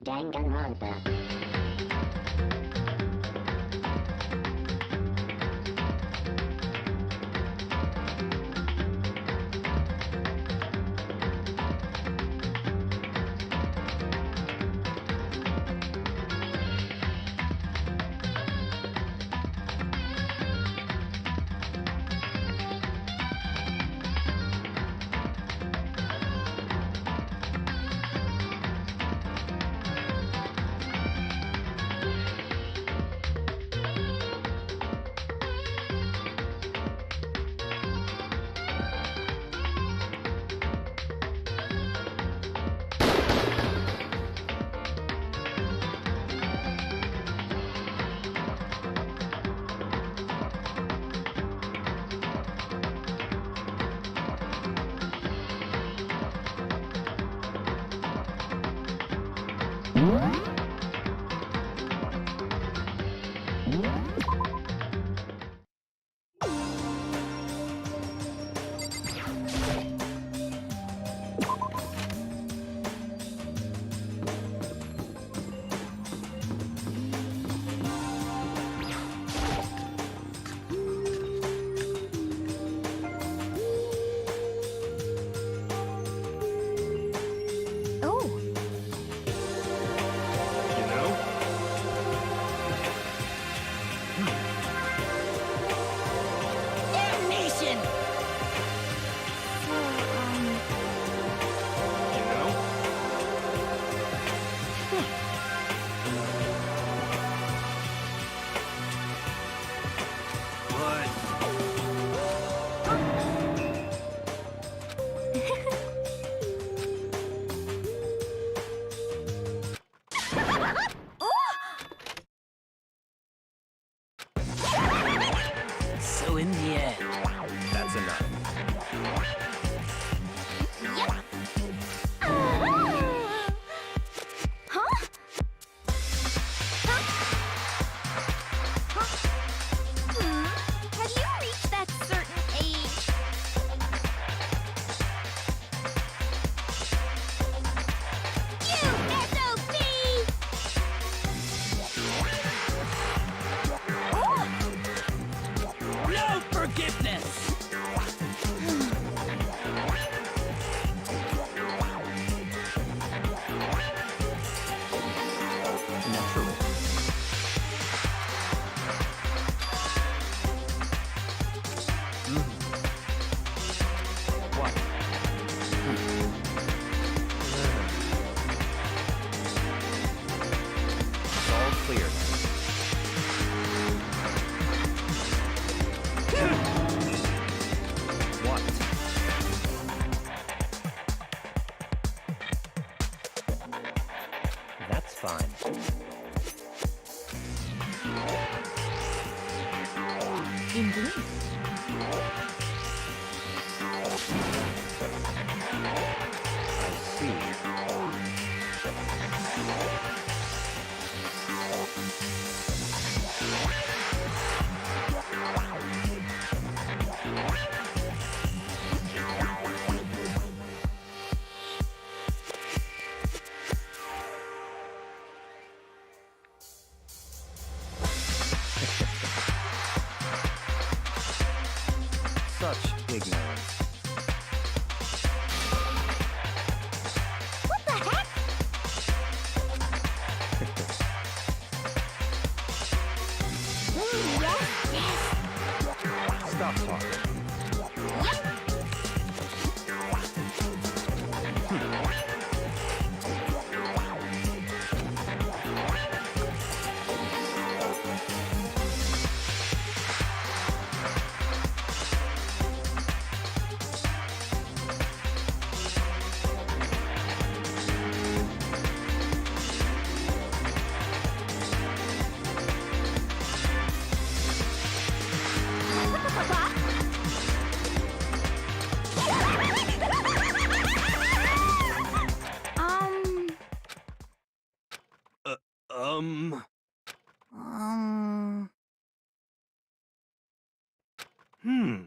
Danganronpa. Oh, You know? damnation! You know? What? So in the end, That's enough. Yep. Huh? Have you reached that certain age? You SOB! no forgiveness! Naturally. What? It's all clear. What? That's fine. Indeed. I see. Such ignorance. What the heck? Yes. Stop talking. Um... Hmm.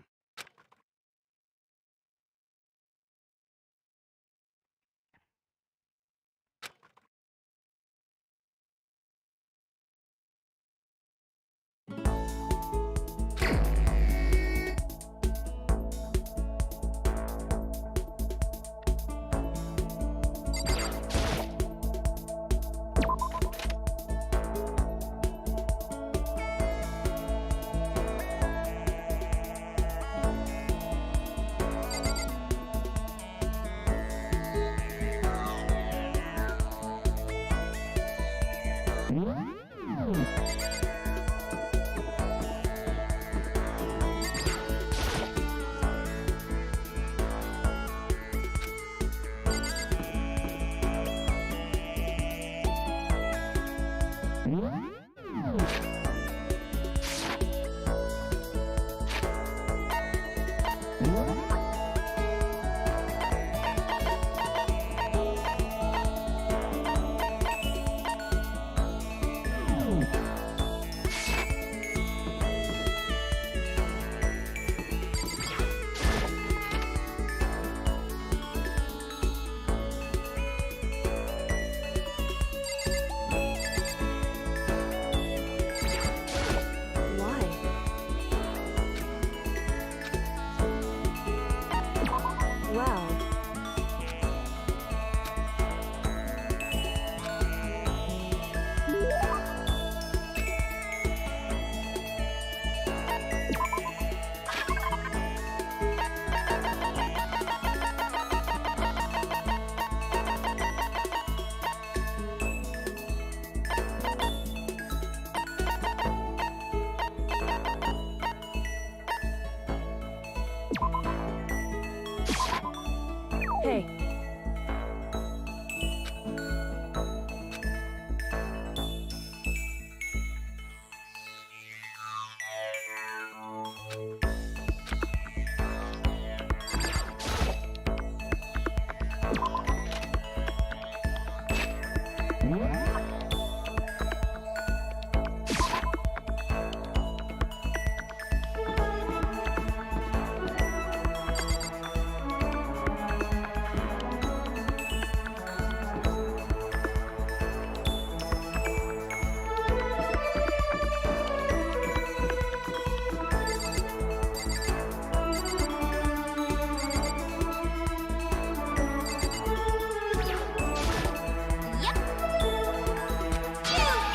Yep.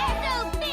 USOB!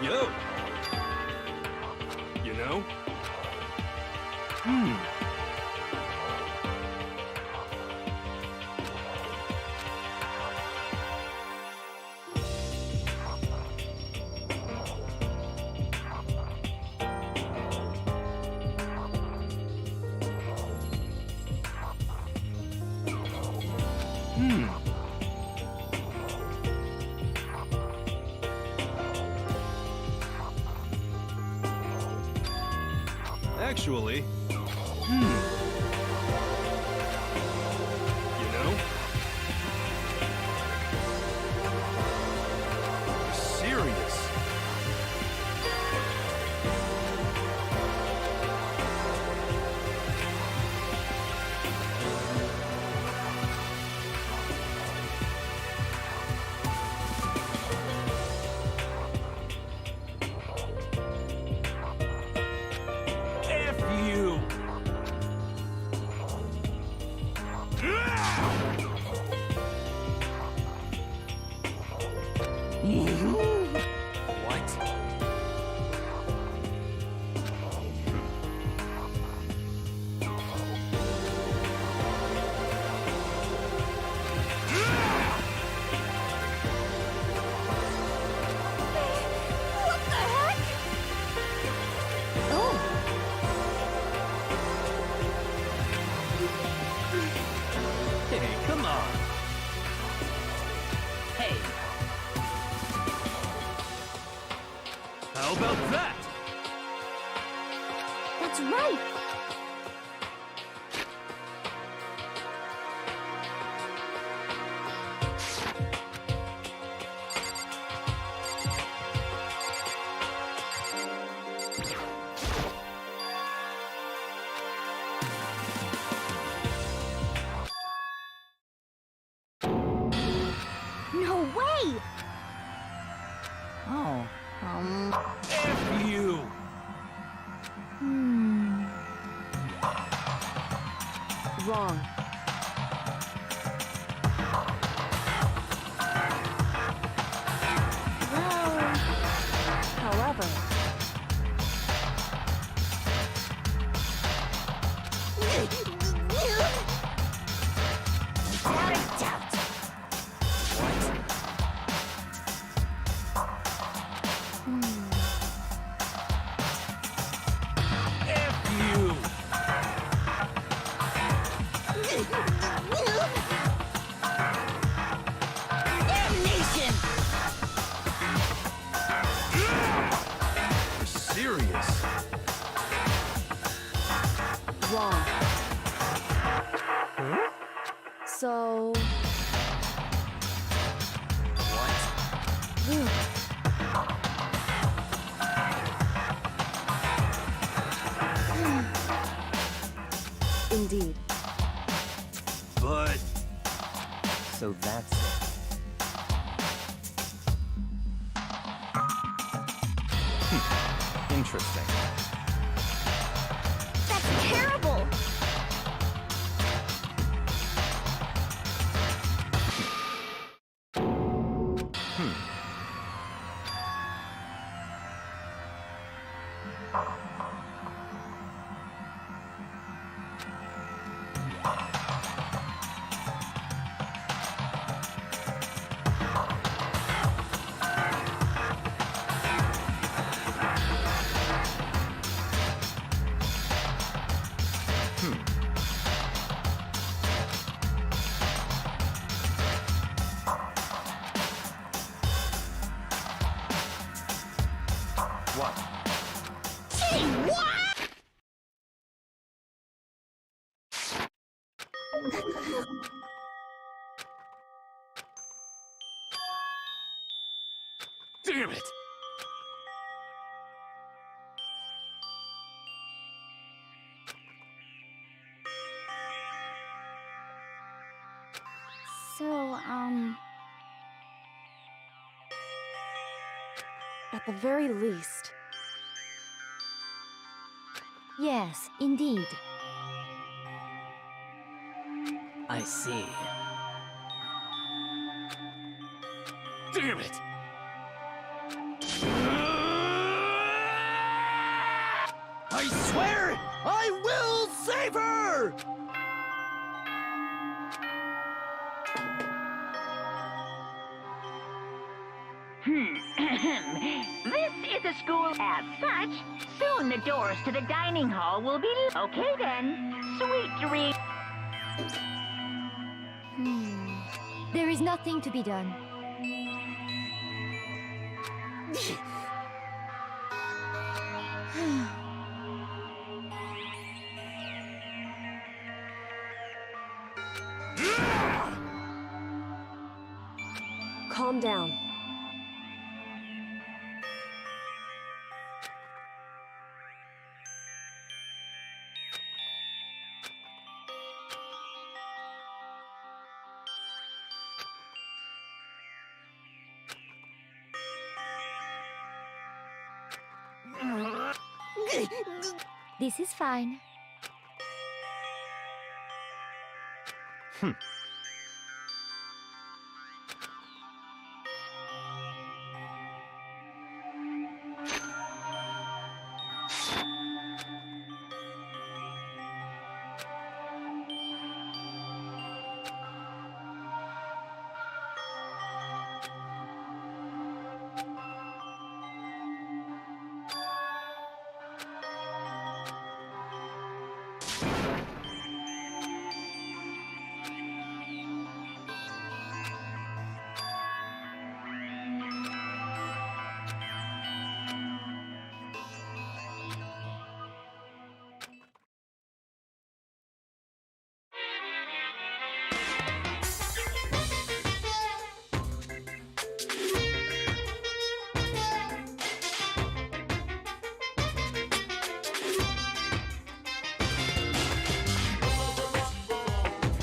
Yo! You know? Hmm. Hmm. Actually, you know? Serious. F you! What? What the heck? Oh. Hey, come on. Hey, How about that? That's right. No way! Oh, F you! Wrong. Well, however. Without a doubt. F you! Wrong. So... What? Indeed. But So that's it. Interesting. That's terrible! What? damn it! So, at the very least... Yes, indeed. I see. Damn it! I swear I will save her! This is a school as such. Soon the doors to the dining hall will be... Okay then. Sweet dreams. There is nothing to be done. Calm down. This is fine.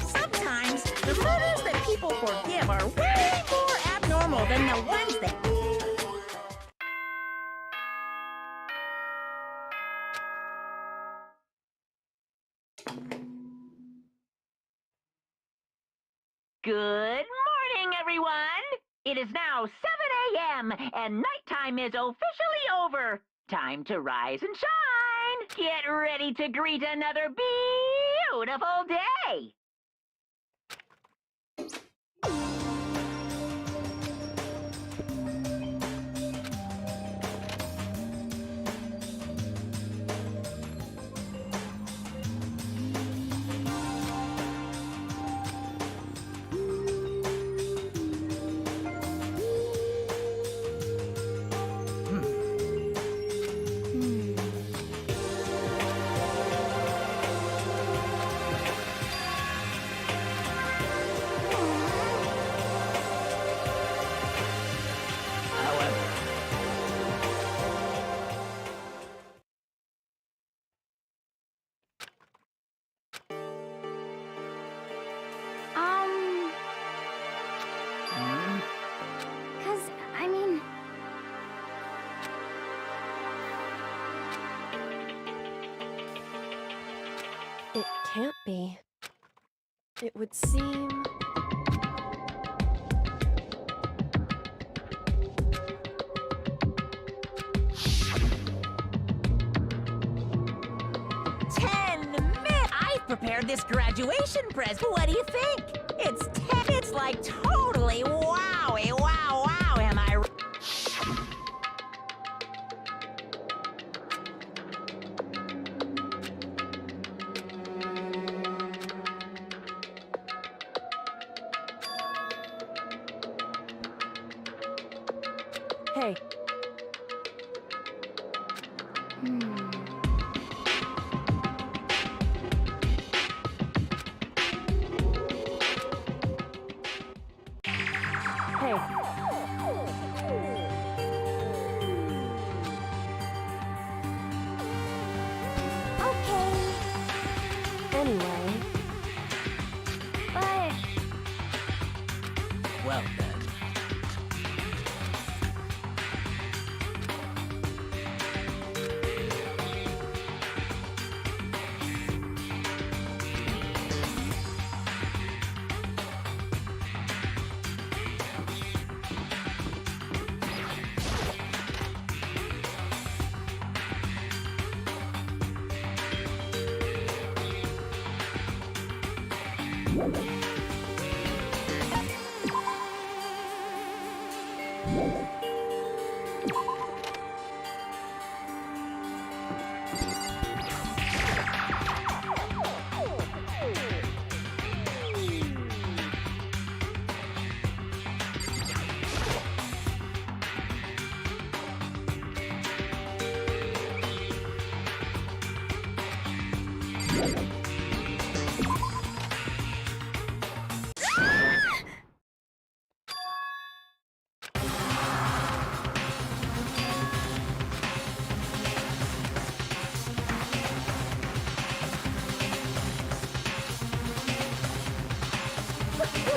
Sometimes the murders that people forgive are way more abnormal than the ones that... Good morning, everyone! It is now 7 a.m. and nighttime is officially over. Time to rise and shine! Get ready to greet another beautiful day! It can't be. It would seem... I prepared this graduation present. What do you think? It's 10. It's like totally wowie, wow, wow. Am I? Hey. Hey. Okay. Anyway, But Well then.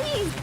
please.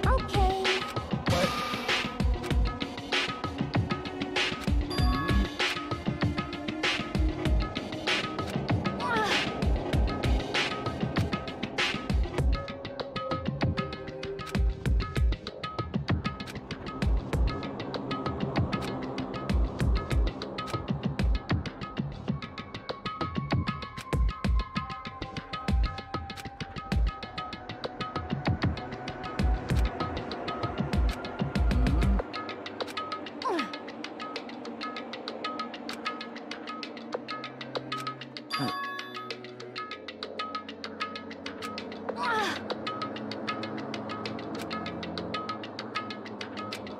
Okay.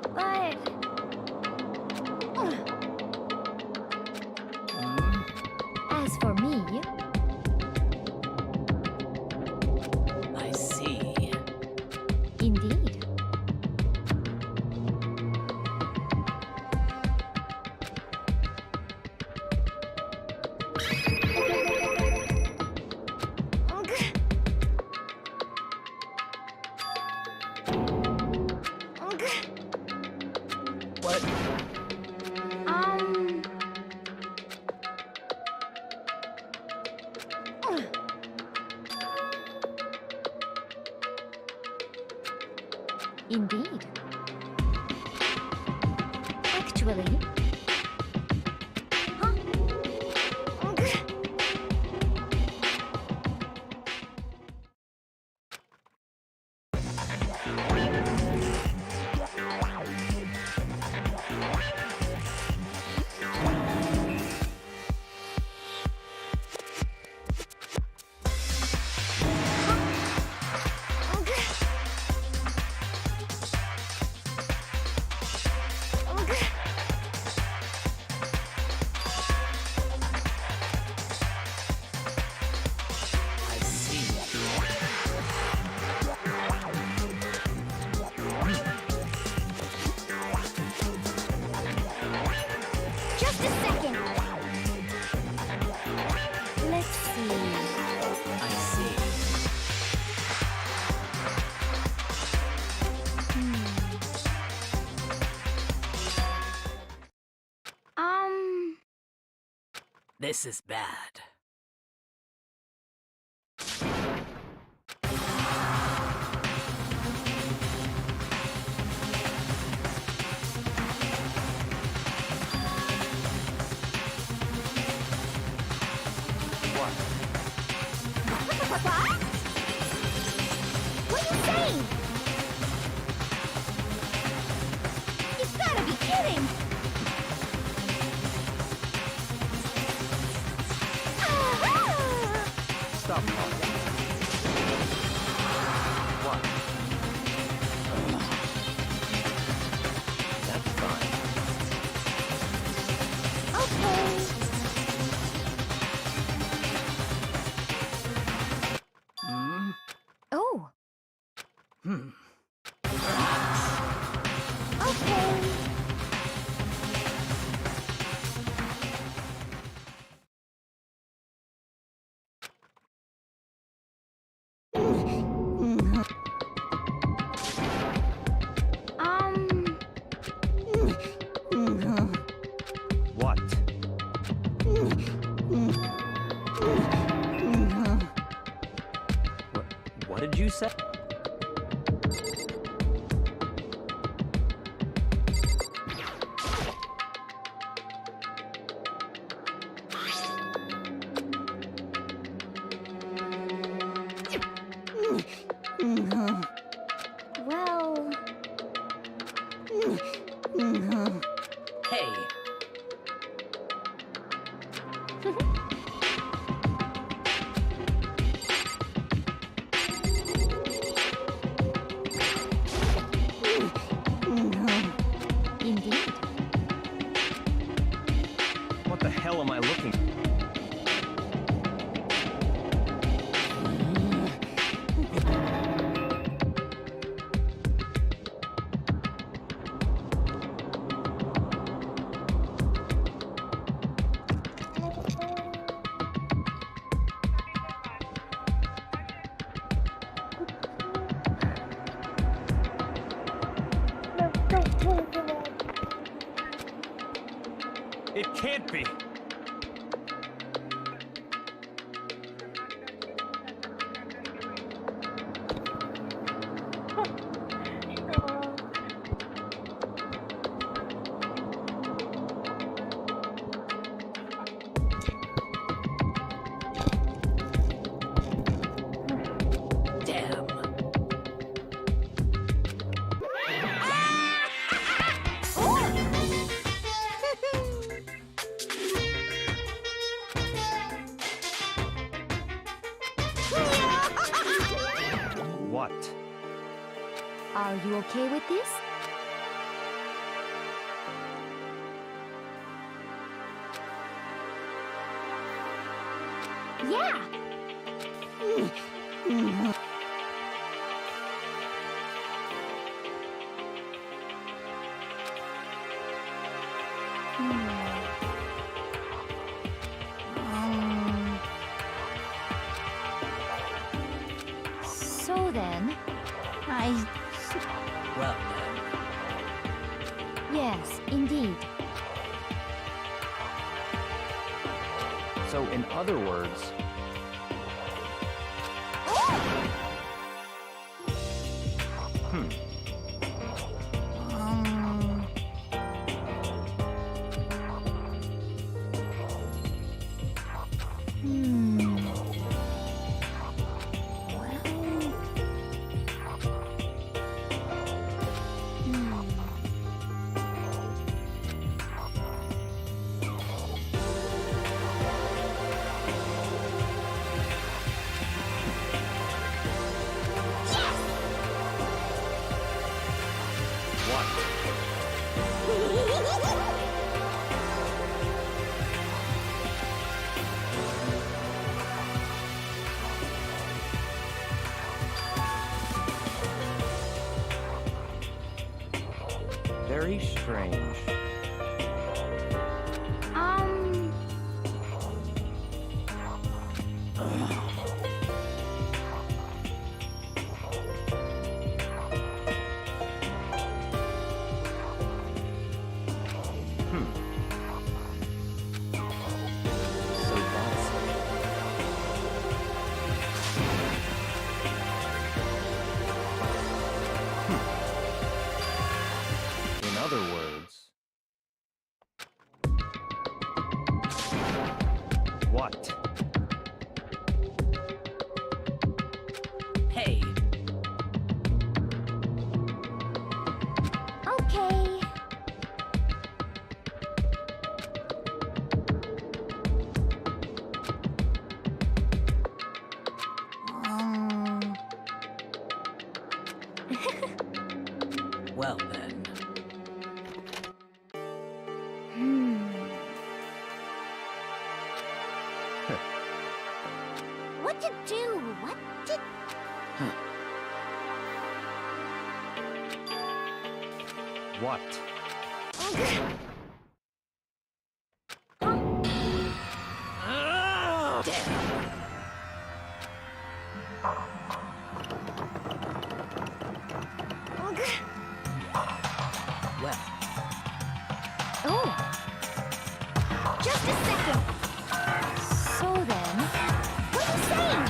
But as for me, I see. indeed. What? Um. Indeed. Actually. Huh? I see. Just a second. Let's see. I see. This is bad. What are you saying? You've gotta be kidding! Stop talking. What? That's fine. Okay. Hmm? Oh, Hmm. okay. What? What did you say? Well, Hey, indeed. What the hell am I looking? It can't be. damn. What? Are you okay with this? Yeah! So then, Well then. yes, indeed. So, in other words, Very strange. Um... So that's it. In other words... What? Hey. Okay. Um... Well then. What to do? What to... What? Damn. Well. Oh! Just a second! So then... What are you saying?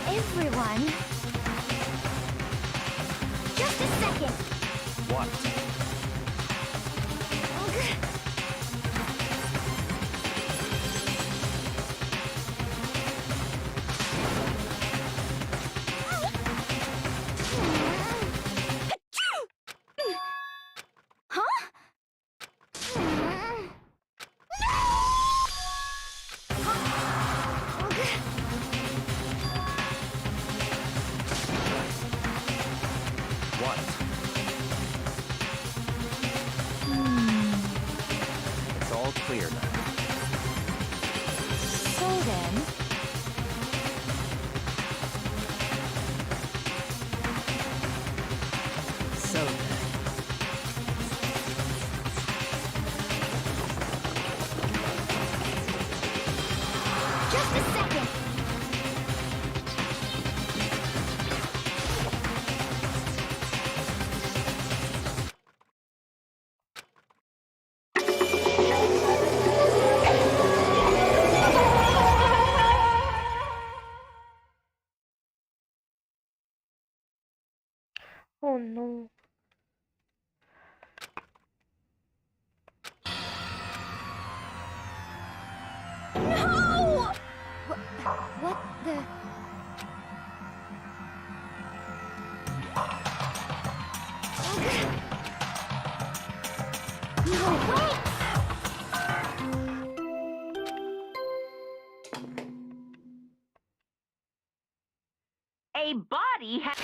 Everyone... Just a second! What? Huh? What? It's all clear now. So then... So then. Just a second! Oh no. No! What the... No, wait! A body has...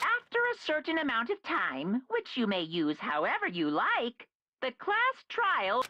After a certain amount of time, which you may use however you like, the class trial...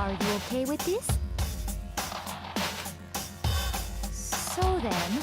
Are you okay with this? So then...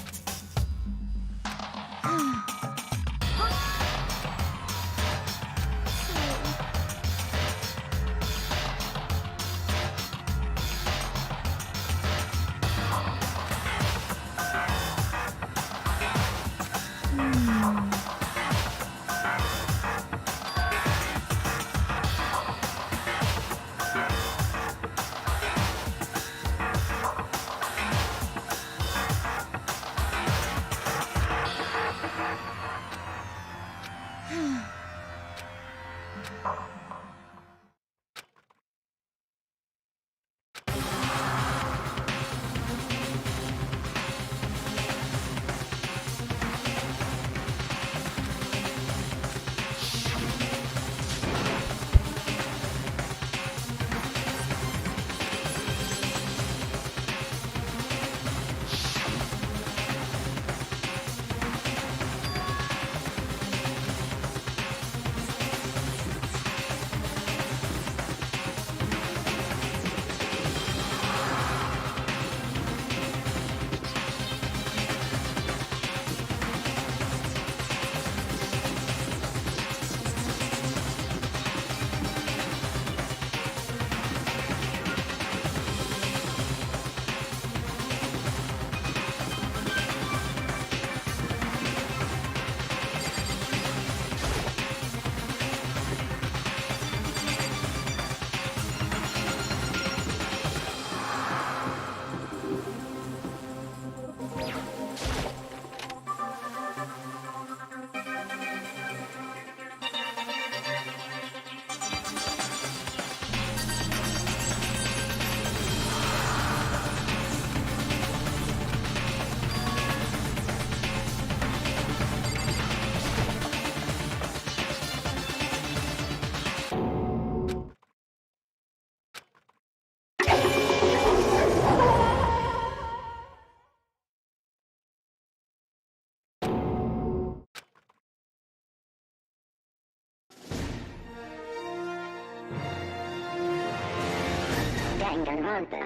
Danganronpa.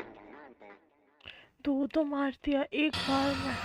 दो तो मार दिया एक बार में।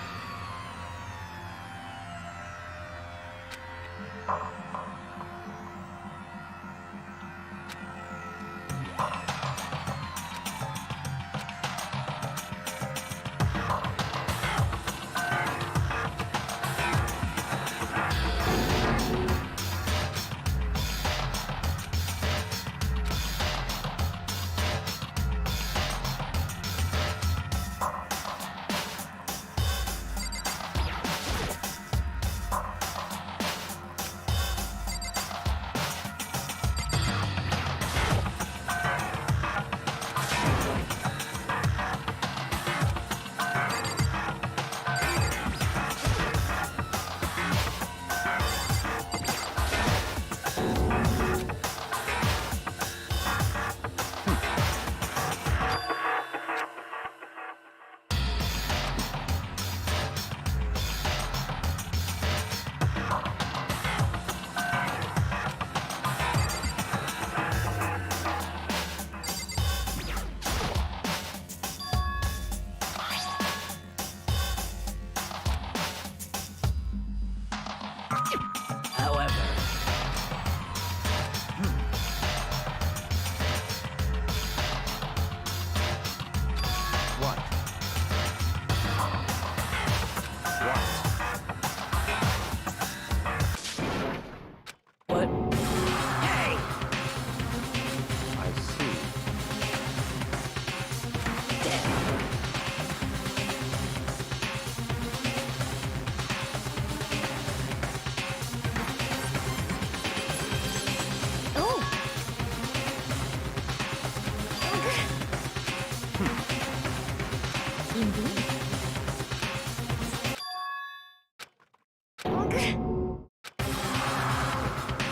Indeed.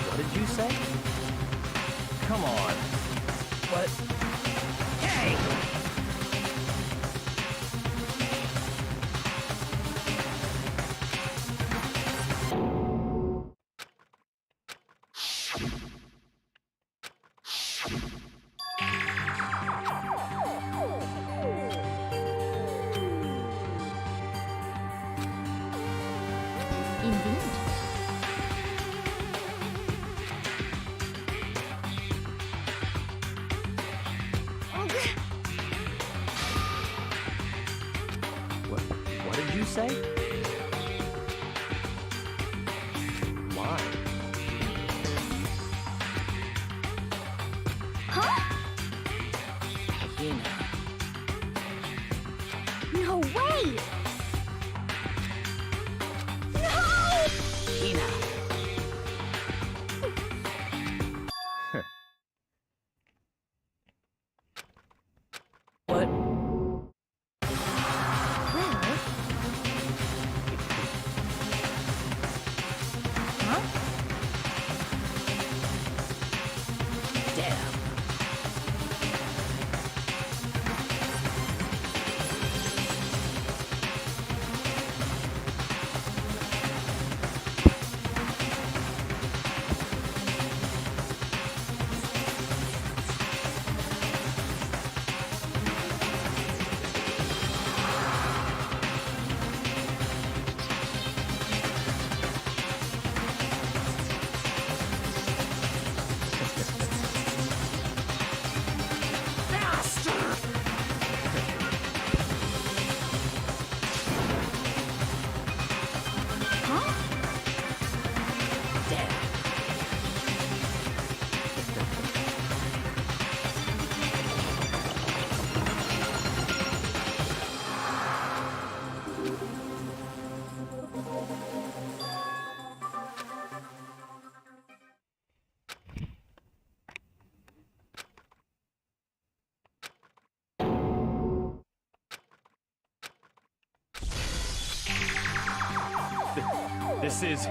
What did you say? Come on. What? Hey! Indeed. What did you say? Why? Hina. No way! Hina. What? Well... Huh? Damn. This is...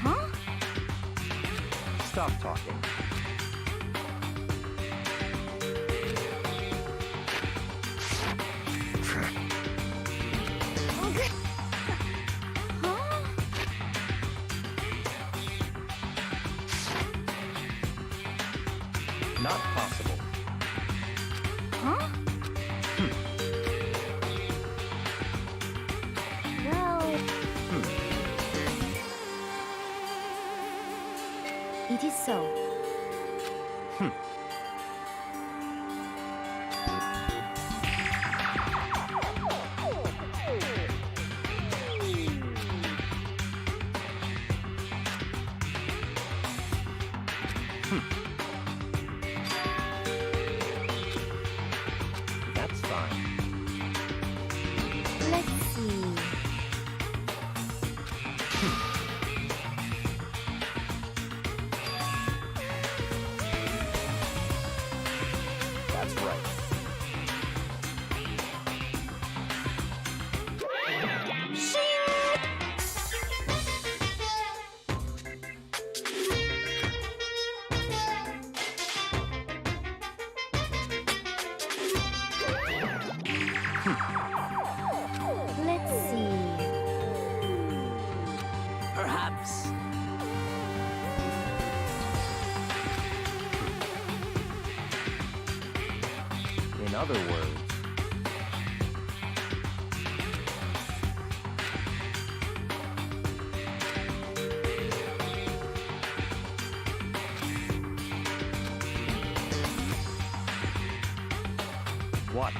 Huh? Stop talking. Huh? Not possible. Huh? Well... It is so. That's fine. Let's see... That's right. Let's see... Perhaps. In other words... What?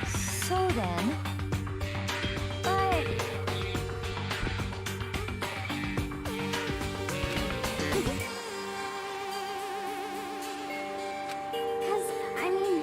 So then... But... Cause, I mean...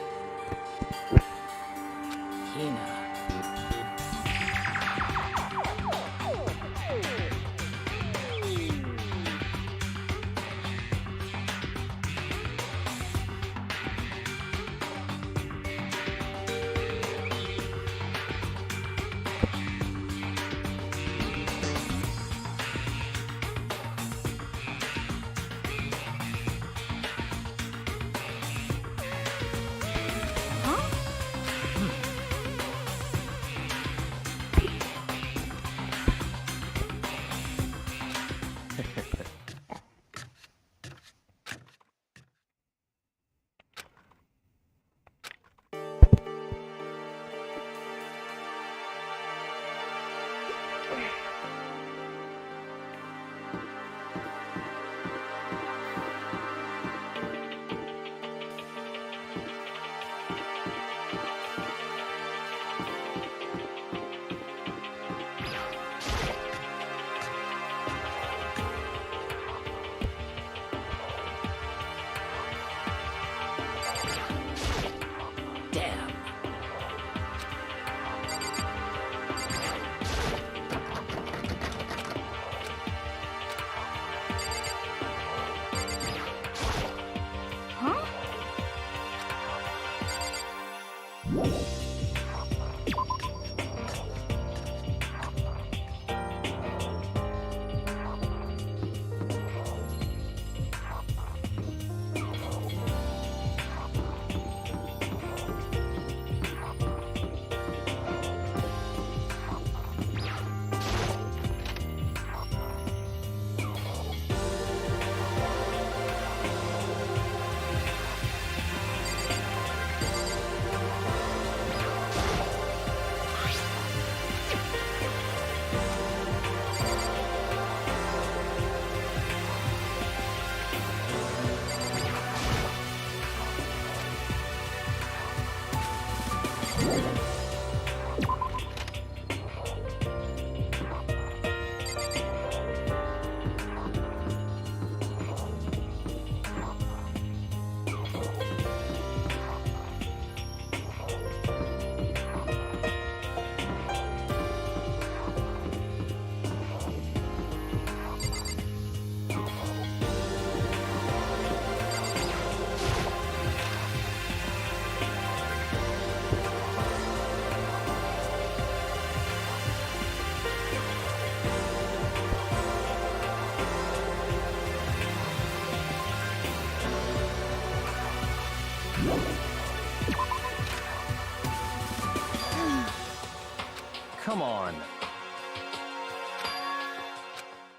Come on.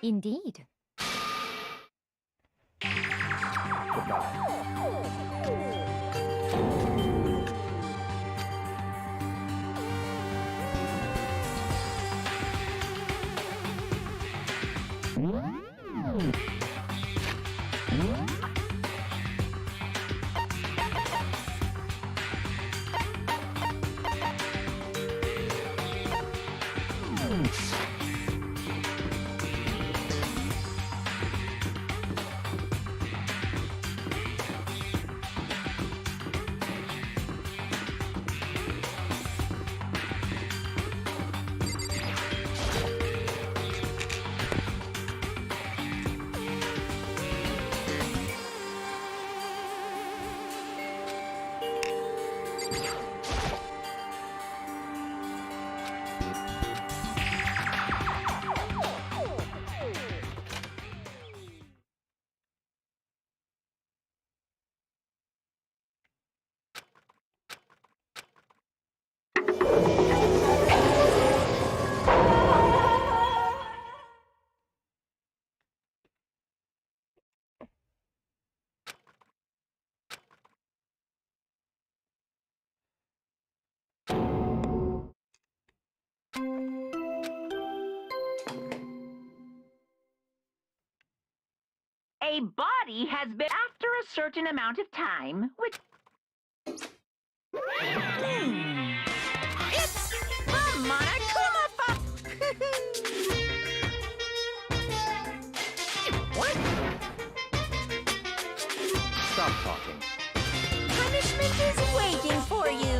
Indeed. Goodbye. A body has been after a certain amount of time, which... It's the Monokuma What? Stop talking. Punishment is waiting for you.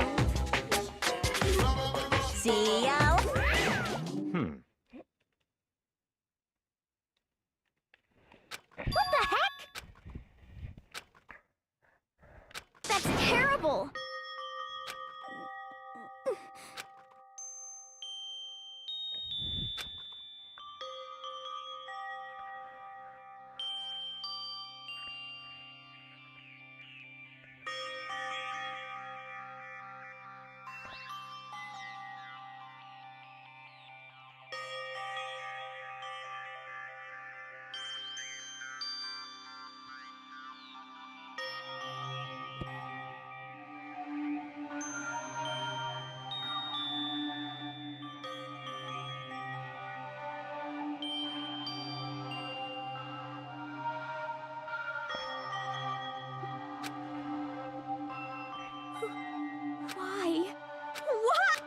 See ya. What the heck? That's terrible! Why? What?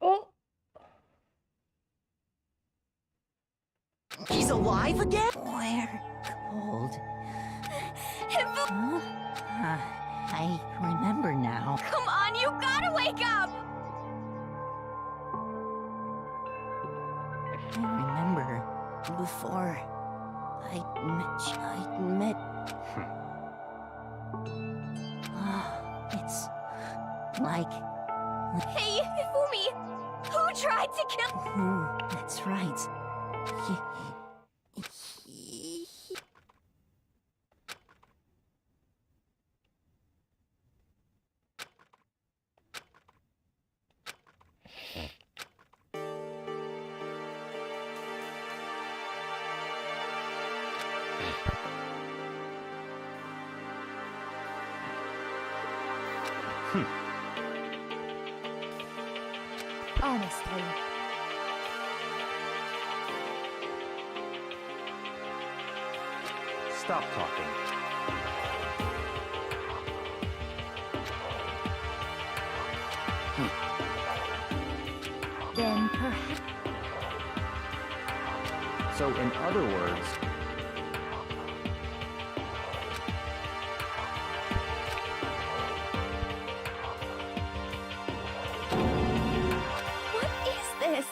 Oh, He's alive again? We're cold. Havoc, I remember now. come on, you gotta wake up! I remember before I met. It's like Hey, Hifumi! Who tried to kill— who? That's right. Honestly. Stop talking. Then perhaps... So, in other words, What is this?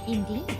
Indeed.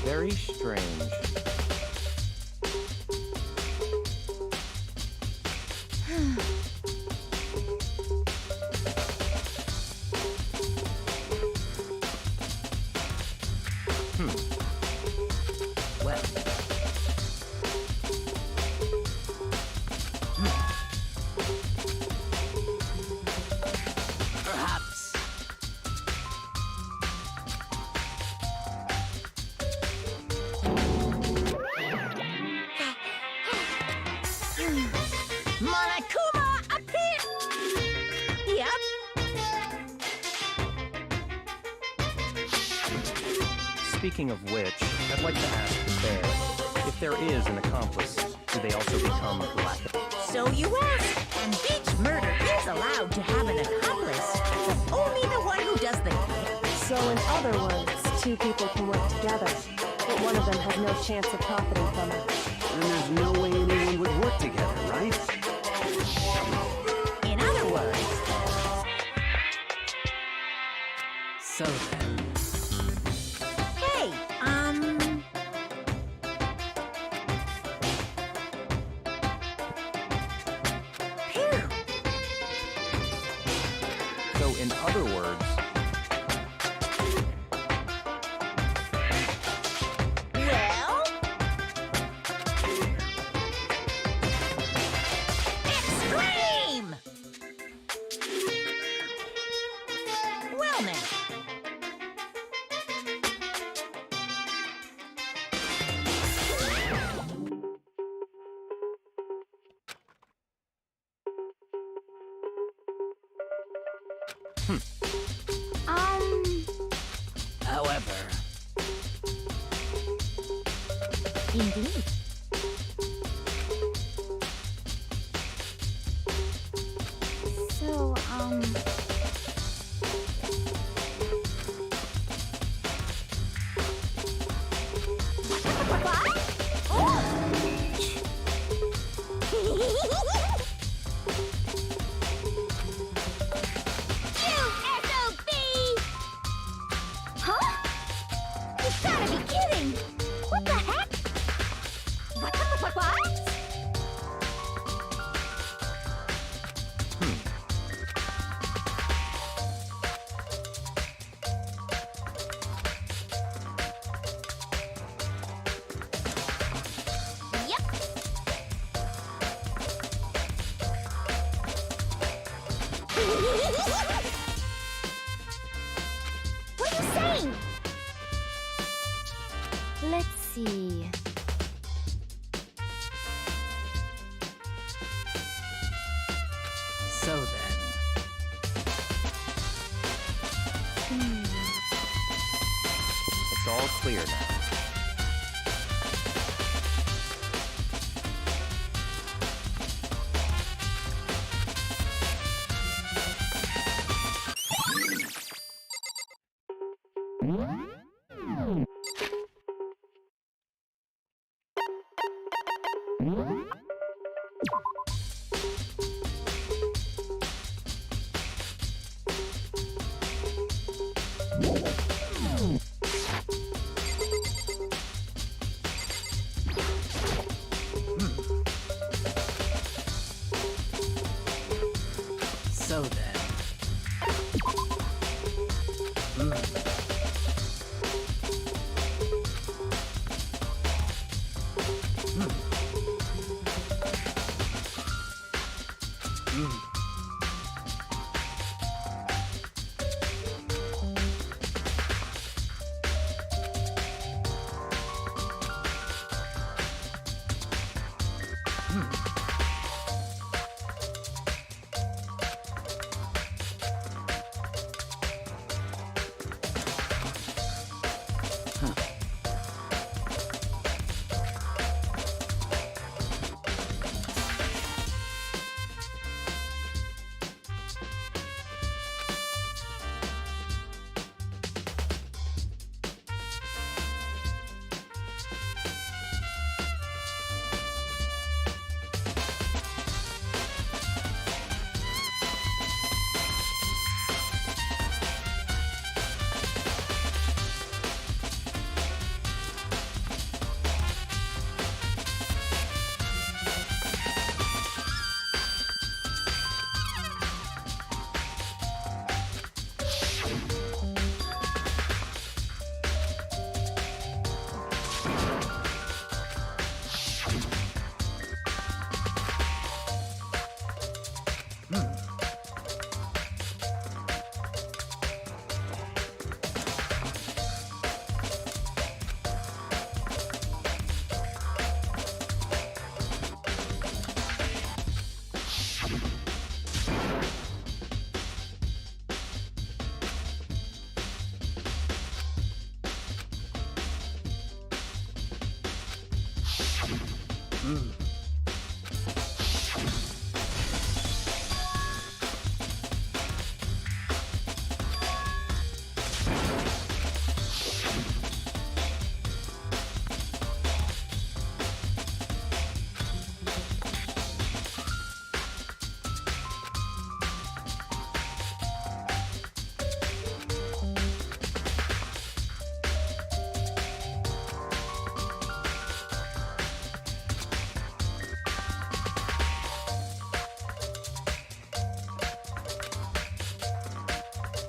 Very strange. Well. Perhaps. Monokuma appear! Yep. Speaking of which, I'd like to ask the bear, if there is an accomplice, do they also become black? So you ask, and beach murder is allowed to have an accomplice, but only the one who does the killing. So in other words, two people can work together, but one of them has no chance of profiting from it. And there's no way anyone would work together, right? In other words, So then. hey, Phew. So in other words, Well, extreme! Well now. However. Indeed. So, Yeah! Let's see. So then, It's all clear now. so then.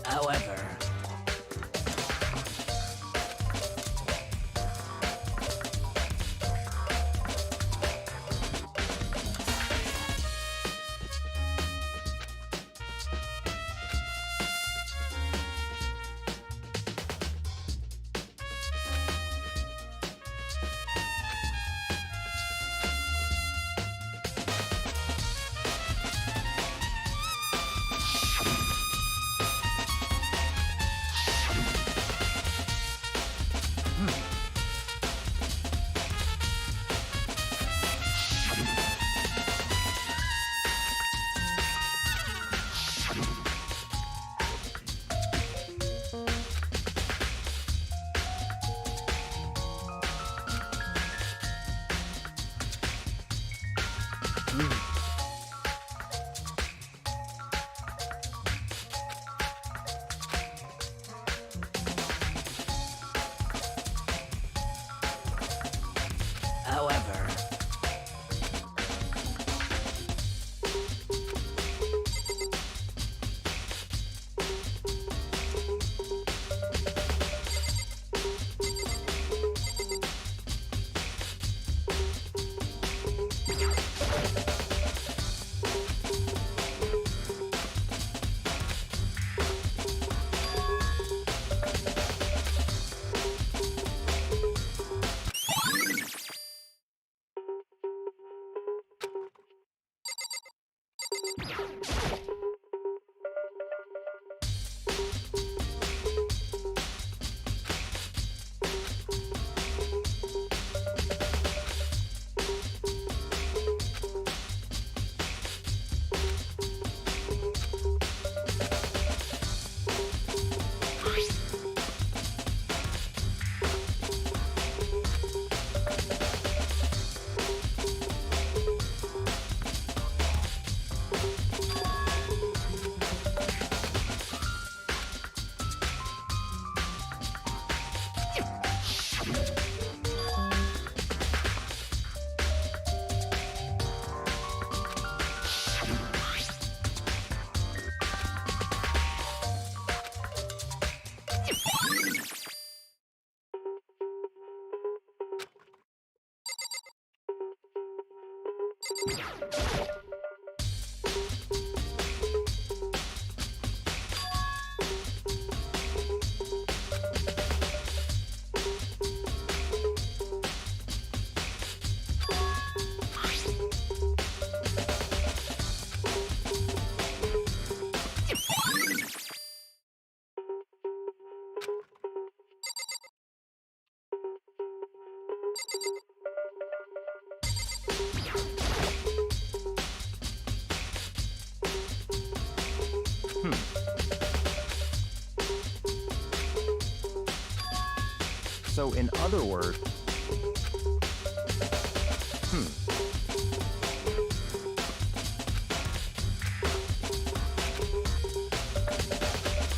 However, however, So, in other words,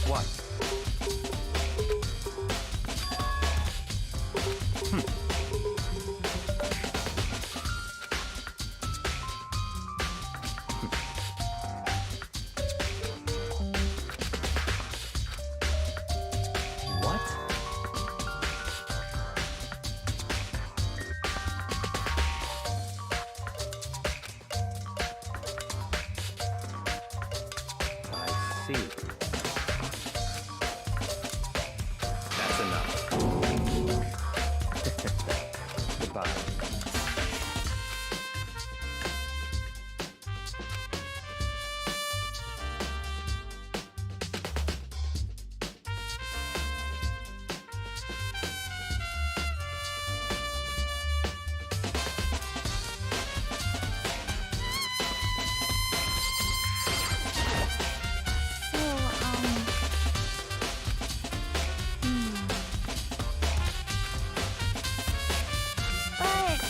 what? What? I see. That's enough. Goodbye. So, But...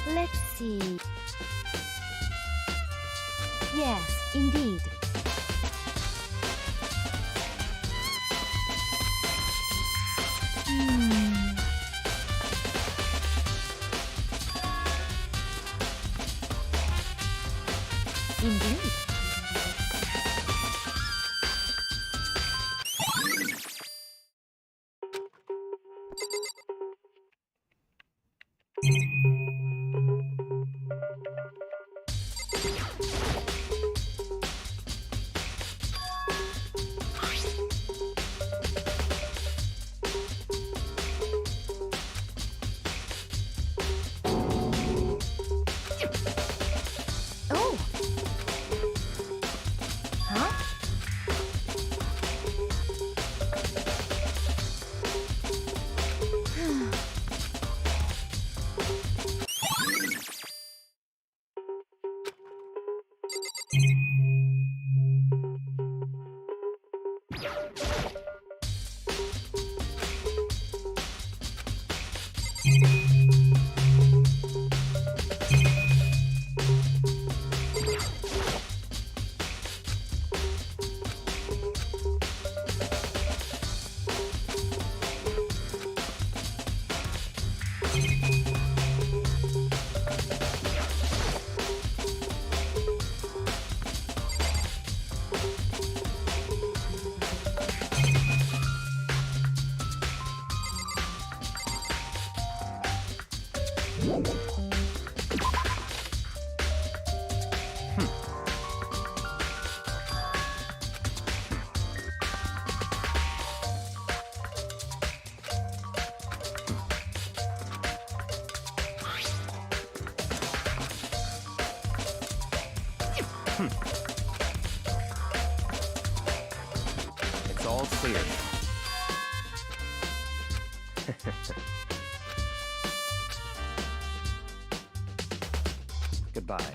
Let's see. Yes, indeed. Indeed. Oh. Huh? It's all clear. Goodbye.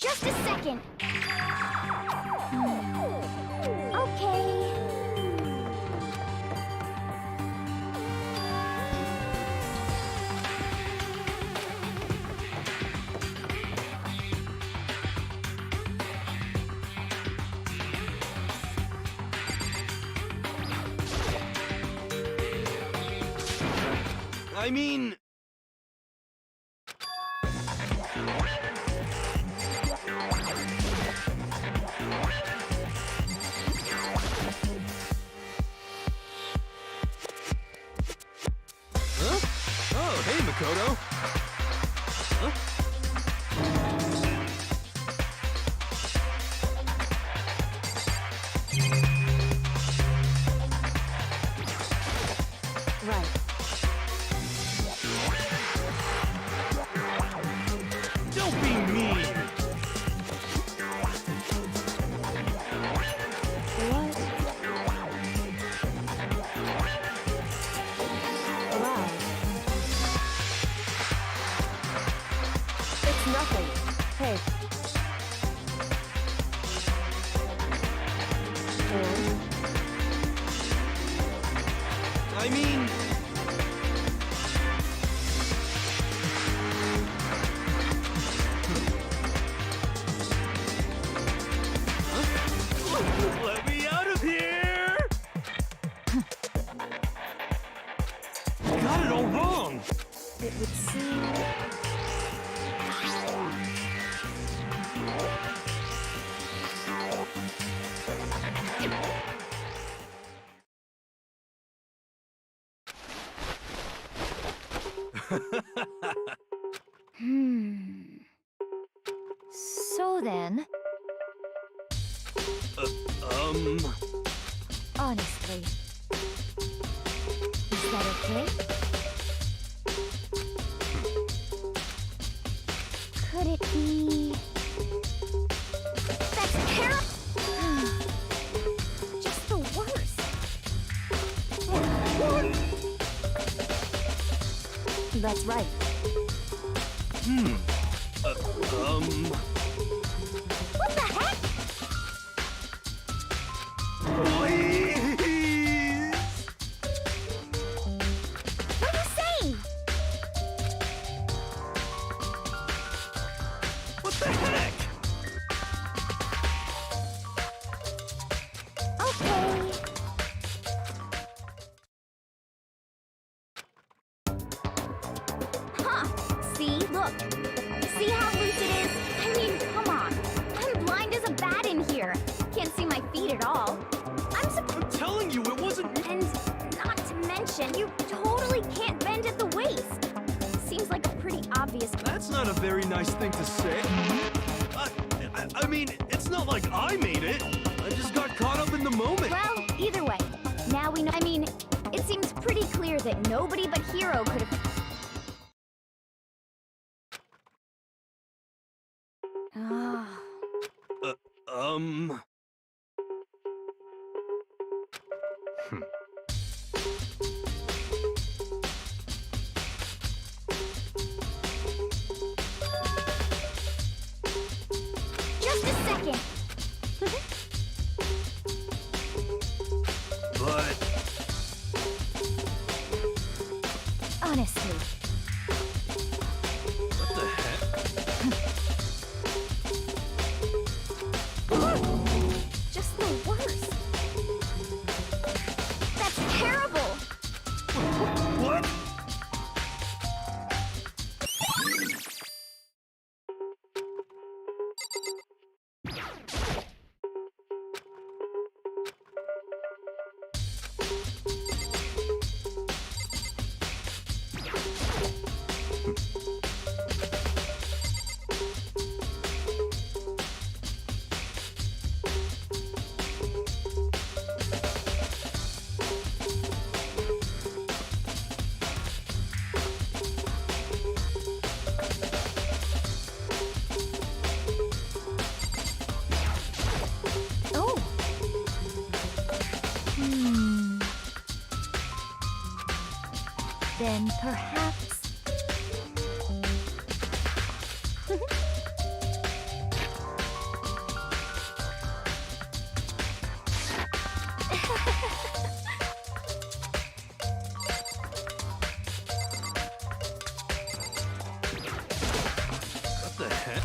Just a second. Okay. I mean... Huh? Oh, hey, Makoto. Huh? Right. Don't be mean! What? Wow. It's nothing. Hey. And I mean... Huh? Let me out of here! Got it all wrong! it would seem... So then, honestly, is that okay? Could it be... That's terrible! Just the worst. That's right. What the heck? Please! What are you saying? What the heck? Okay. Huh. See? Look. See how loose it is? I mean, come on. I'm blind as a bat in here. Can't see my feet at all. I'm telling you, it wasn't... And not to mention, you totally can't bend at the waist. Seems like a pretty obvious... That's not a very nice thing to say. I mean, it's not like I made it. I just got caught up in the moment. Well, either way. Now we know... I mean, it seems pretty clear that nobody but Hero could have... Ah. Just a second. But... Honestly. What the heck? Just the worst. That's terrible. What? Oh. Then perhaps... What the heck?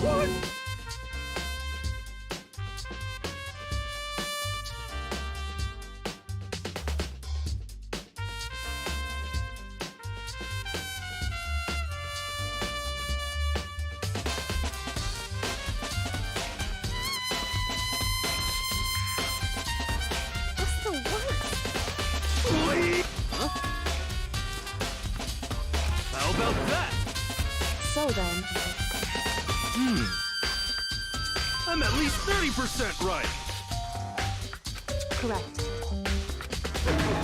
What? So then, I'm at least 30% right. correct.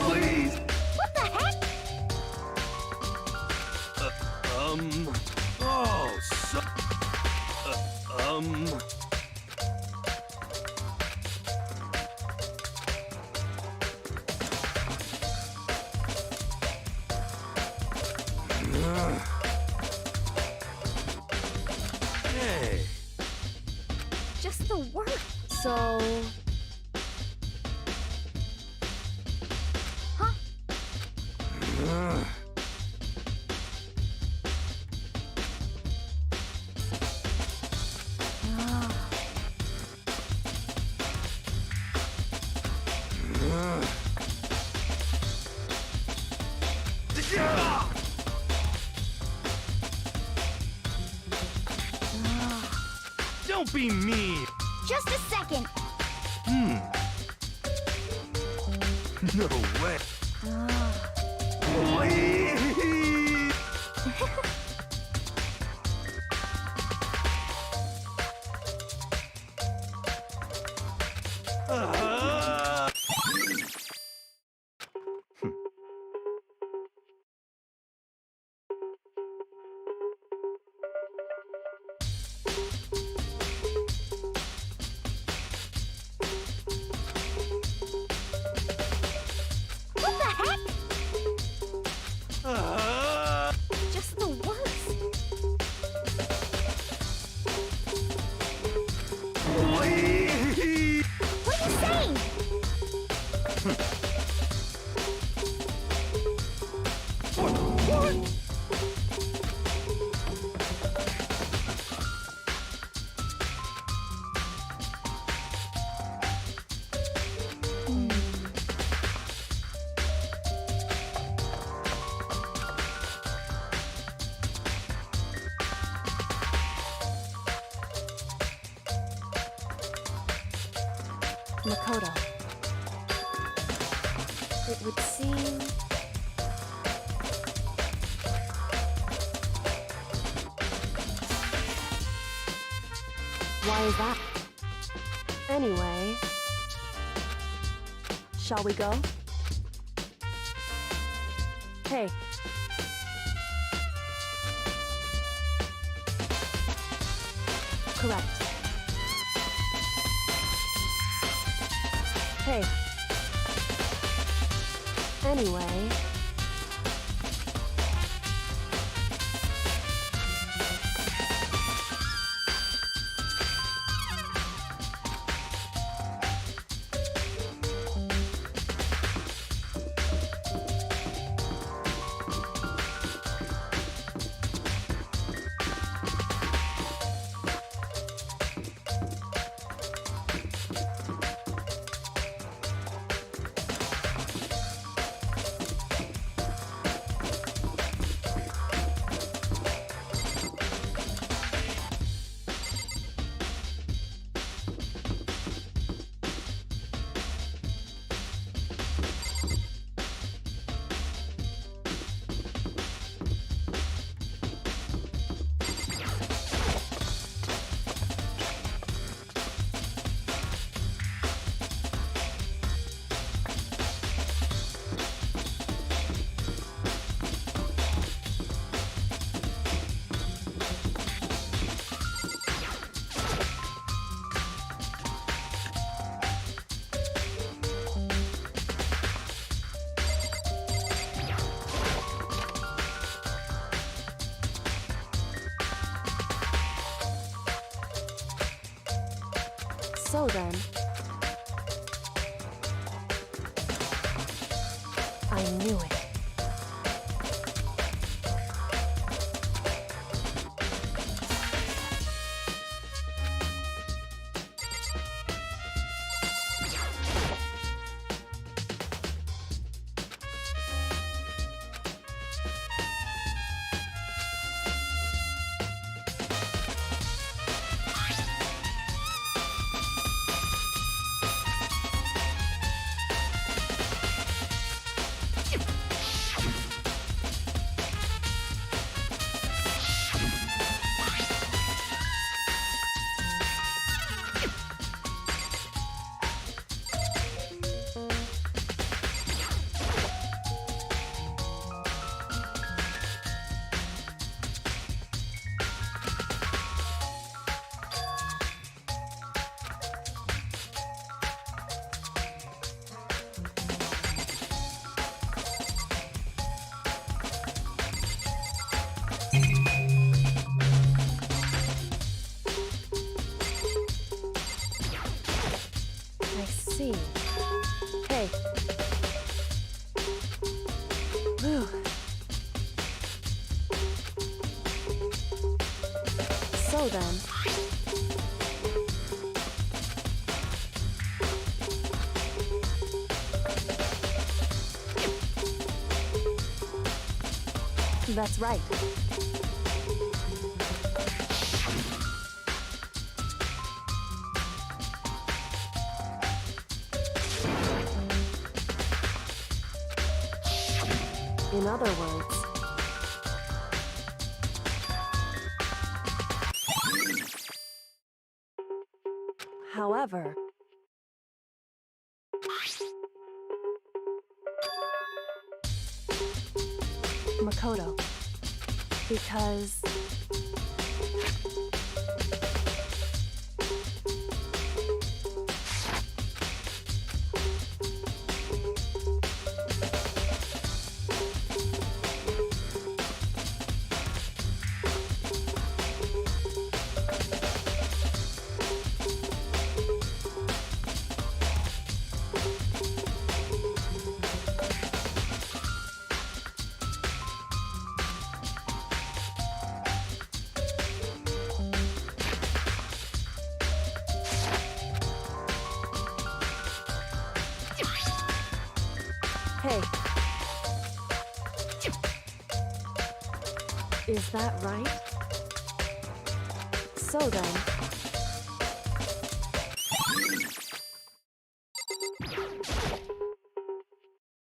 Please. What the heck? Oh, so... Hey. Just the word. So, Huh? Don't be mean. Just a second. No way. Please. What the heck? Just the worst. Please. What are you saying? What? Makoto. It would seem... Why is that? Anyway... Shall we go? Hey. Correct. Hey. Anyway... So then... I knew it. So then... That's right. In other words... However... Makoto. Because... Hey. Is that right? So then...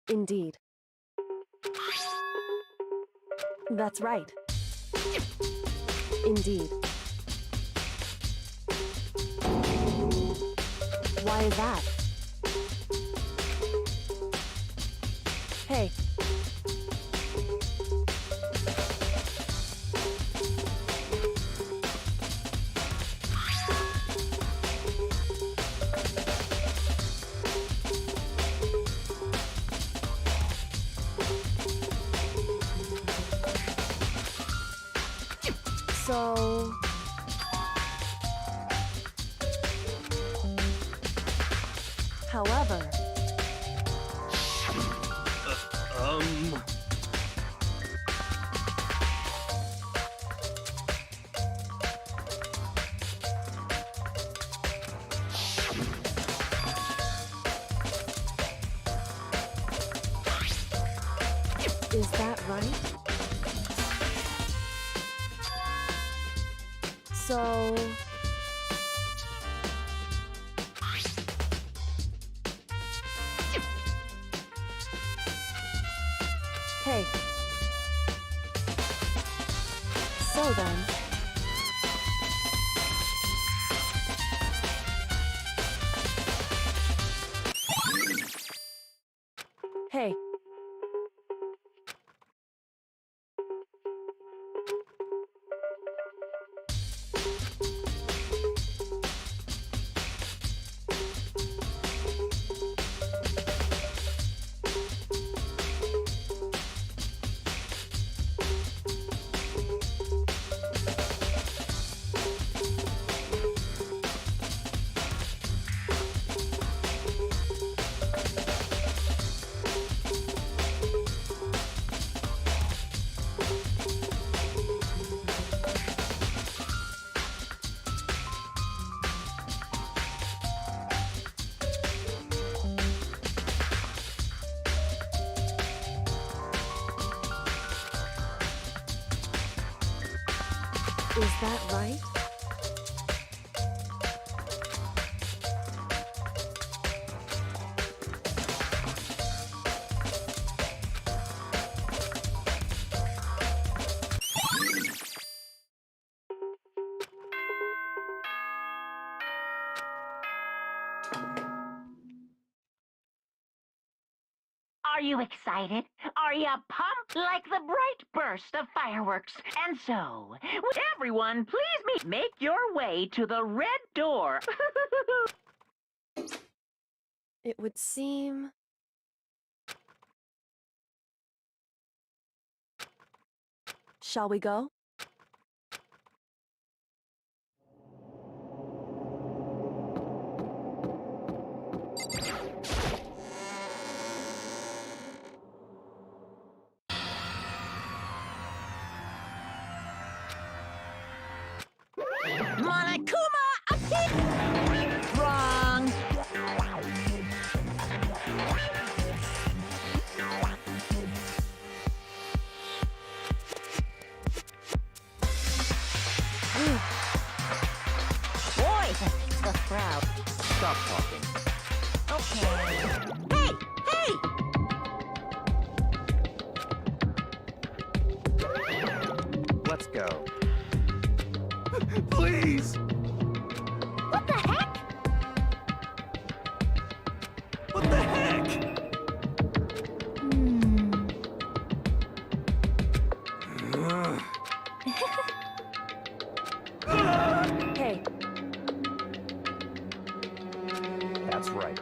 Indeed. That's right. Indeed. Why is that? Hey. So... However... Is that right? So... Hey. So then... Hey. Is that right? Are you excited? Are you pumped like the bright burst of fireworks? And so, would everyone please make your way to the red door? It would seem... Shall we go? stop talking. Okay. Hey! Hey! Let's go. Please! What the heck? What the heck? Hey, That's right.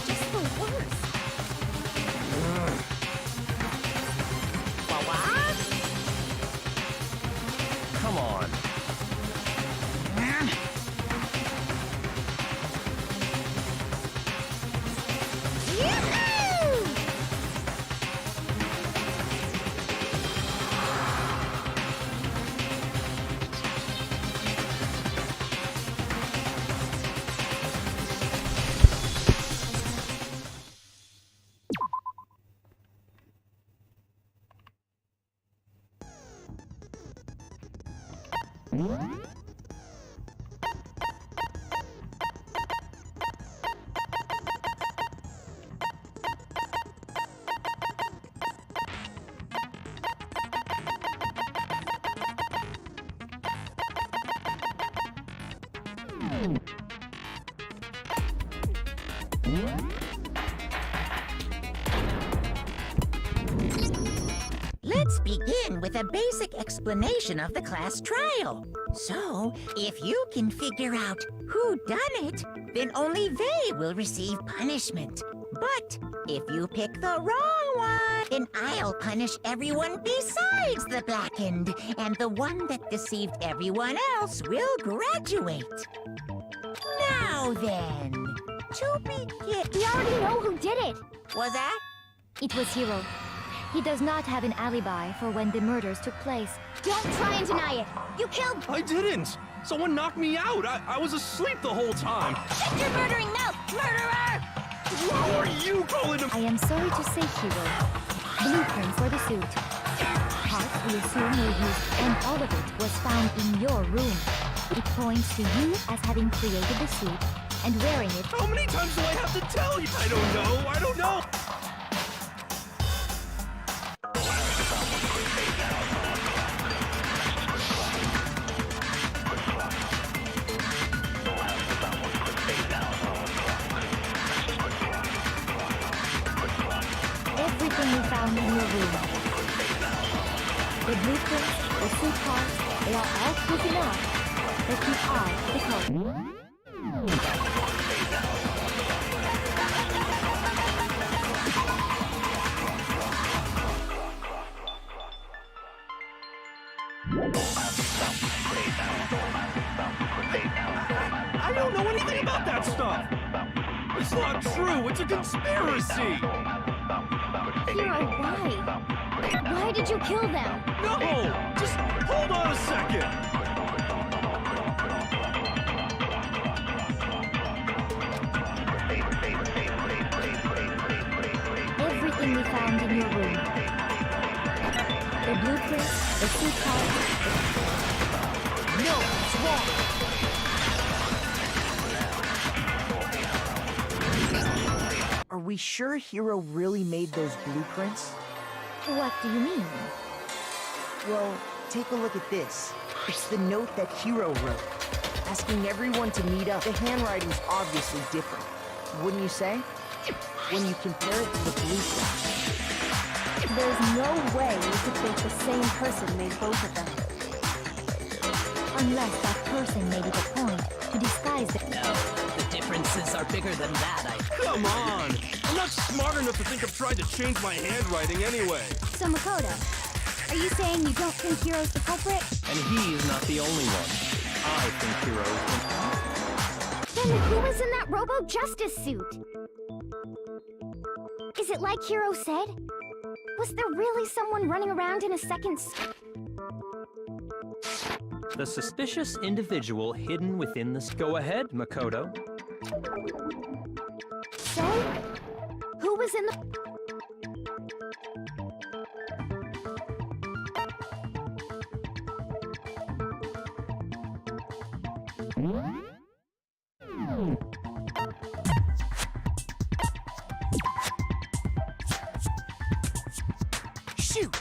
Just the worst. Come on. Let's begin with a basic explanation of the class trial. So, if you can figure out who done it, then only they will receive punishment. But if you pick the wrong one, then I'll punish everyone besides the blackened, and the one that deceived everyone else will graduate. Now then, to begin... We already know who did it. Was that? It was Hiro. He does not have an alibi for when the murders took place. Don't try and deny it. You killed... I didn't! Someone knocked me out! I was asleep the whole time! Shut your murdering mouth, murderer! Who are you calling him? I am sorry to say, Hiro. Blueprint for the suit. Parts we assume were used, and all of it was found in your room. It points to you as having created the suit and wearing it. How many times do I have to tell you? I don't know! I don't know! Everything we found in your room. The blueprints, the suit parts, they are all proof enough that you are the culprit. I don't know anything about that stuff! It's not true! It's a conspiracy! Hiro, why? Why did you kill them? No! Just hold on a second! Everything we found in your room. The blueprints, the suit parts, No, it's wrong. Are we sure Hero really made those blueprints? What do you mean? Well, take a look at this. It's the note that Hero wrote, asking everyone to meet up. The handwriting's obviously different, wouldn't you say? When you compare it to the blueprint. There's no way you could think the same person made both of them. Unless that person made it a point to disguise it. No, the differences are bigger than that, Come on! I'm not smart enough to think of trying to change my handwriting anyway. So Makoto, are you saying you don't think Hero's the culprit? And he's not the only one. I think Hero is Then who was in that Robo-Justice suit? Is it like Hero said? Was there really someone running around in a second suit? the suspicious individual hidden within the... Go ahead, Makoto. So, who was in the... Shoot!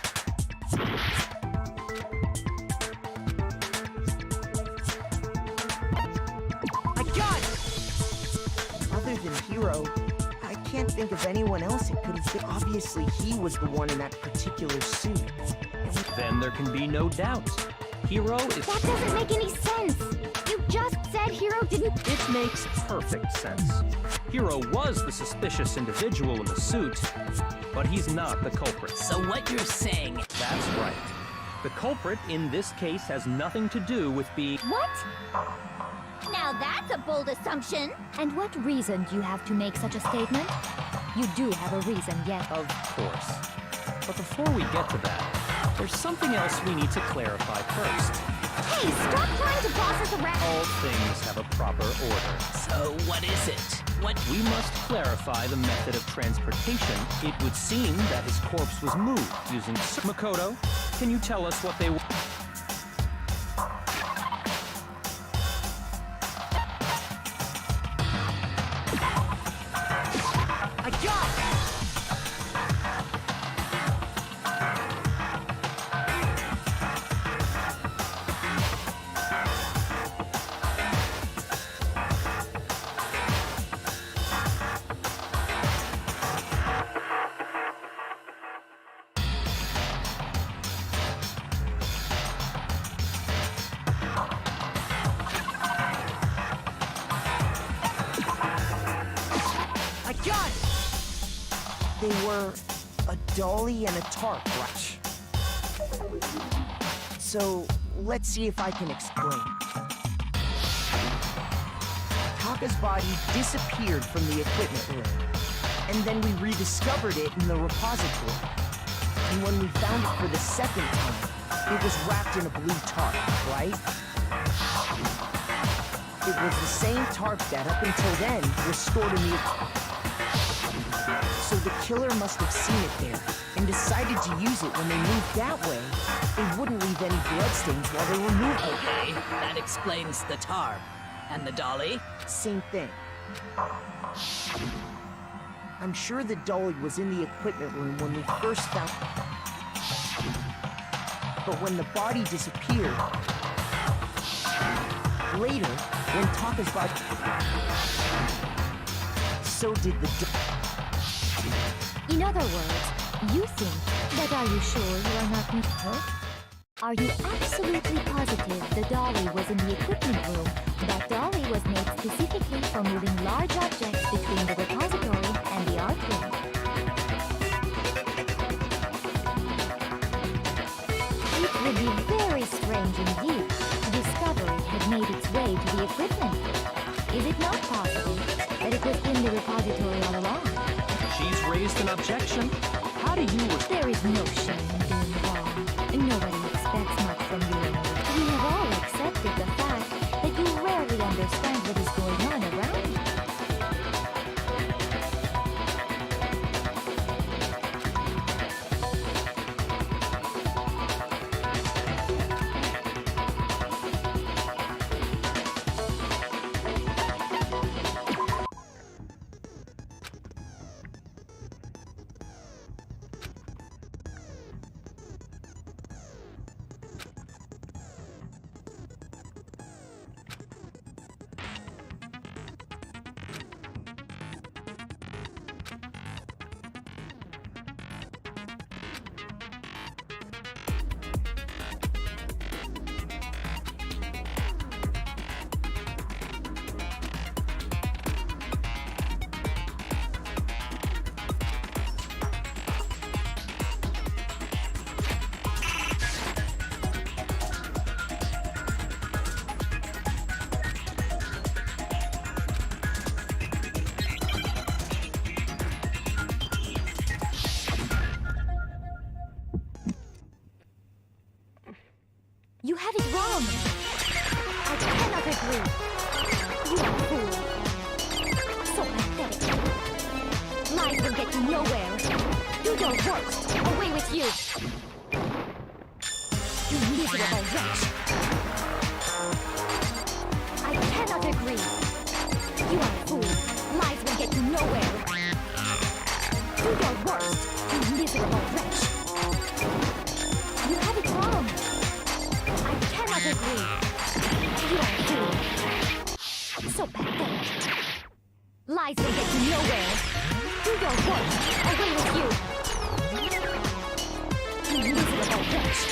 I got it! Other than Hero, I can't think of anyone else it could have been. Obviously, he was the one in that particular suit. Then there can be no doubt. Hero is... That doesn't make any sense! You just said Hero didn't... It makes perfect sense. Hero was the suspicious individual in the suit, but he's not the culprit. So what you're saying... That's right. The culprit in this case has nothing to do with being... What? Now that's a bold assumption! And what reason do you have to make such a statement? You do have a reason, yet. Of course. But before we get to that, there's something else we need to clarify first. Hey, stop trying to boss us around! All things have a proper order. So what is it? What... We must clarify the method of transportation. It would seem that his corpse was moved using... Makoto, can you tell us what they... I got it! I got it! They were a dolly and a tarp, right? So, let's see if I can explain. Taka's body disappeared from the equipment room, and then we rediscovered it in the repository. And when we found it for the second time, it was wrapped in a blue tarp, right? It was the same tarp that, up until then, was stored in the... So the killer must have seen it there, and decided to use it when they moved that way. They wouldn't leave any bloodstains while they were moving. Okay, that explains the tarp. And the dolly? Same thing. I'm sure the dolly was in the equipment room when we first found... But when the body disappeared... Later, when Taka's body... So did the... In other words, you think, but are you sure you are not with her? Are you absolutely positive the dolly was in the equipment room? That dolly was made specifically for moving large objects between the repository and the art room. It would be very strange indeed to discover it had made its way to the equipment room. Is it not possible that it was in the repository all along? She's raised an objection. How do you... There is no shame wrong! I cannot agree! You are a fool! So pathetic! Lies will get you nowhere! Do your worst! Away with you! You miserable wretch! I cannot agree! You are a fool! Lies will get you nowhere! Do your worst! You miserable wretch! You have it wrong! I cannot agree! You are a fool! So pathetic! Lies will get you nowhere! Do your worst! Away with you! You miserable wretch!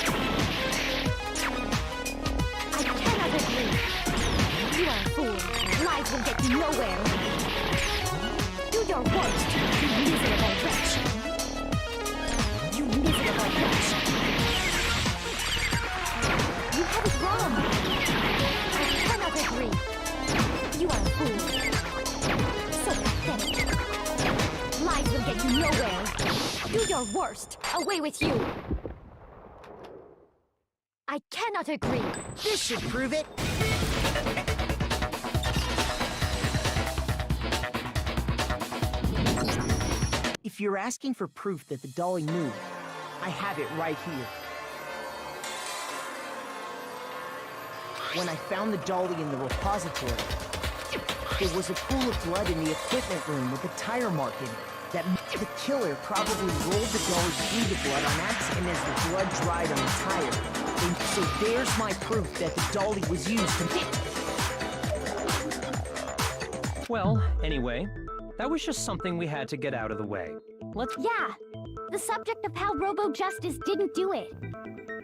I cannot agree! You are a fool! Lies will get you nowhere! Do your worst! You miserable wretch! You miserable wretch! You have it wrong! I cannot agree! You are a fool! So pathetic! Lies will get you nowhere! Do your worst! Away with you! I cannot agree! This should prove it. If you're asking for proof that the dolly moved, I have it right here. When I found the dolly in the repository, there was a pool of blood in the equipment room with a tire mark in it. That meant the killer probably rolled the dolly through the blood on accident as the blood dried on the tire. And so there's my proof that the dolly was used to... Well, anyway, that was just something we had to get out of the way. Let's... Yeah! The subject of how Robo-Justice didn't do it.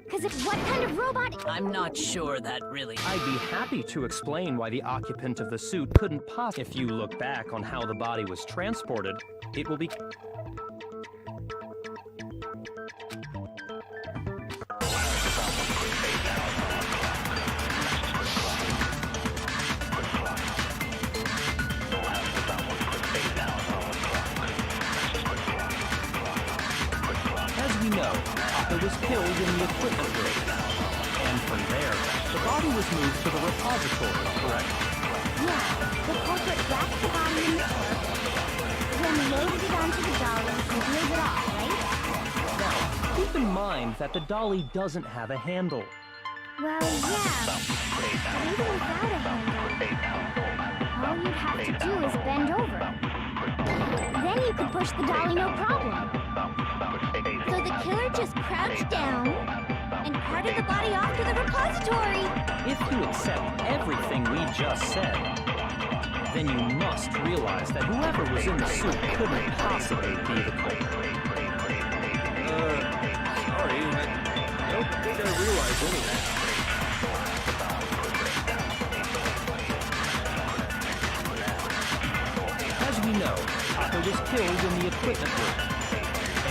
Because if what kind of robot... I'm not sure that really... I'd be happy to explain why the occupant of the suit couldn't If you look back on how the body was transported, it will be... As we know, Papa was killed in the equipment room. And from there, the body was moved to the repository, correct? Yeah, the culprit wrapped the body in the turf, then loaded it onto the dolly and wheeled it off, right? Now, keep in mind that the dolly doesn't have a handle. Well, yeah. Maybe without a handle, all you'd have to do is bend over. Then you could push the dolly no problem. So the killer just crouched down and carted the body off to the repository. If you accept everything we just said, then you must realize that whoever was in the suit couldn't possibly be the culprit. Sorry, I don't think I realized any of that. As we know, Papa was killed in the equipment room.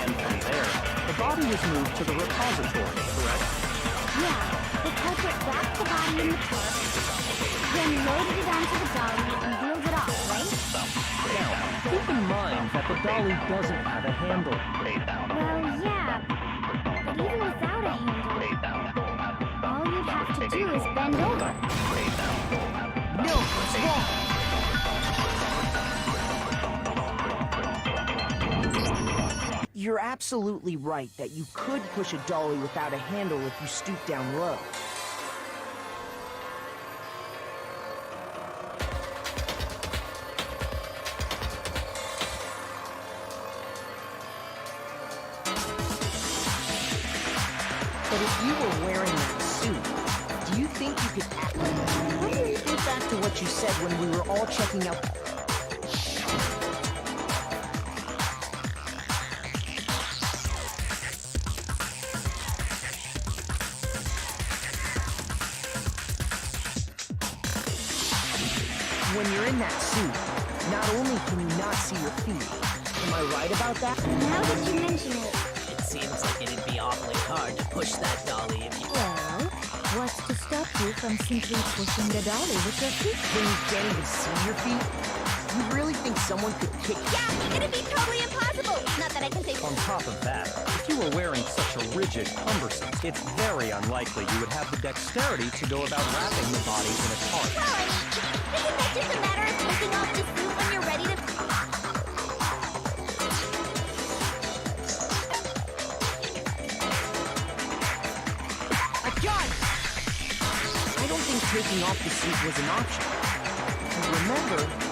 And from there, the body was moved to the repository, correct? Yeah, the culprit wrapped the body in the turf, then loaded it onto the dolly and wheeled it off, right? Now, keep in mind that the dolly doesn't have a handle. Well, yeah, but even without a handle, all you'd have to do is bend over. No, what's wrong? You're absolutely right that you could push a dolly without a handle if you stoop down low. But if you were wearing that suit, do you think you could act like that? Think back to what you said when we were all checking out... When you're in that suit, not only can you not see your feet, am I right about that? Now that you mention it, It seems like it'd be awfully hard to push that dolly if you... well, what's to stop you from simply pushing the dolly with your feet? Then you can't even see your feet? You really think someone could kick? Yeah, it'd be totally impossible. Not that I can say. On top of that, if you were wearing such a rigid, cumbersome, it's very unlikely you would have the dexterity to go about wrapping the body in a tarp. Well, I mean, isn't that just a matter of taking off the suit when you're ready to? A gun! I don't think taking off the suit was an option. And remember,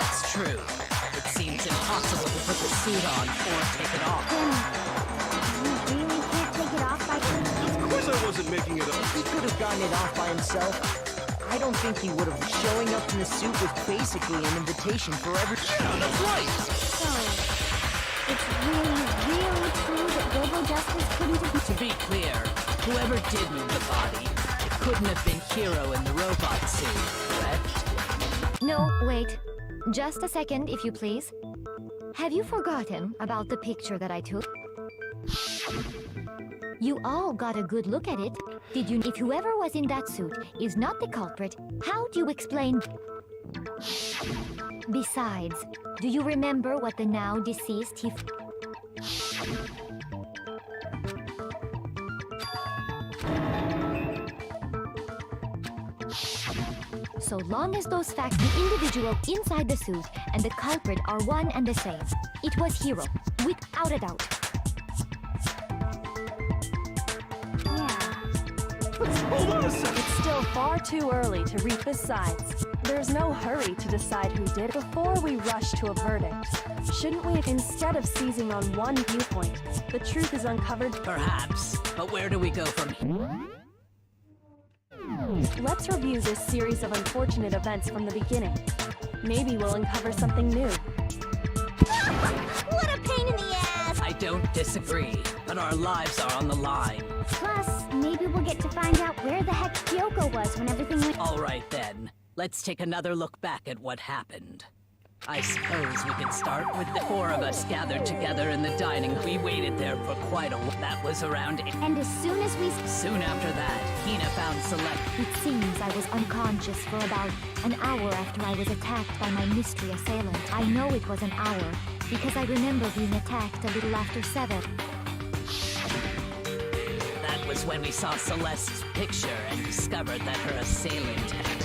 That's true. It seems impossible to put the suit on or take it off. You really can't take it off by Of course I wasn't making it up. he could have gotten it off by himself. I don't think he would have. Showing up in the suit was basically an invitation for every. Yeah, that's right. So, it's really true that Robo Justice couldn't have... To be clear, whoever did move the body, it couldn't have been Hero in the robot suit, correct? No, wait. Just a second, if you please. Have you forgotten about the picture that I took? You all got a good look at it. Did you? If whoever was in that suit is not the culprit, how do you explain? Besides, do you remember what the now deceased So long as those facts, the individual inside the suit and the culprit are one and the same, it was Hero, without a doubt. Hold on a second. It's still far too early to read. Besides, there's no hurry to decide who did before we rush to a verdict. Shouldn't we, instead of seizing on one viewpoint, the truth is uncovered? Perhaps, but where do we go from here? Let's review this series of unfortunate events from the beginning. Maybe we'll uncover something new. What a pain in the ass! I don't disagree, but our lives are on the line. Plus, maybe we'll get to find out where the heck Kyoko was when everything went... All right then, let's take another look back at what happened. I suppose we could start with the four of us gathered together in the dining. We waited there for quite a while. That was around 8. And as soon as we... Soon after that, Hina found Celeste. It seems I was unconscious for about an hour after I was attacked by my mystery assailant. I know it was an hour, because I remember being attacked a little after 7. That was when we saw Celeste's picture and discovered that her assailant had...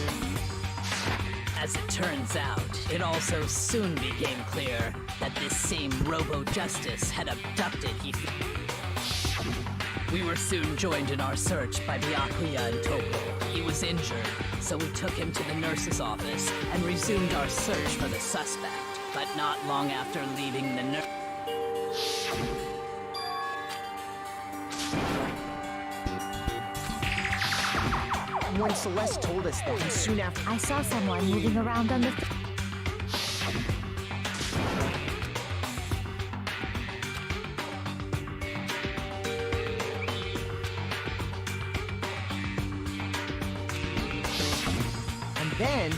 As it turns out, it also soon became clear that this same Robo-Justice had abducted Hifu. We were soon joined in our search by Byakuya and Toko. He was injured, so we took him to the nurse's office and resumed our search for the suspect. But not long after leaving the nurse... When Celeste told us that, and soon after, I saw someone moving around on the... and then,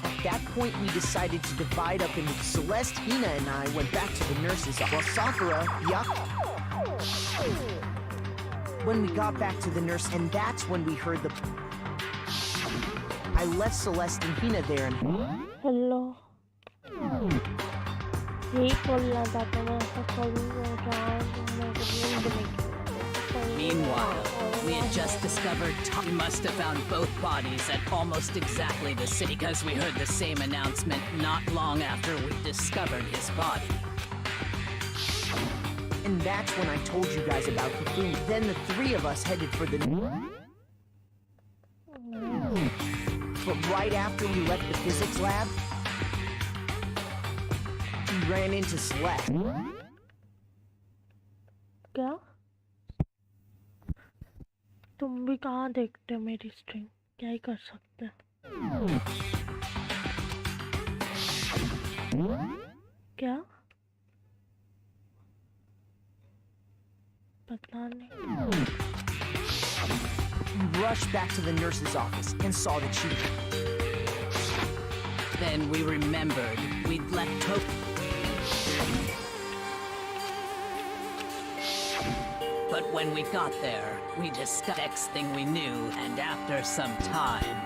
at that point we decided to divide up into Celeste, Hina, and I went back to the nurse's office. While Sakura, when we got back to the nurse, and that's when we heard the... I left Celeste and Hina there and... Hello. यही खोलना था तो मैं ऐसा Meanwhile, we had just discovered Tom must have found both bodies at almost exactly the city because we heard the same announcement not long after we discovered his body. And that's when I told you guys about the food. Then the three of us headed for the... But right after we left the physics lab, we ran into Celeste. क्या? तुम भी कहाँ देखते हो मेरी stream? क्या ही कर सकते हैं? क्या? पता नहीं. We rushed back to the nurse's office and saw that she... Then we remembered we'd left Hope. But when we got there, we discussed the next thing we knew, and after some time...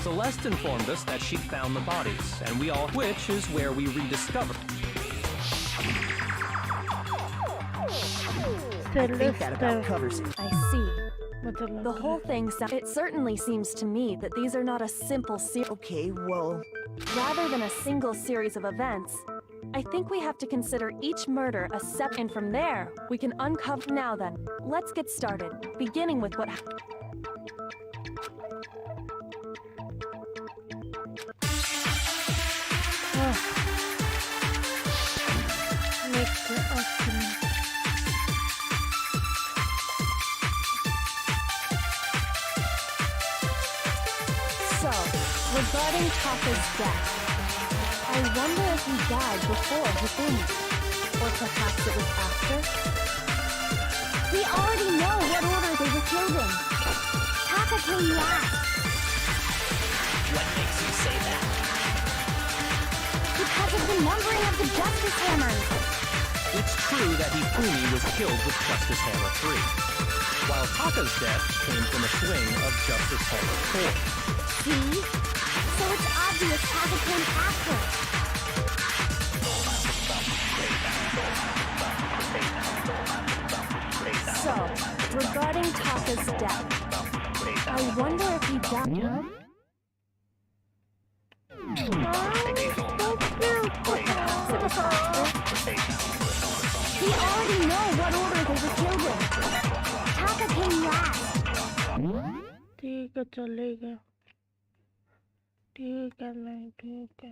Celeste informed us that she'd found the bodies, and we all, which is where we rediscovered. I think that about covers it. I see. मतलब The whole thing it certainly seems to me that these are not a simple Okay, well... Rather than a single series of events, I think we have to consider each murder a step, and from there, we can uncover... Now then, let's get started, beginning with what... So, regarding Taka's death, I wonder if he died before Hifumi, or perhaps it was after? We already know what order they were killed in. Taka came last. What makes you say that? Because of the numbering of the Justice Hammers. It's true that Hifumi was killed with Justice Hammer 3, while Taka's death came from a swing of Justice Hammer 4. See? So it's obvious Taka came after. So, regarding Taka's death, I wonder if he died. We already know what order they were killed in. Taka came last. ठीक है चलेगा. ठीक है नहीं ठीक है.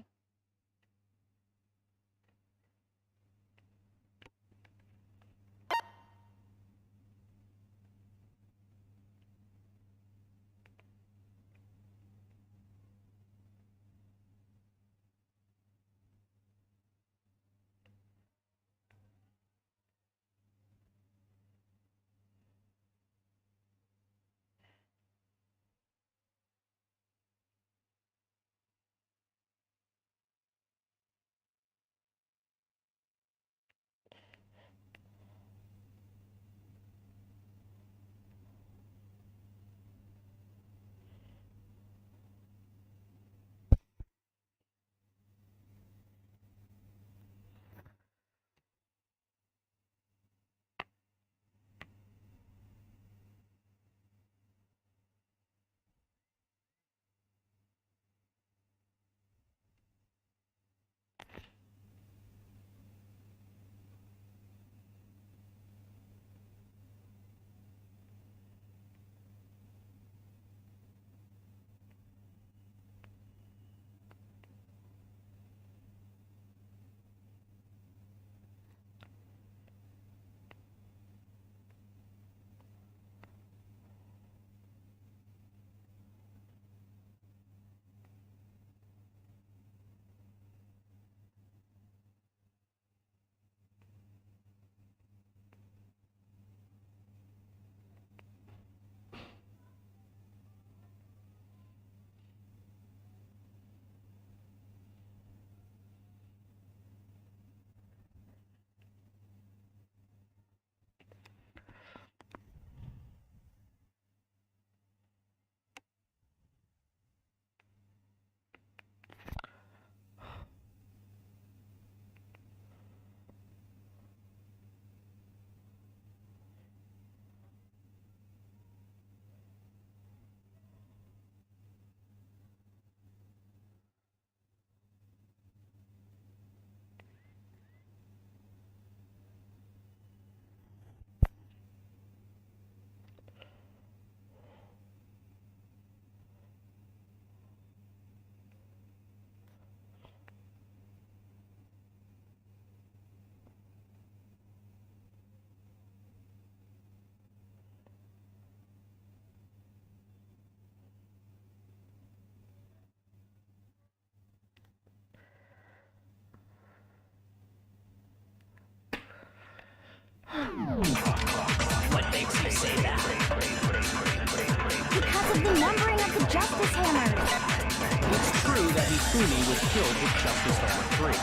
Hifumi was killed with Justice Hammer 3,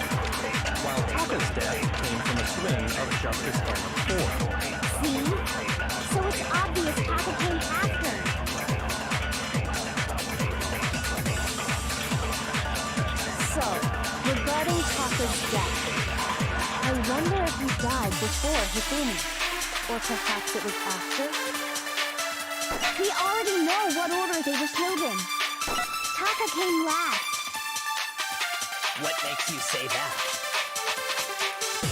while Taka's death came from a swing of Justice Hammer 4. See? So it's obvious Taka came after. So, regarding Taka's death, I wonder if he died before Hifumi, or perhaps it was after? We already know what order they were killed in. Taka came last. What makes you say that?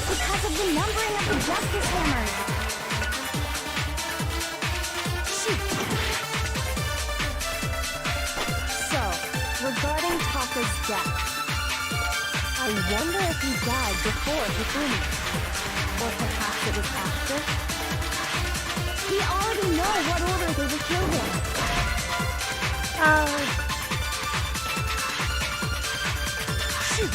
Because of the numbering of the Justice Hammers. Shoot! So, regarding Taka's death, I wonder if he died before Hifumi, or perhaps it was after? We already know what order they were killed in. Shoot!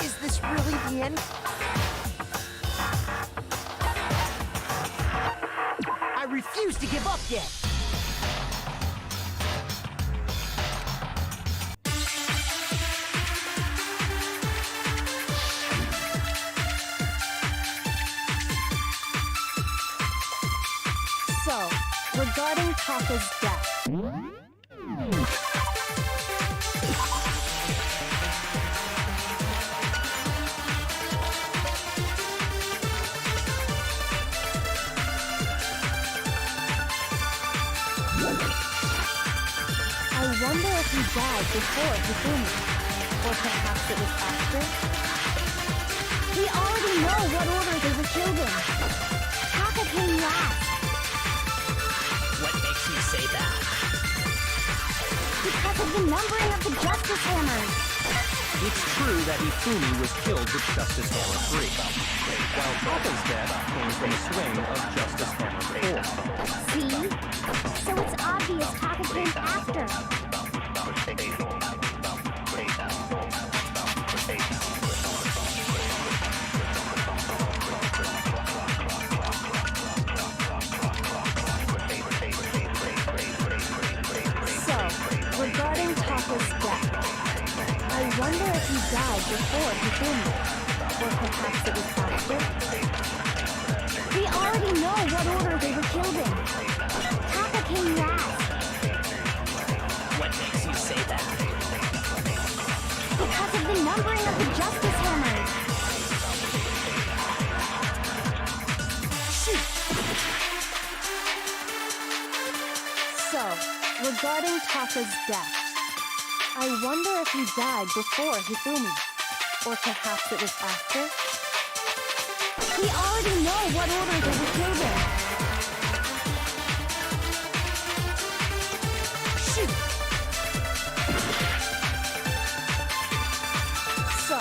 Is this really the end? I refuse to give up yet! So, regarding Taka's death, I wonder if he died before Hifumi, or perhaps it was after? We already know what order they were killed in. Taka came last. What makes you say that? Because of the numbering of the Justice Hammers. It's true that Hifumi was killed with Justice Hammer 3, while Taka's death came from a swing of Justice Hammer 4. See? So it's obvious Taka came after. So, regarding Taka's death, I wonder if he died before Hifumi, or perhaps it was after? We already know what order they were killed in. Taka came last. What makes you say that? Because of the numbering of the Justice Hammers. Shoot! So, regarding Taka's death, I wonder if he died before Hifumi, or perhaps it was after? We already know what order they were killed in. Shoot! So,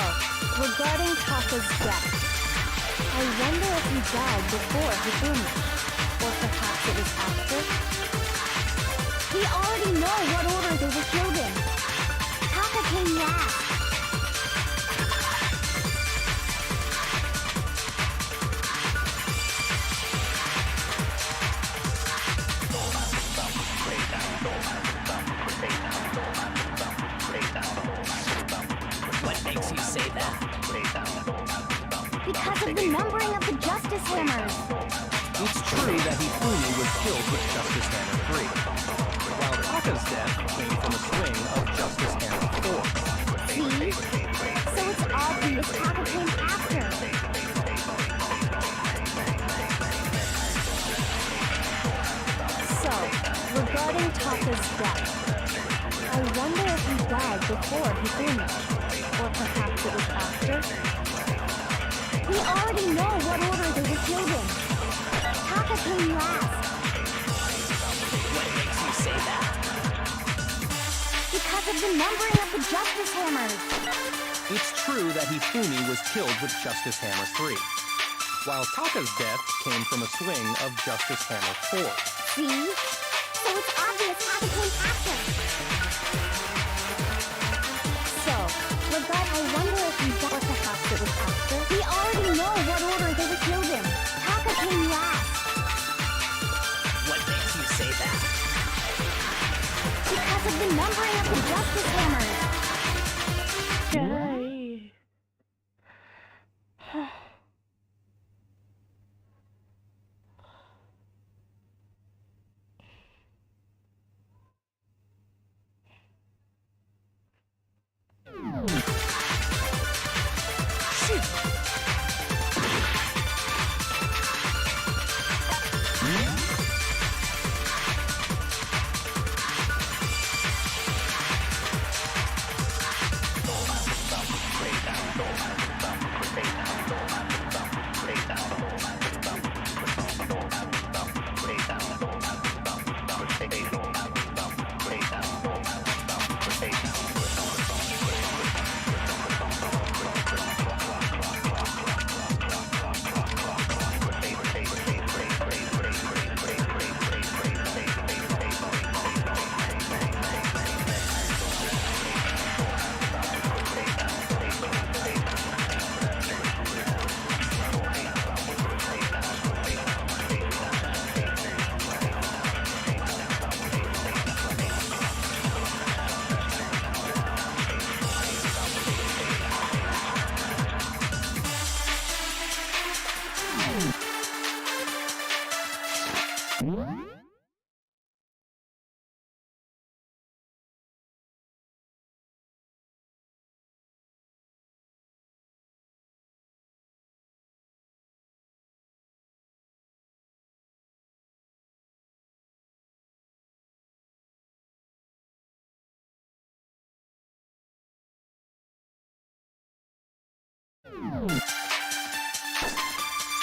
regarding Taka's death, I wonder if he died before Hifumi, or perhaps it was after? We already know what order they were killed in. Taka came last. What makes you say that? Because of the numbering of the Justice Hammers. It's true that Hifumi was killed with Justice Hammer 3, while Taka's death came from a swing of Justice Hammer 4. See? So Taka's death. I wonder if he died before Hifumi, or perhaps it was after. We already know what order they were killed in. Taka came last. What makes you say that? Because of the numbering of the Justice Hammers. It's true that Hifumi was killed with Justice Hammer 3, while Taka's death came from a swing of Justice Hammer 4. See? So it's obvious Taka came after. So, I wonder if he died, or perhaps it was after. We already know what order they were killed in. Taka came last. What makes you say that? Because of the numbering of the Justice Hammers. Okay.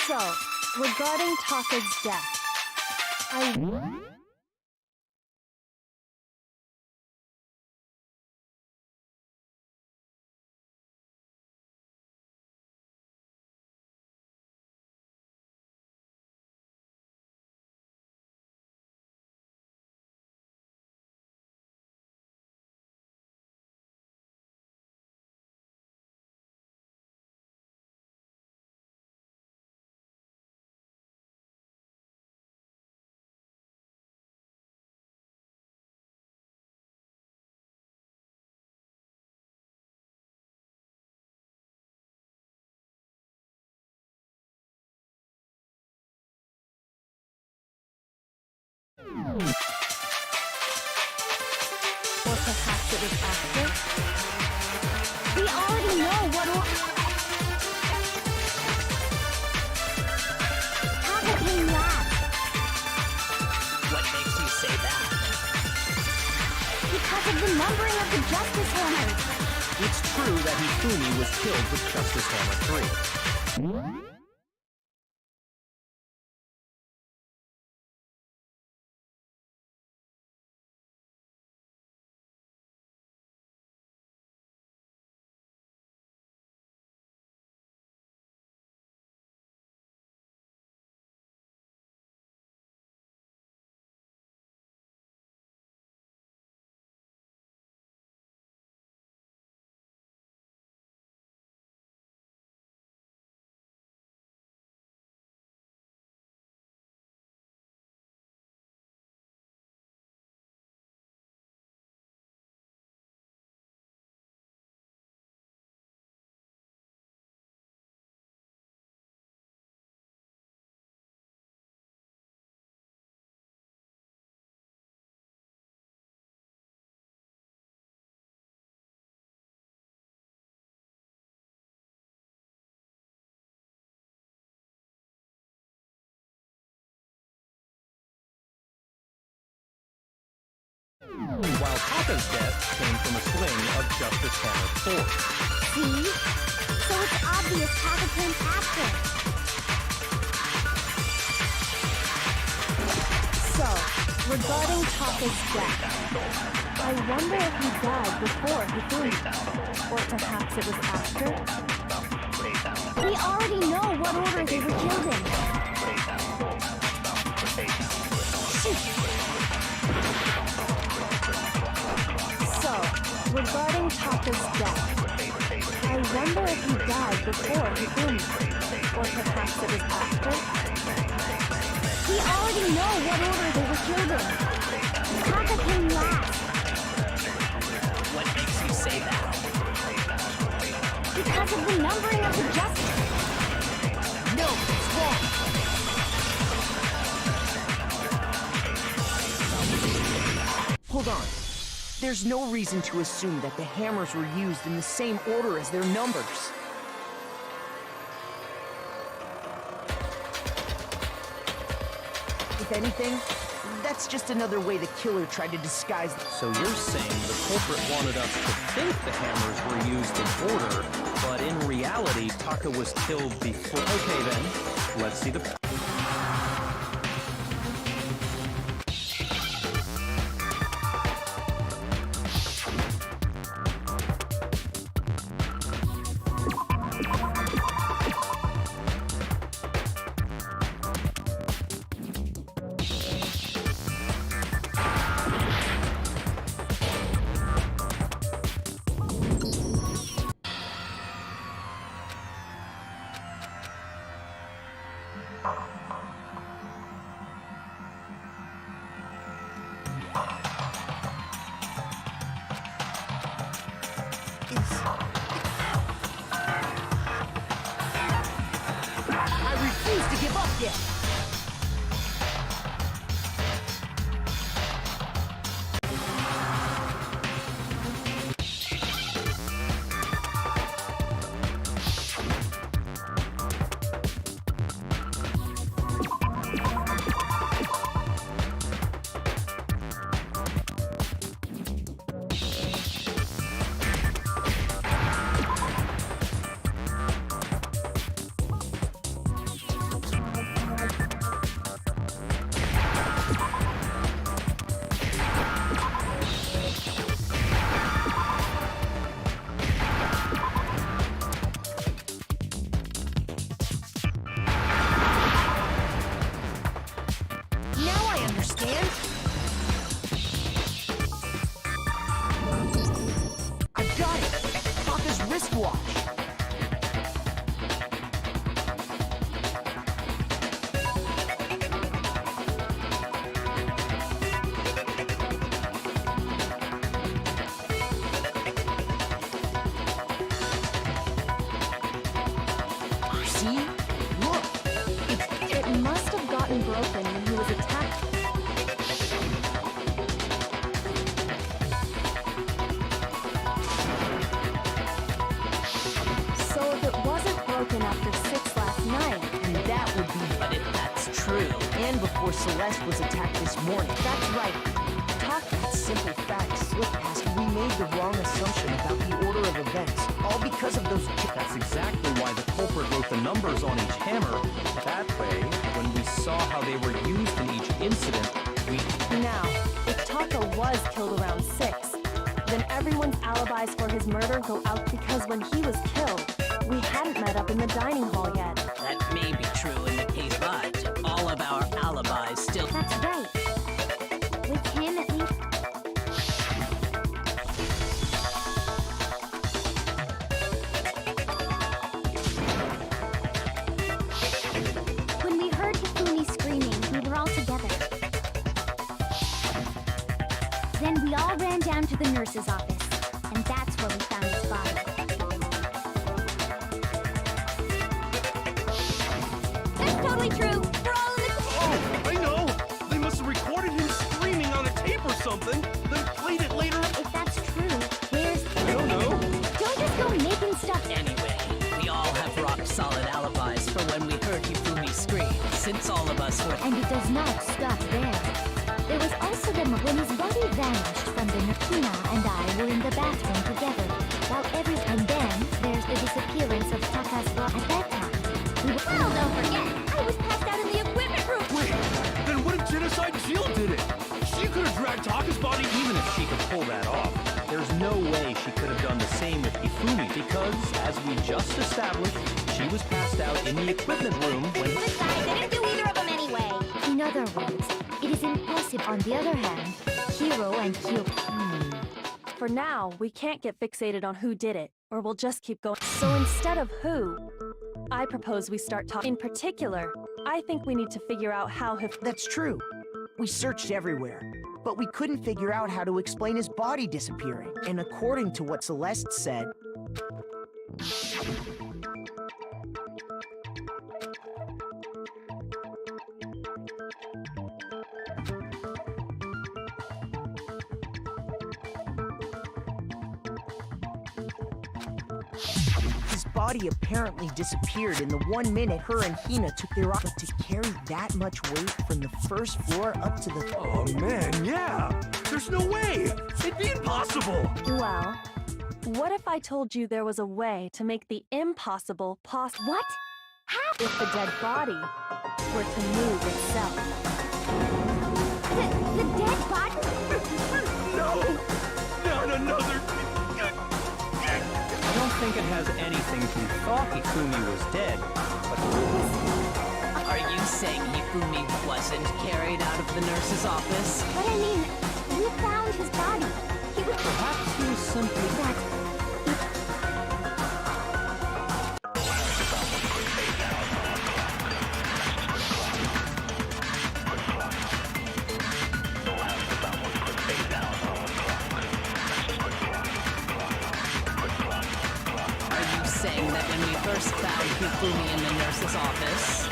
So, regarding Taka's death, or perhaps it was after. We already know what order. Taka came last. What makes you say that? Because of the numbering of the Justice Hammers. It's true that Hifumi was killed with Justice Hammer 3. while Taka's death came from a swing of Justice Hammer 4. See? So it's obvious Taka came after. So, regarding Taka's death, I wonder if he died before Hifumi, or perhaps it was after? We already know what order they were killed in. So, regarding Taka's death, I wonder if he died before Hifumi, or perhaps it was after? We already know what order they were killed in. Taka came last. What makes you say that? Because of the numbering of the justice. No, it's wrong. Hold on. There's no reason to assume that the hammers were used in the same order as their numbers. If anything, that's just another way the killer tried to disguise them. So you're saying the culprit wanted us to think the hammers were used in order, but in reality, Taka was killed before. Okay then, let's see the... I refuse to give up yet! broken when he was attacked. So if it wasn't broken after 6 last night, And that would be... But if that's true, And before Celeste was attacked this morning. that's right. Talk that simple fact slipped past. We made the wrong assumption about the order of events. All because of those... That's exactly why the culprit wrote the numbers on each hammer. That way, when we saw how they were used in each incident, we... Now, if Taka was killed around 6, then everyone's alibis for his murder go out because when he was killed, we hadn't met up in the dining hall yet. that may be true in the case, but all of our alibis still... That's right. With him, at least. When we heard Hifumi screaming, we were all together. Then we all ran down to the nurse's office, and that's where we found his body. That's totally true. We're all in the... Oh, I know! They must have recorded him screaming on a tape or something, then played it later. If that's true, there's... I don't know. Don't just go making stuff. Anyway, we all have rock-solid alibis for when we heard Hifumi scream, since all of us were... And it does not stop there. There was also the when his body vanished from the Hina and I were in the bathroom together. And then there's the disappearance of Taka's body at that time. Well, don't forget, I was passed out in the equipment room. Wait, then what if Genocide Jill did it? She could have dragged Taka's body Even if she could pull that off, there's no way she could have done the same with Hifumi because, as we just established, she was passed out in the equipment room when... Besides, I didn't do either of them anyway. In other words, it is impossible. On the other hand, Hiro and Kyo... For now, we can't get fixated on who did it, or we'll just keep going. So instead of who, I propose we start talking. In particular, I think we need to figure out how That's true. We searched everywhere, but we couldn't figure out how to explain his body disappearing. And according to what Celeste said, his body apparently disappeared in the 1 minute her and Hina took their off. But to carry that much weight from the first floor up to the... Oh man, yeah! There's no way! It'd be impossible! Well, what if I told you there was a way to make the impossible possible? What? How? If the dead body were to move itself. The dead body? No! Not another... I don't think it has anything to thought Hifumi was dead, but... Are you saying Hifumi wasn't carried out of the nurse's office? But I mean, you found his body. He was... Perhaps he was simply... That... Saying that when we first found Hifumi in the nurse's office,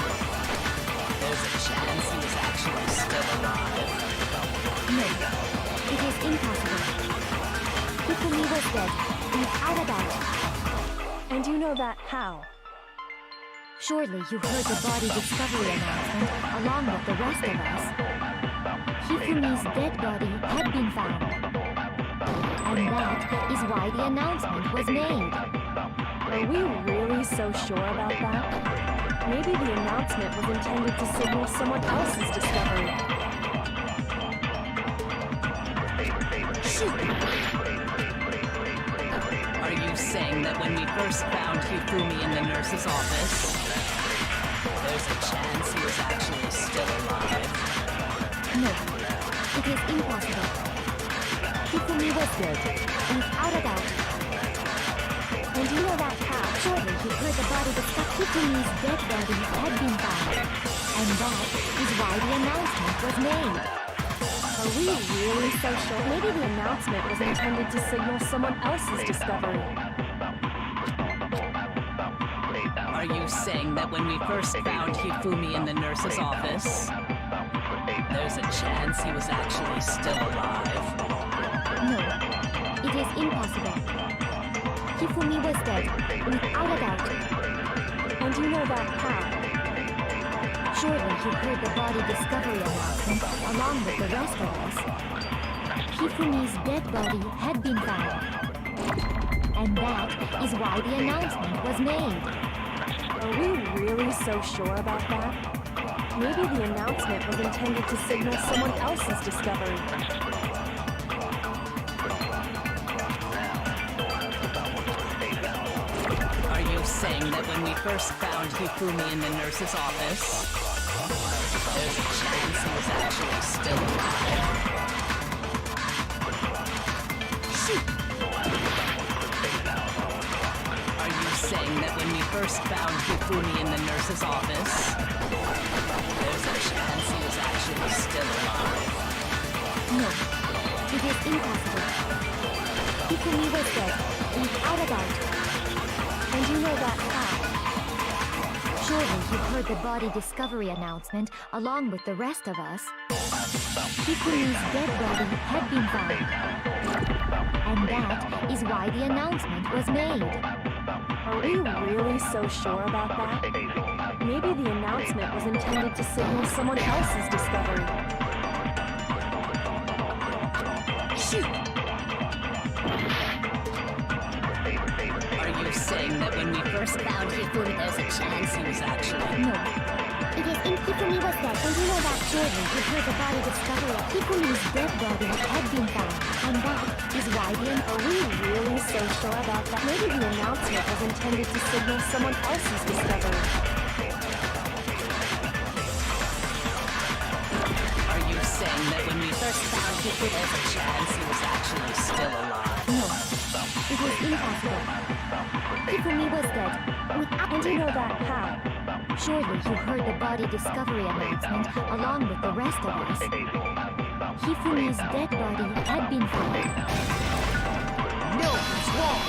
there's a chance he was actually still alive. No, it is impossible. Hifumi was dead, without a doubt. And you know that how? Surely you heard the body discovery announcement along with the rest of us. Hifumi's dead body had been found. And that is why the announcement was made. Are we really so sure about that? Maybe the announcement was intended to signal someone else's discovery. Are you saying that when we first found Hifumi in the nurse's office, there's a chance he was actually still alive? No, it is impossible. Hifumi was dead, without a doubt. And you know that how? Surely you heard the body discovered. Hifumi's dead body had been found. And that is why the announcement was made. Are we really so sure? Maybe the announcement was intended to signal someone else's discovery. Are you saying that when we first found Hifumi in the nurse's office, there's a chance he was actually still alive? No, it is impossible. Hifumi was dead, without a doubt. And you know that how? Surely you heard the body discovery announcement along with the rest of us. Hifumi's dead body had been found. And that is why the announcement was made. Are we really so sure about that? Maybe the announcement was intended to signal someone else's discovery. Saying that when we first found Hifumi in the nurse's office, there's a chance he was actually still alive. Are you saying that when we first found Hifumi in the nurse's office, there's a chance he was actually still alive? No, it is impossible. Hifumi was dead, without a doubt. And you know that how? Surely you heard the body discovery announcement along with the rest of us. Hifumi's dead body had been found. And that is why the announcement was made. Are we really so sure about that? Maybe the announcement was intended to signal someone else's discovery. Shoot! Are you saying that when we first found Hifumi, there's a chance he was actually... No. It is in Hifumi's death, and you know that Jordan had heard the body discovery of Hifumi's dead body had been found. And that is why the... Are we really so sure about that? Maybe the announcement was intended to signal someone else's discovery. Are you saying that when we first found Hifumi, there's a chance he was actually still alive? No. It is impossible. Hifumi was dead. And you know that how? Surely you heard the body discovery announcement along with the rest of us. Hifumi's dead body had been found. No, it's wrong!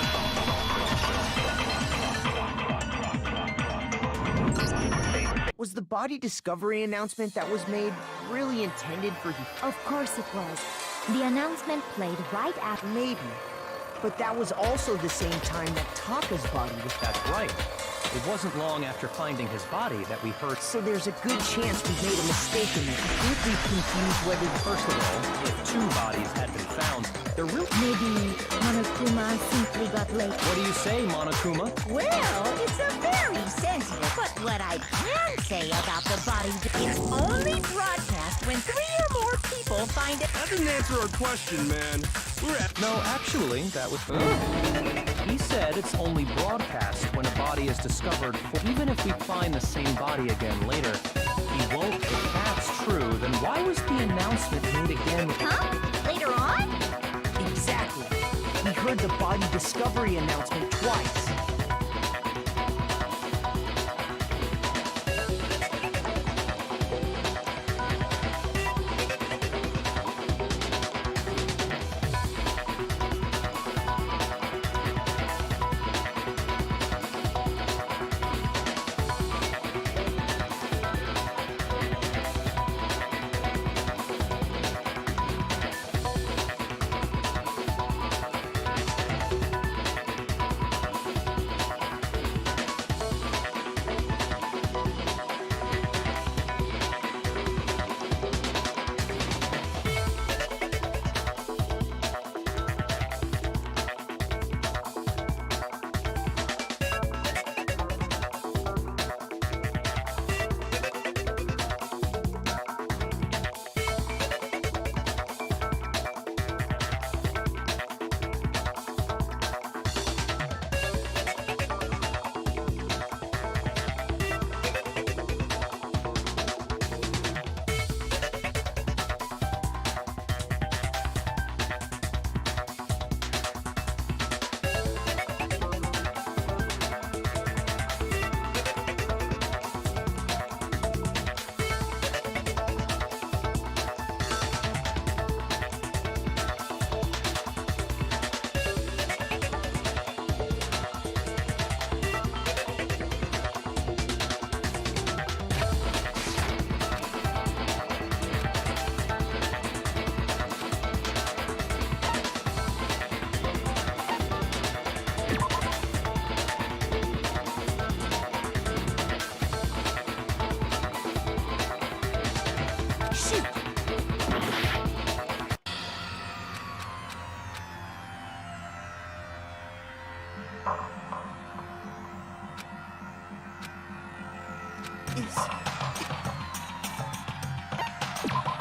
Was the body discovery announcement that was made really intended for Of course it was. The announcement played right after... Maybe. But that was also the same time that Taka's body was... That's right. It wasn't long after finding his body that we heard... So there's a good chance we made a mistake in it. I think we confused whether... First of all, if two bodies had been found, there really... Maybe Monokuma simply got late. What do you say, Monokuma? Well, it's a very sensitive, but what I can say about the body, it's only broadcast when 3 or more people find it. That didn't answer our question, man. We're at... No, actually, that was... He said it's only broadcast when a body is discovered. Even if we find the same body again later, he won't. If that's true, then why was the announcement made again? Huh? Later on? Exactly. We heard the body discovery announcement twice.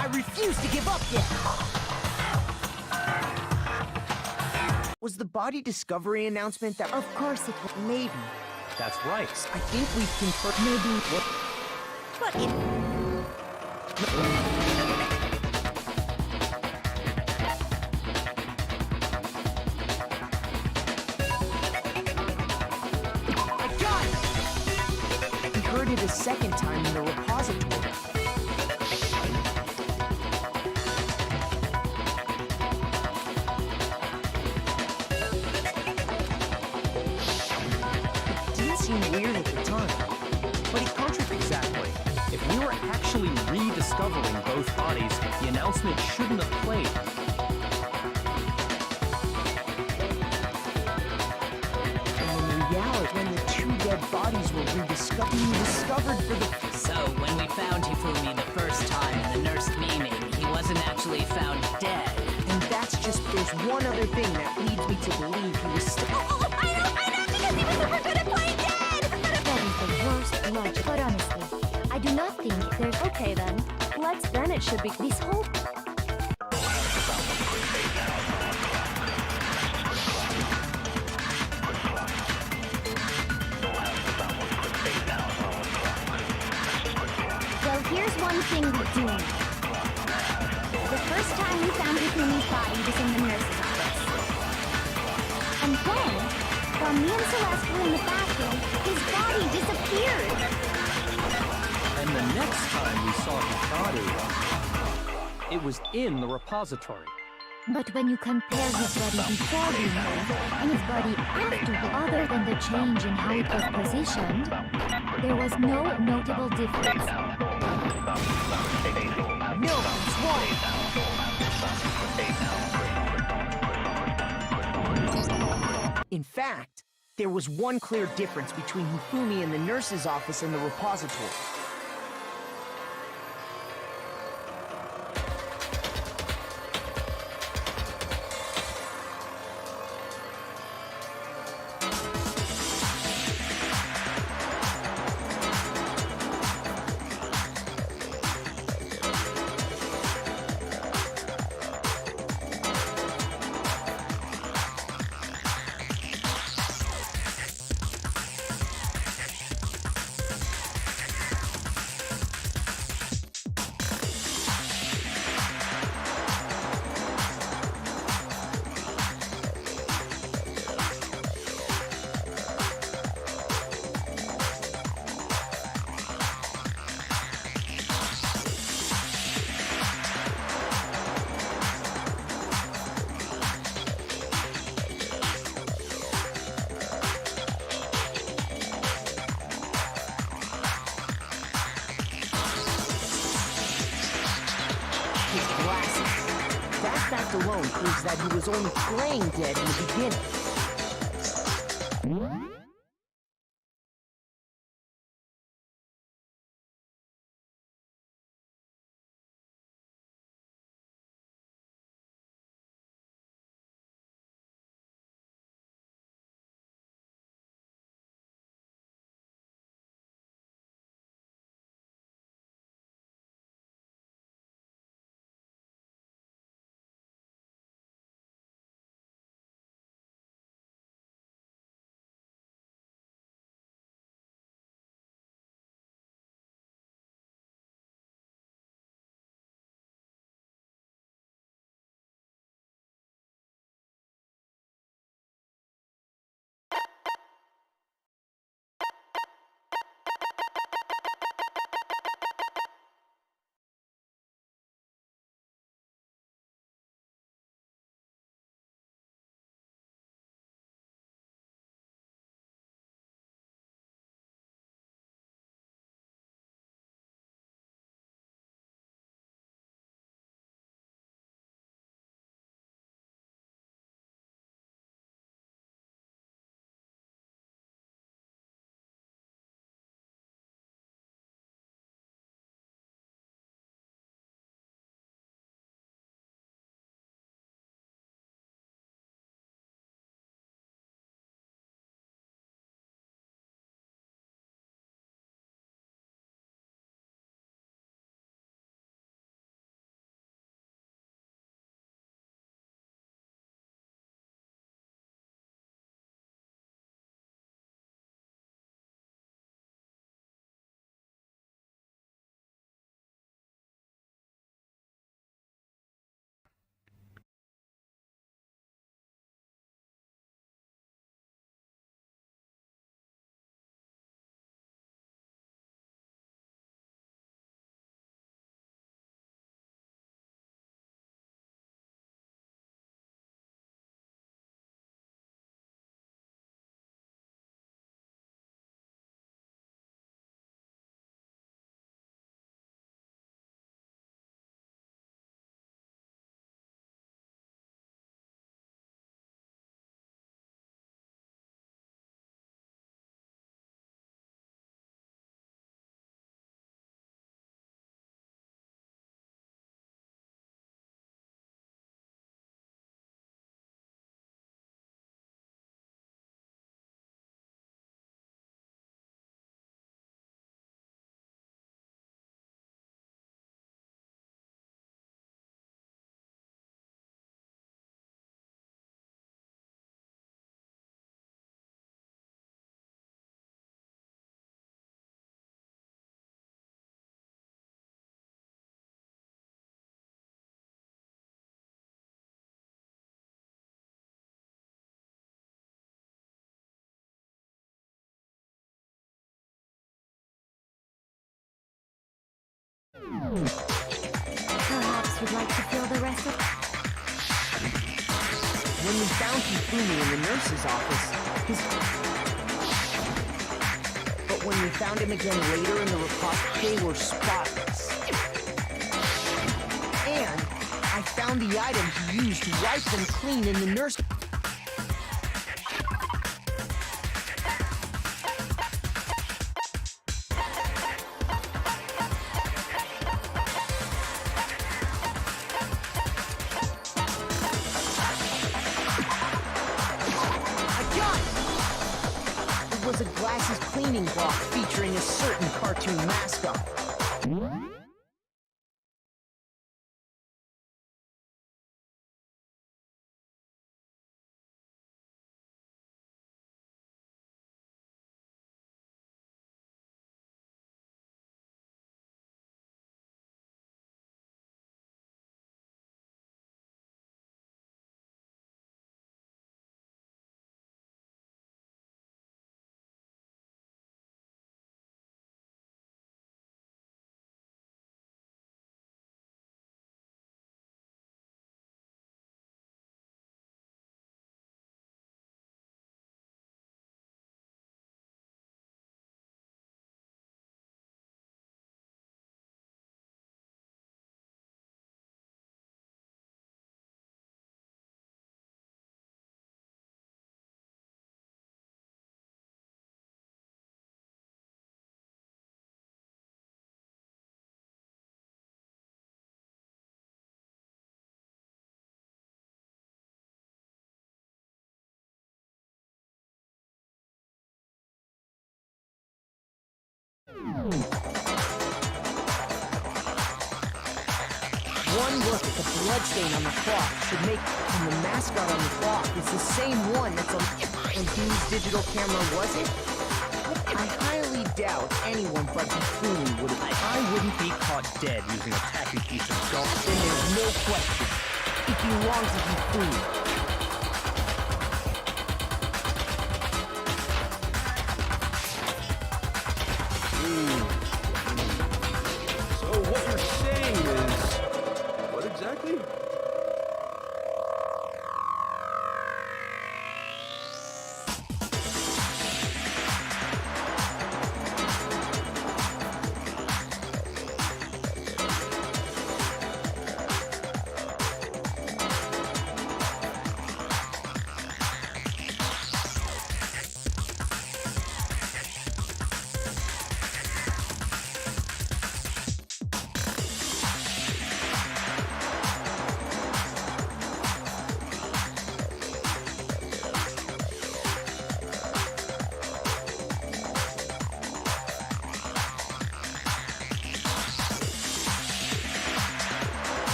I refuse to give up yet! Was the body discovery announcement that... Of course it was. Maybe. That's right. I think we've confirmed... Maybe. But it... I got it! We heard it a second time in the repository. It didn't seem weird at the time, but it contradicts. Exactly. If we were actually rediscovering both bodies, the announcement shouldn't have played. And in reality, when the two dead bodies were rediscovered for the... So, when we found Hifumi the first time in the nursed meaning, he wasn't actually found dead. And And that's just, there's one other thing that leads me to believe he was still. Oh, I know, because he was super good at playing dead! That is the worst logic, but honestly, I do not think there's... Okay then. Then it should be This whole... Well, here's one thing we do know. The first time we found Hikumi's body was in the nurse's office. And then, while me and Celeste were in the bathroom, his body disappeared. And the next time we saw his body, it was in the repository. But when you compare his body before we moved and his body after, other than the change in how it was positioned, there was no notable difference. No, it's one. In fact, there was one clear difference between Hifumi in the nurse's office and the repository. His glasses. That fact alone proves that he was only playing dead in the beginning. Perhaps you'd like to feel the rest of... When we found Hifumi in the nurse's office, But when we found him again later in the repository, they were spotless. And I found the item he used to wipe them clean in the nurse... was a glasses cleaning block featuring a certain cartoon mascot. One look at the bloodstain on the clock should make and the mascot on the clock is the same one that's on... And whose digital camera was it? I highly doubt anyone but Hifumi would have... I wouldn't be caught dead using a tacky piece of gum. Then there's no question. It belongs to Hifumi. So what you're saying is... What exactly?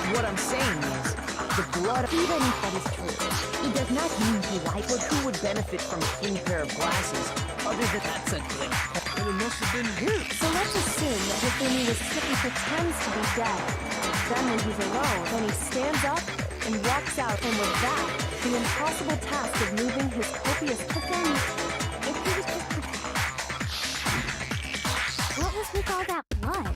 What I'm saying is, the blood... Even if that is true, it does not mean he wiped But who would benefit from a clean pair of glasses other than... That's a good. And it must have been him. So let's assume that Hifumi was simply pretends to be dead. Then when he's alone, then he stands up and walks out, and with that, the impossible task of moving his copious cooking. If he was just... What was with all that blood?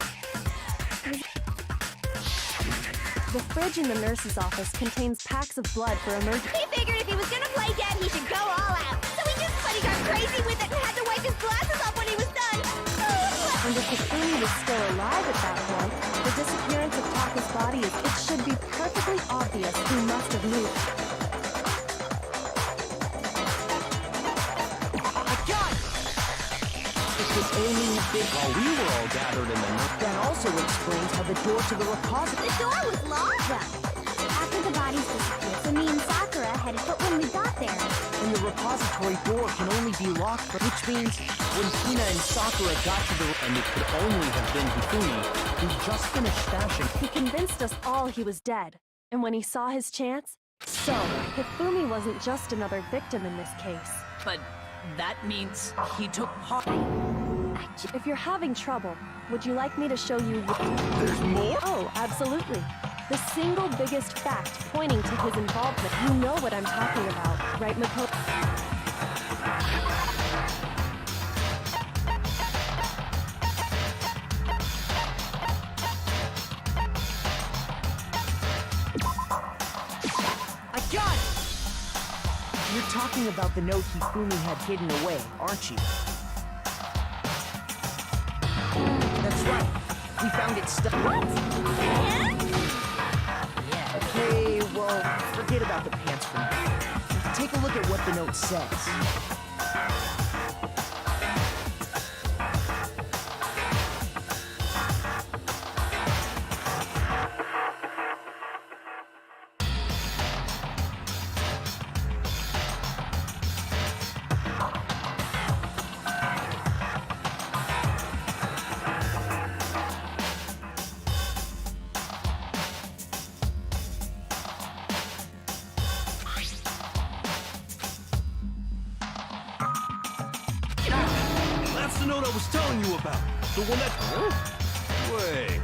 The fridge in the nurse's office contains packs of blood for emergency. He figured if he was gonna play dead, he should go all out. So he just got crazy with it and had to wipe his glasses off when he was done. And if Hifumi was still alive at that point, the disappearance of Taka's body it should be perfectly obvious who must have moved. I got it! If the alien big... While we were all gathered in the That also explains how the door to the repository... The door was locked. Well, after the bodies disappeared, so me and Sakura headed for when we got there. And the repository door can only be locked, which means when Hina and Sakura got to the... and it could only have been Hifumi, who just finished stashing. He convinced us all he was dead. And when he saw his chance, so Hifumi wasn't just another victim in this case. But that means he took part. If you're having trouble, would you like me to show you? There's more? Oh, absolutely. The single biggest fact pointing to his involvement. You know what I'm talking about, right, Mako? I got it! You're talking about the note Hifumi had hidden away, aren't you? That's right. We found it stuck. What? Pants? Okay, well, forget about the pants for now. Take a look at what the note says. That's the note I was telling you about. The one that... Wait.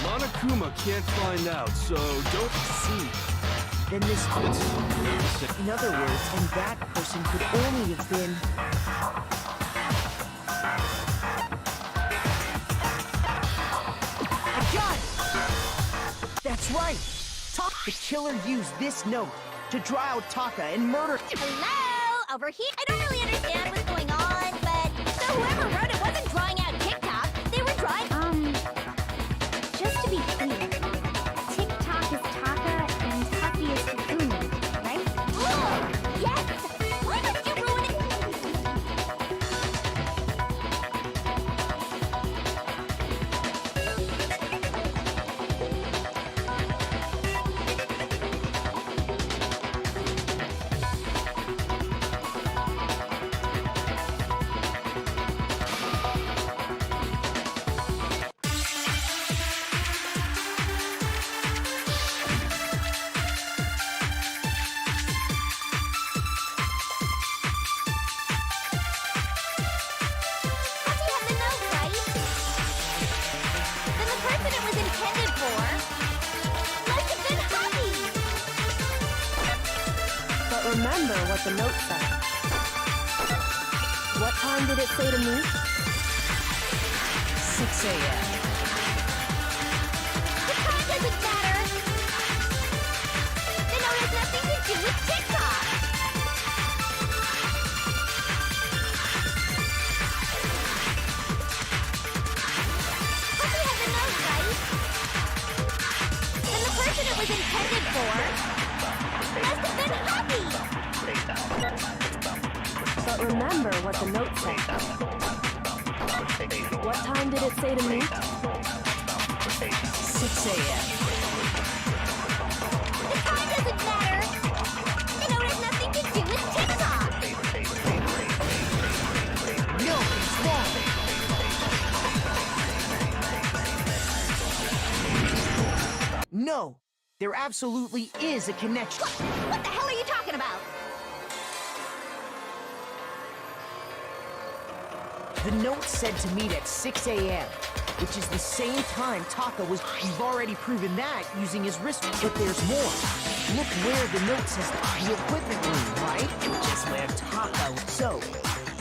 Monokuma can't find out, so don't... See. Then this... In other words, and that person could only have been... I got it! That's right! The killer used this note to draw out Taka and murder... Hello? Over here? I don't really understand what's going on, but... So whoever wrote it wasn't drawing out TikTok. They were drawing... Just to be clear, TikTok is Taka and Taki is Hifumi, right? Oh, yes! Why must you ruin it? Hachi had the note, right? Then the person it was intended for must have been Hachi! But remember what the note said. What time did it say to me? 6 a.m. The time doesn't matter! The note has nothing to do with TikTok! Hachi had the note, right? Then the person it was intended for must have been Hachi! But remember what the note said. What time did it say to me? 6 a.m. The time doesn't matter! The note has nothing to do with TikTok! No, it's wrong! No! There absolutely is a connection. What the hell are you talking about? The note said to meet at 6 a.m., which is the same time Taka was... You've already proven that using his wrist. But there's more. Look where the note says the equipment room, right? Which is where Taka... So,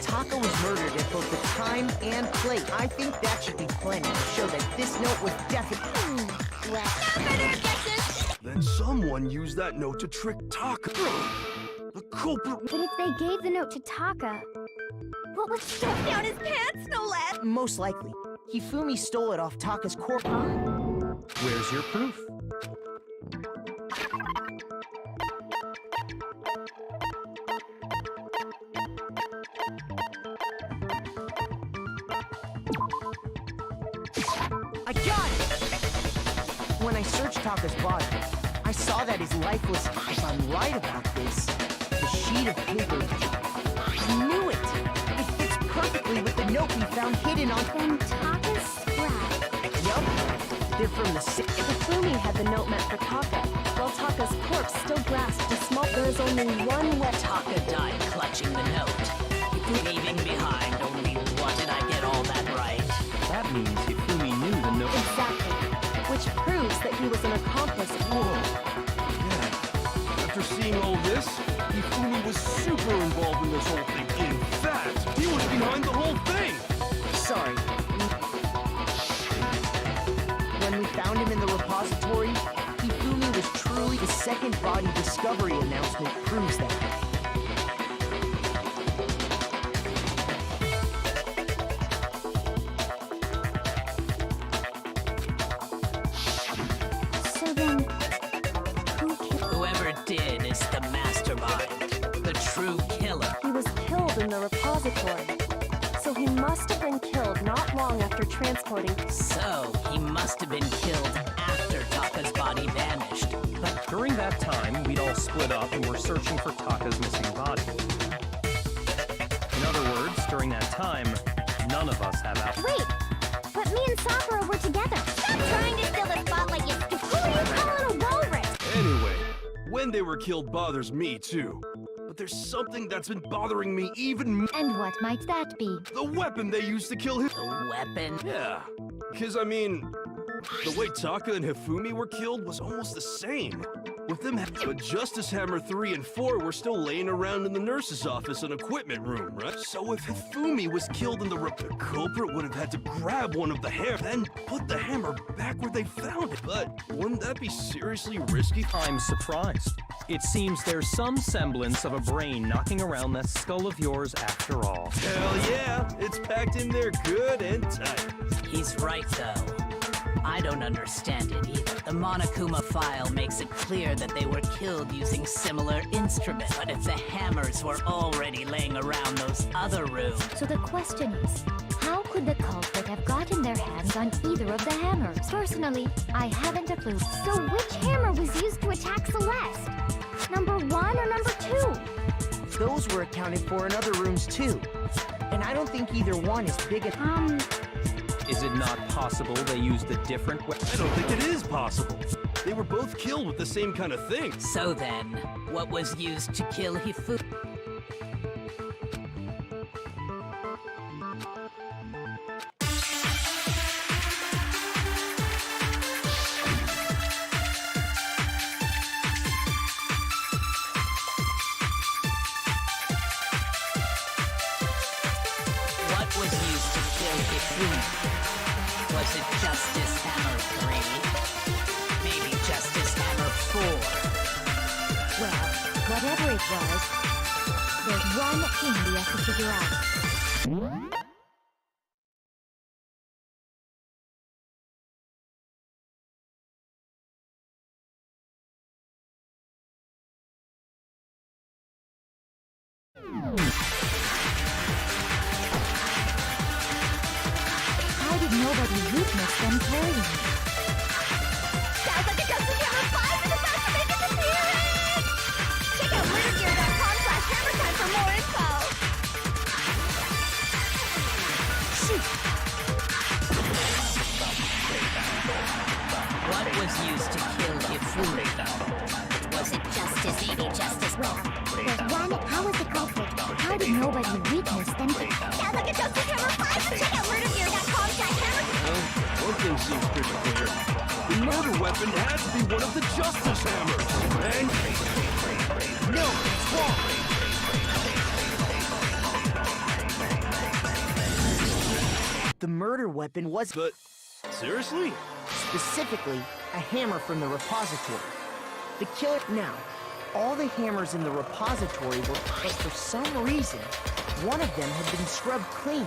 Taka was murdered at both the time and place. I think that should be plenty to show that this note was definitely... No further guesses! Then someone used that note to trick Taka. The culprit... But if they gave the note to Taka, what was Stuffed down his pants, no less! Most likely. Hifumi stole it off Taka's corpse. Where's your proof? I got it! When I searched Taka's body, I saw that his lifeless... If I'm right about this, the sheet of paper... I knew it! It fits perfectly with the note we found hidden on... then Taka's scrap? Yup. They're from the... If Hifumi had the note meant for Taka, while Taka's corpse still grasped a small... There is only one wet... Taka died clutching the note, leaving behind only what did I get all that right? he was an accomplice. Whoa. Yeah. After seeing all this, Hifumi was super involved in this whole thing. In fact, he was behind the whole thing. Sorry. When we found him in the repository, Hifumi was truly the second body discovery announcement proves that. So then, who killed? Whoever did is the mastermind, the true killer. He was killed in the repository. So he must have been killed not long after transporting. So he must have been killed after Taka's body vanished. But during that time, we'd all split up and were searching for Taka's missing body. In other words, during that time, none of us have out. Wait, but me and Sakura were together. Stop trying to steal the spotlight, you... Who are you calling a walrus? Anyway, when they were killed bothers me too. But there's something that's been bothering me even more. And what might that be? The weapon they used to kill him. The weapon? Yeah, because I mean, the way Taka and Hifumi were killed was almost the same. With them, but Justice Hammer 3 and 4 were still laying around in the nurse's office and equipment room, right? So if Hifumi was killed in the culprit would have had to grab one of the hair, then put the hammer back where they found it. But wouldn't that be seriously risky? I'm surprised. It seems there's some semblance of a brain knocking around that skull of yours after all. Hell yeah, it's packed in there good and tight. He's right, though. I don't understand it either. The Monokuma file makes it clear that they were killed using similar instruments. But if the hammers were already laying around those other rooms... So the question is, how could the culprit have gotten their hands on either of the hammers? Personally, I haven't a clue. So which hammer was used to attack Celeste? Number 1 or number 2? Those were accounted for in other rooms too. And I don't think either one is big enough. Is it not possible they used a different weapon? I don't think it is possible. They were both killed with the same kind of thing. So then, what was used to kill Hifumi? What was used to kill Hifumi? Was it Justice Hammer 3? Maybe Justice Hammer 4? Well, whatever it was, there's one thing we have to figure out. How did nobody witness them carrying it? Sounds like a Justice Hammer 5 is about to make its appearance! Check out murdergear.com/hammertime for more info! Shoot! What was used to kill Hifumi? Was it Justice Amy Justice? Well, there's one. How was the culprit? How did nobody witness them? Sounds like a Justice Hammer 5! Check out murdergear.com/hammertime! Well, one thing seems pretty clear. The murder weapon had to be one of the Justice Hammers. And... no, it's wrong. The murder weapon was But, seriously? specifically a hammer from the repository. The killer... Now, all the hammers in the repository were... But for some reason, one of them had been scrubbed clean.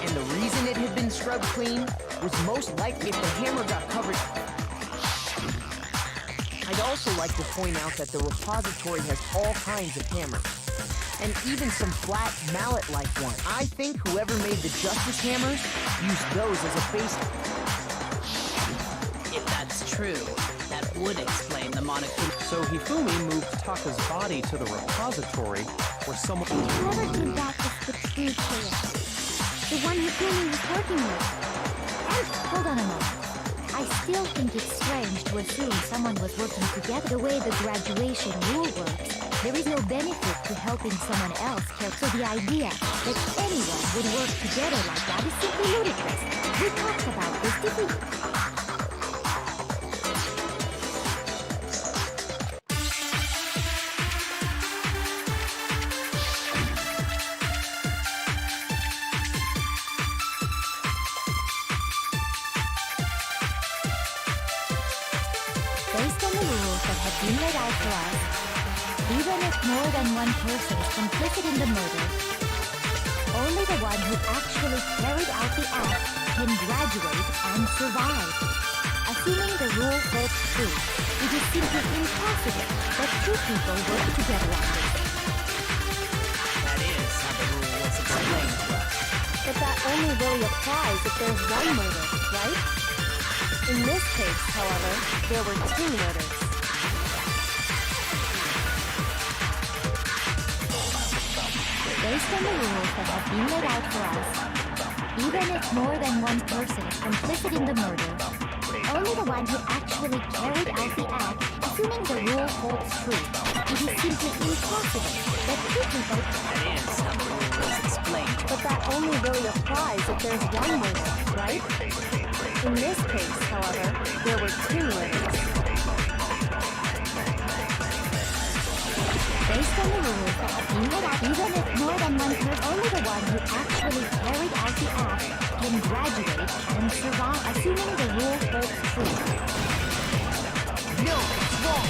And the reason it had been scrubbed clean was most likely if the hammer got covered... I'd also like to point out that the repository has all kinds of hammers, and even some flat mallet-like ones. I think whoever made the Justice Hammers used those as a base. If that's true, that would explain the Monokuma. So Hifumi moved Taka's body to the repository where someone... Whoever did that was the true killer. The one Hifumi was working with. And, hold on a moment. I I still think it's strange to assume someone was working together. The way the graduation rule works, there is no benefit to helping someone else care. So the idea that anyone would work together like that is simply ludicrous. We talked about this, did we? Based on the rules that have been laid out for us, even if more than one person is complicit in the murder, only the one who actually carried out the act can graduate and survive. Assuming the rule holds true, it is simply impossible that two people work together on this. That is how the rule was explained to us. But that only really applies if there's one murder, right? In this case, however, there were two murders. Based on the rules that have been laid out for us, even if more than one person is complicit in the murder, only the one who actually carried out the act, assuming the rule holds true, it is simply impossible that two people... That is how the rule was explained. But that only really applies if there's one murder, right? In this case, however, there were two murders. Based on the rules that have been laid out, even if more than one person, only the one who actually carried out the act can graduate and survive, assuming the rule holds true. No, it's wrong.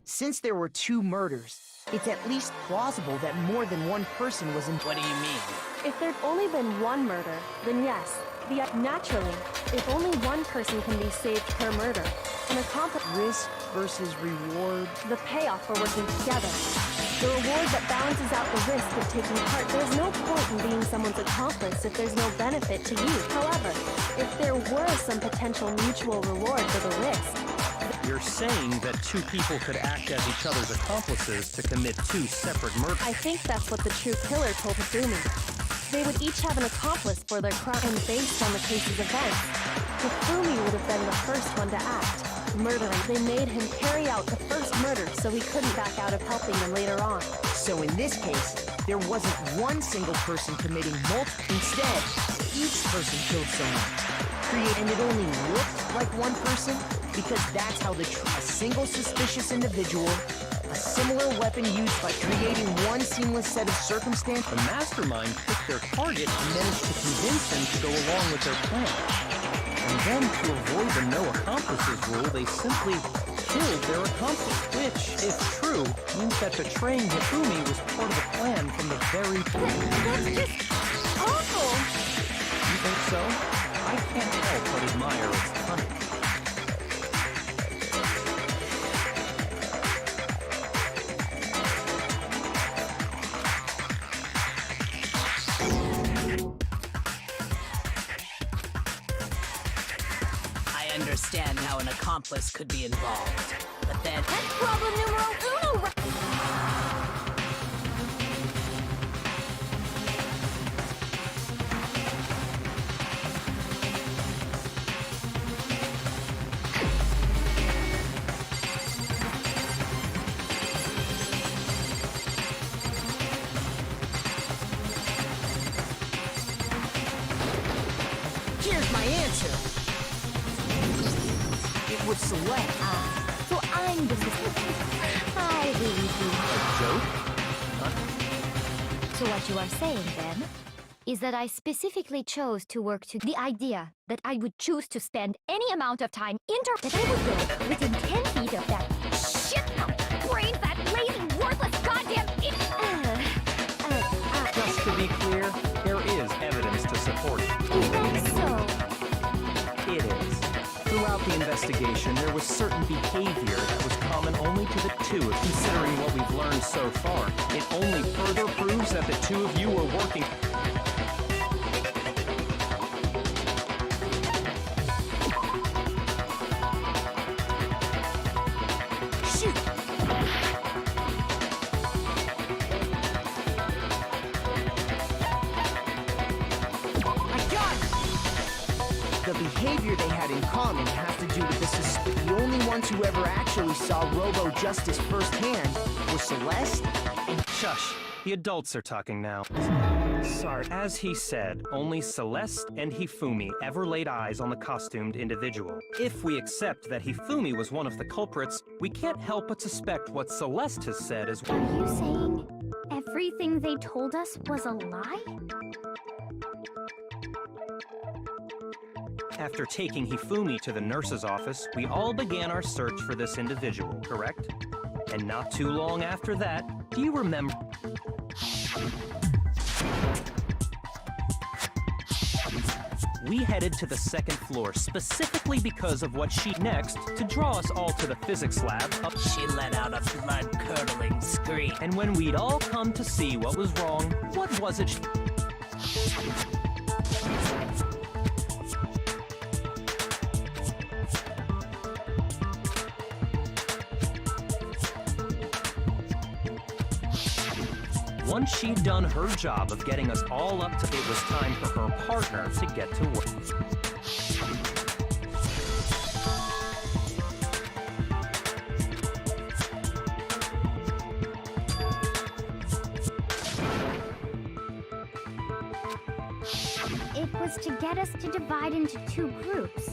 Since there were two murders, it's at least plausible that more than one person was in. What do you mean? If there'd only been one murder, then yes. Naturally, if only one person can be saved per murder, an accomplice... Risk versus reward. The payoff for working together. The reward that balances out the risk of taking part. There's no point in being someone's accomplice if there's no benefit to you. However, if there were some potential mutual reward for the risk... You're saying that two people could act as each other's accomplices to commit two separate murders. I think that's what the true killer told Hifumi. They would each have an accomplice for their crime, and based on the case's events, Hifumi would have been the first one to act. Murdering. They made him carry out the first murder so he couldn't back out of helping them later on. So in this case, there wasn't one single person committing multiple. Instead, each person killed someone. And it only looked like one person because that's how a single suspicious individual, a similar weapon used by creating one seamless set of circumstances. The mastermind picked their target and managed to convince him to go along with their plan. And then, to avoid the no accomplices rule, they simply killed their accomplice, which, if true, means that betraying Hifumi was part of the plan from the very beginning. That's just awful! You think so? I can't help but admire its cunning. I understand how an accomplice could be involved, but then... That's problem numero uno! Here's my answer. It was Celeste. So I'm the suspicious. I really do. A joke? So what you are saying, then, is that I specifically chose to work to... The idea that I would choose to spend any amount of time that I would go within 10 feet of that Brain fat, lazy, worthless, goddamn idiot! Just to be clear, there is evidence to support it. Is that so? It is. Throughout the investigation, there was certain behavior that was common only to the two. Considering what we've learned so far, it only further proves that the two of you were working... The behavior they had in common has to do with the only ones who ever actually saw Robo-Justice firsthand were Celeste and... Shush. The adults are talking now. Sorry. As he said, only Celeste and Hifumi ever laid eyes on the costumed individual. If we accept that Hifumi was one of the culprits, we can't help but suspect what Celeste has said as well. Are you saying everything they told us was a lie? After taking Hifumi to the nurse's office, we all began our search for this individual, correct? And not too long after that, do you remember? We headed to the second floor specifically because of what she next to draw us all to the physics lab. She let out a blood-curdling scream. And when we'd all come to see what was wrong, what was it? Once she'd done her job of getting us all up to it was time for her partner to get to work. It was to get us to divide into two groups.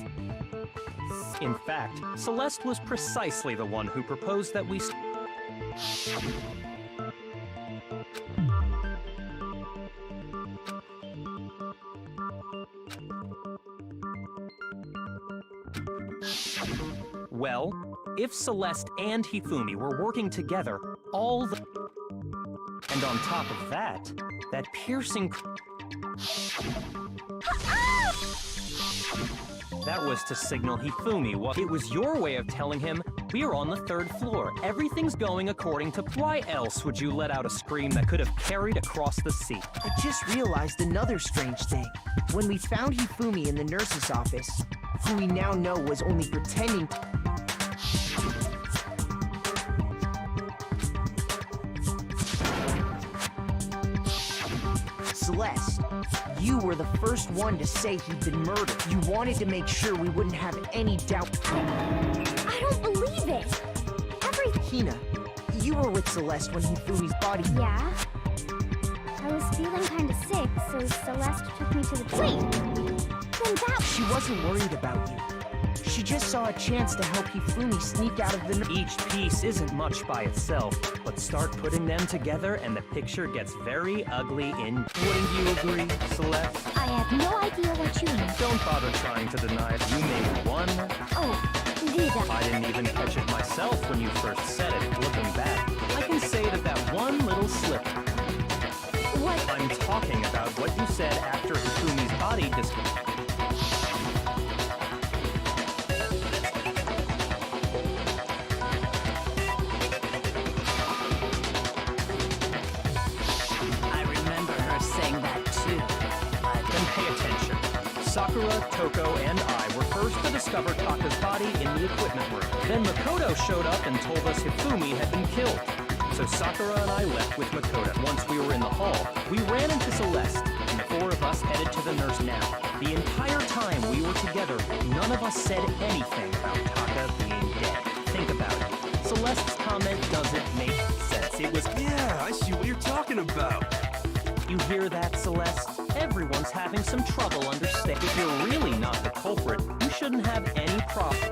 In fact, Celeste was precisely the one who proposed that we... Well, if Celeste and Hifumi were working together, all the... And on top of that, that piercing... That was to signal Hifumi what... It was your way of telling him, we are on the third floor. Everything's going according to... Why else would you let out a scream that could have carried across the seat? I just realized another strange thing. When we found Hifumi in the nurse's office, who we now know was only pretending to... Celeste, you were the first one to say he'd been murdered. You wanted to make sure we wouldn't have any doubt. I don't believe it! Hina, you were with Celeste when Hifumi's body... Yeah? I was feeling kinda sick, so Celeste took me to the... Wait! Then that... She wasn't worried about you. She just saw a chance to help Hifumi sneak out of the... Each piece isn't much by itself, but start putting them together and the picture gets very ugly in... Wouldn't you agree, Celeste? I have no idea what you mean. Don't bother trying to deny it. You made one... Oh, did I? I didn't even catch it myself when you first said it. Looking back, I can say that one little slip... What? I'm talking about what you said after Hifumi's body Sakura, Toko, and I were first to discover Taka's body in the equipment room. Then Makoto showed up and told us Hifumi had been killed. So Sakura and I left with Makoto. Once we were in the hall, we ran into Celeste, and the four of us headed to the nurse now. The entire time we were together, none of us said anything about Taka being dead. Think about it. Celeste's comment doesn't make sense. It was... Yeah, I see what you're talking about. You hear that, Celeste? Everyone's having some trouble understanding. If you're really not the culprit, you shouldn't have any problem.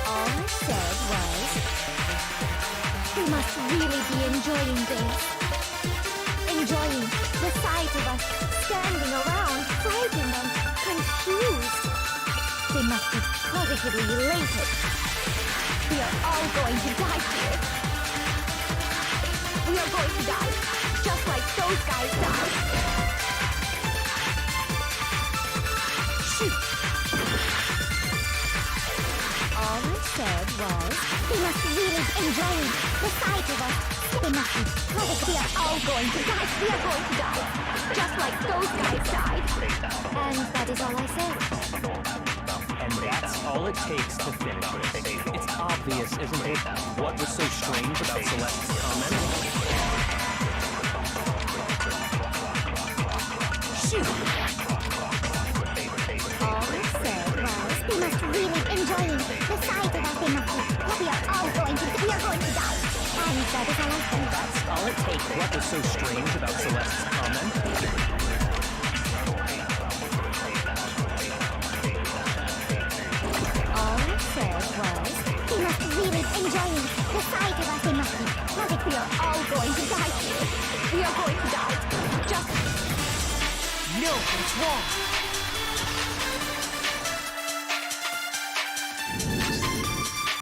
All I said was... We must really be enjoying this. Enjoying the sight of us standing around, frightened and confused. They must be positively elated. We are all going to die here. We are going to die, just like those guys died. Shoot! All I said was, we must really enjoy the sight of us They must be. We are all going to die. We are going to die. Just like those guys died. And that is all I said. And that's all it takes to finish it. It's obvious, isn't it? What was so strange about Celeste's comment? Shoot! All I said was, we must really enjoy the sight of us. They must be. We are going to die. And that is all I said. That's all it takes. What was so strange about Celeste's comment? All I said was, we must really enjoy the sight of us. They must be. Like we are all going to die here. We are going to die. Just. No, it's wrong.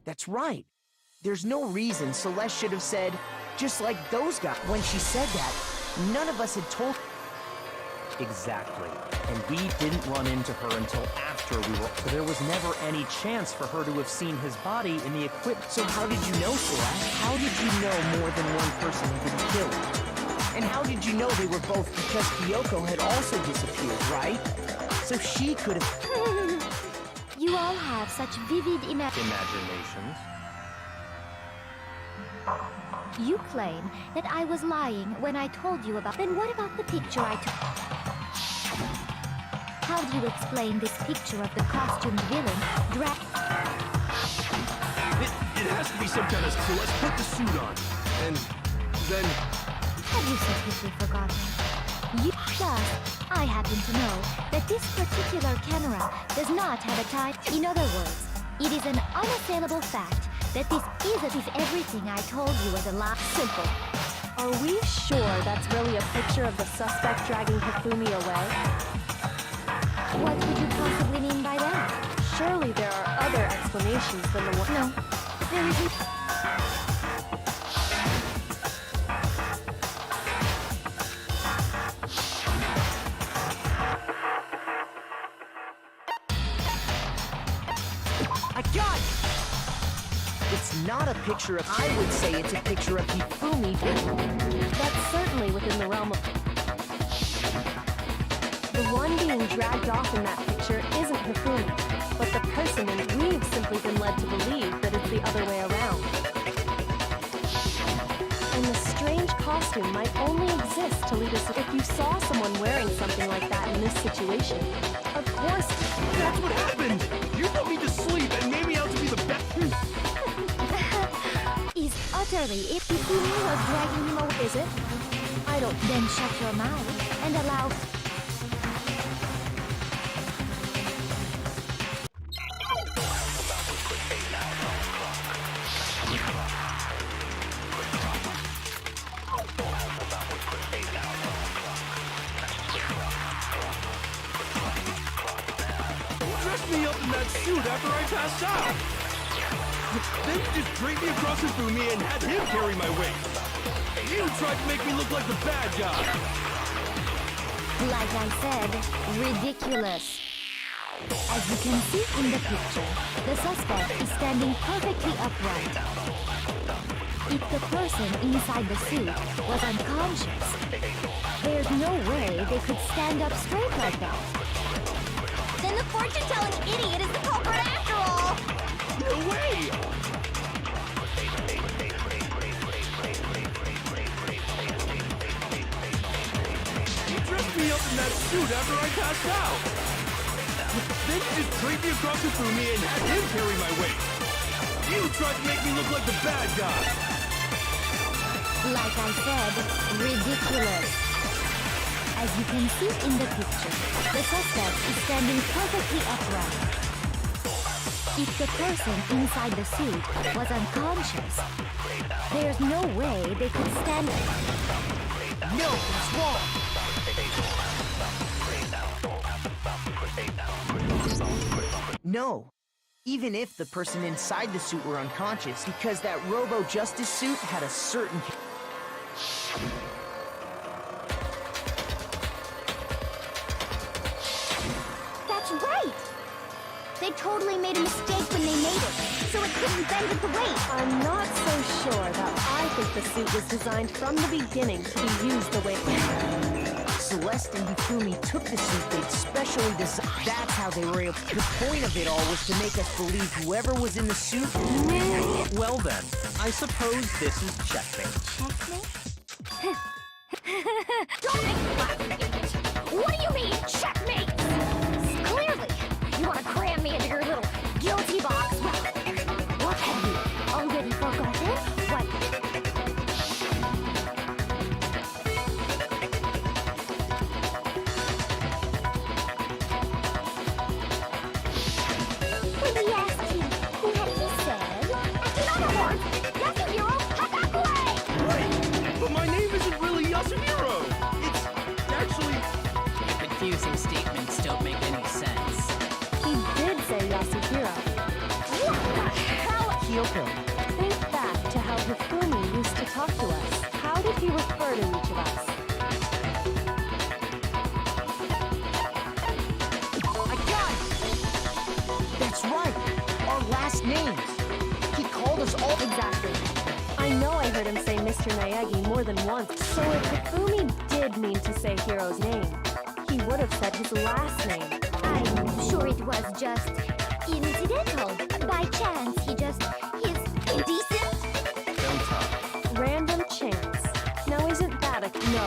That's right. There's no reason Celeste should have said, just like those guys. When she said that, none of us had told. Exactly. And we didn't run into her until after we were. So there was never any chance for her to have seen his body in the equipment. So how did you know, Celeste? How did you know more than one person had been killed? And how did you know they were both because Kyoko had also disappeared, right? So she could have... You all have such vivid Imaginations. You claim that I was lying when I told you about... Then what about the picture I took? How do you explain this picture of the costumed villain, It has to be some kind of... So let's put the suit on. And then... Have you so quickly forgotten? Plus, I happen to know that this particular camera does not have a time. In other words, it is an unassailable fact that this is everything I told you was a lie. Simple. Are we sure that's really a picture of the suspect dragging Hifumi away? What could you possibly mean by that? Surely there are other explanations than the one. No, there isn't. I got it! It's not a picture of... I would say it's a picture of Hifumi. That's certainly within the realm of... The one being dragged off in that picture isn't Hifumi, but the person, and we've simply been led to believe that it's the other way around. And the strange costume might only exist to lead us... If you saw someone wearing something like that in this situation, of course... That's what happened! You put me to sleep and made me out to be the best... Is utterly if Hifumi was dragging him away. Is it? I don't... Then shut your mouth and allow... Dressed me up in that suit after I passed out! Then you just draped me across Hifumi and had him carry my weight! You tried to make me look like the bad guy! Like I said, ridiculous. As you can see in the picture, the suspect is standing perfectly upright. If the person inside the suit was unconscious, there's no way they could stand up straight like that. Then the fortune-telling idiot is the culprit after all! No way! You dressed me up in that suit after I passed out! Then you just draped me across Hifumi and had him carry my weight! You tried to make me look like the bad guy! Like I said, ridiculous. As you can see in the picture, the suspect is standing perfectly upright. If the person inside the suit was unconscious, there's no way they could stand... No, it's wrong! No. Even if the person inside the suit were unconscious, because that Robo-Justice suit had a certain... That's right! They totally made a mistake when they made it, so it couldn't bend at the waist. I'm not so sure that I think the suit was designed from the beginning to be used the way. Celeste and Hifumi took the suit they'd specially designed. That's how they were able. The point of it all was to make us believe whoever was in the suit. Well then, I suppose this is checkmate. Checkmate? Don't make me laugh, you idiot! What do you mean, checkmate? Clearly, you want to cram me into your little guilty box. Well, what have you already forgotten? What? When we asked him who had he said, in other words, Yasuhiro Hatakue! Wait, but my name isn't really Yasuhiro. It's actually... Confusing statements don't make any sense. He did say Yasuhiro. What the hell? Kyoko, think back to how Hifumi used to talk to us. How did he refer to each of us? I got it! That's right! Our last names! He called us all. Exactly. I know I heard him say Mr. Naegi more than once. So if Hifumi did mean to say Hiro's name, he would have said his last name. I'm sure it was just incidental. By chance, he's indecent. Don't talk. Random chance. Now isn't that a... No.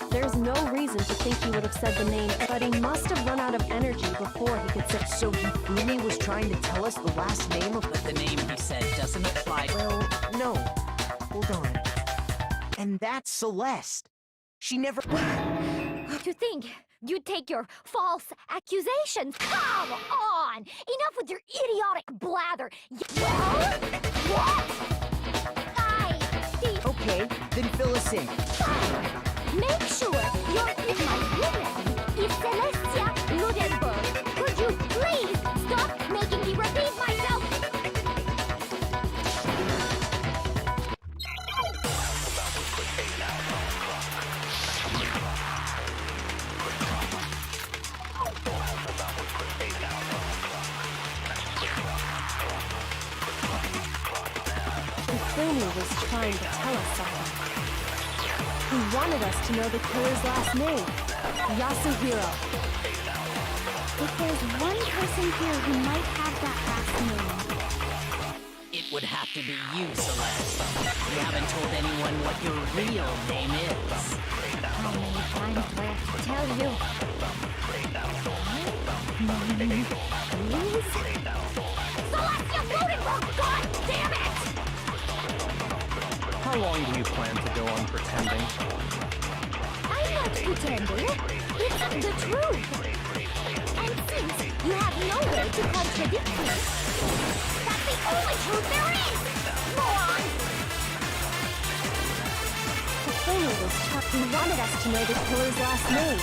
There's no reason to think he would have said the name, but he must have run out of energy before he could say... So Hifumi was trying to tell us the last name of... But the name he said doesn't apply. Well, no. Hold on. And that's Celeste. She never... To think you'd take your false accusations. Come on! Enough with your idiotic blather. Well, what? Okay, then fill us in. Fine. Make sure you're... My woman is Celestia Ludenberg. Could you please stop making me repeat myself? Hifumi was trying to tell us something. He wanted us to know the killer's last name, Yasuhiro. If there's one person here who might have that last name, It would have to be you, Celeste. You haven't told anyone what your real name is. how many times do I have to tell you? Please? Celestia Ludenberg! God damn it! How long do you plan to go on pretending? I'm not pretending. It's the truth. And since you have no way to contradict me, that's the only truth there is! Moron! Hifumi was he wanted us to know the killer's last name,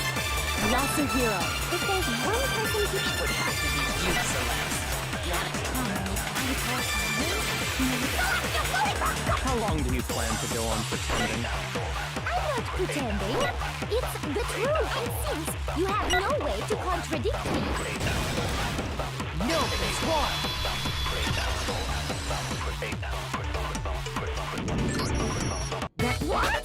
Yasuhiro. If there's one person who Would have to be you, Celeste. How long do you plan to go on pretending? I'm not pretending. It's the truth. And since you have no way to contradict me, No, that's wrong! what?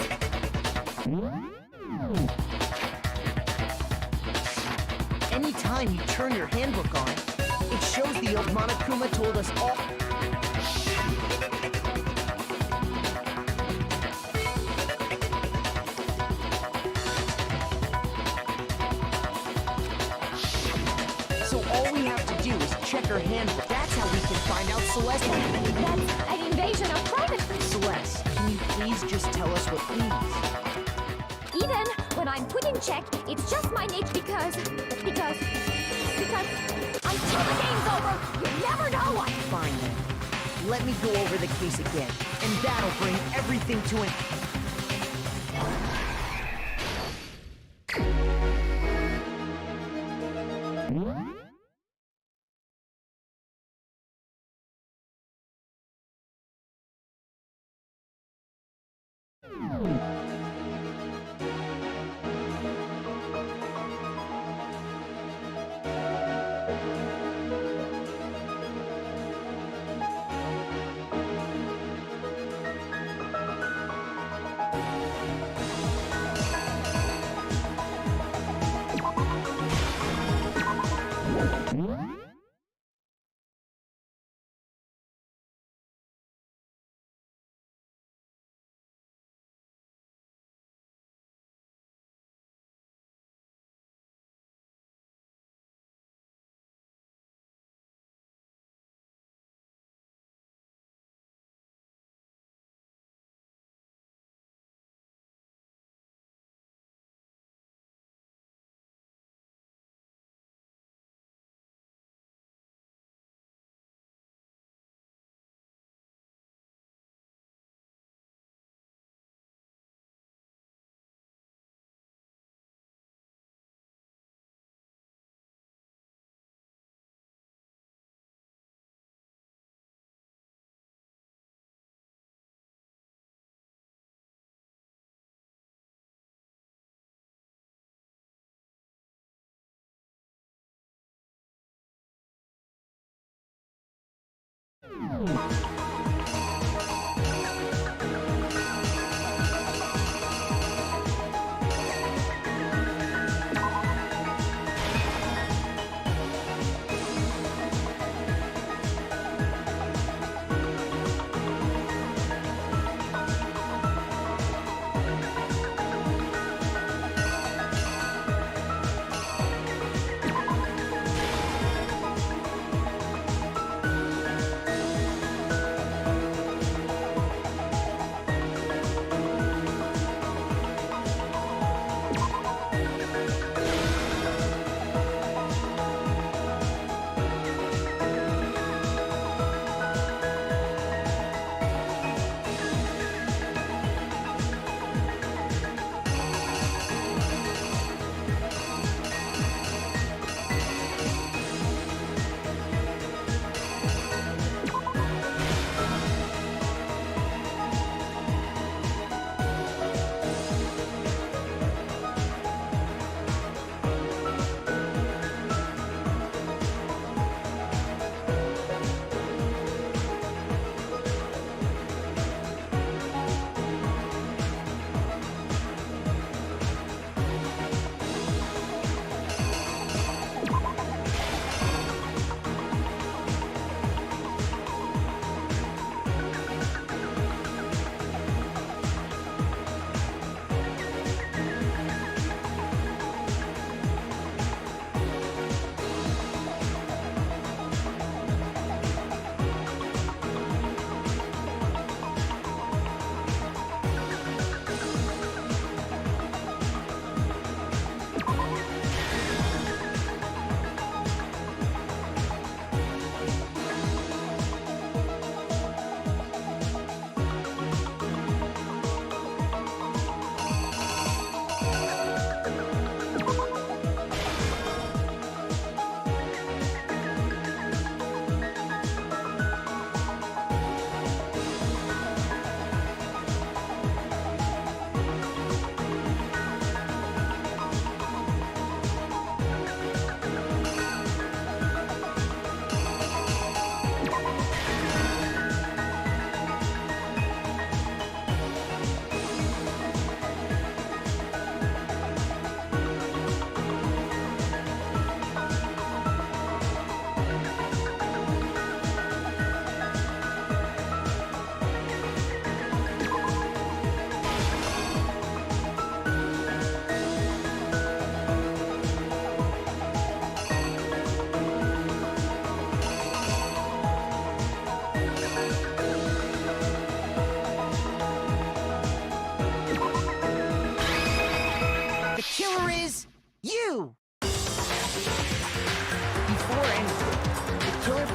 Anytime you turn your handbook on, it shows the old Monokuma told us all... So all we have to do is check her handbook. That's how we can find out Celeste... That's an invasion of privacy. Celeste, can you please just tell us what please? Even when I'm put in check, it's just my nature because until the game's over, you never know what. Fine then. Let me go over the case again, and that'll bring everything to an...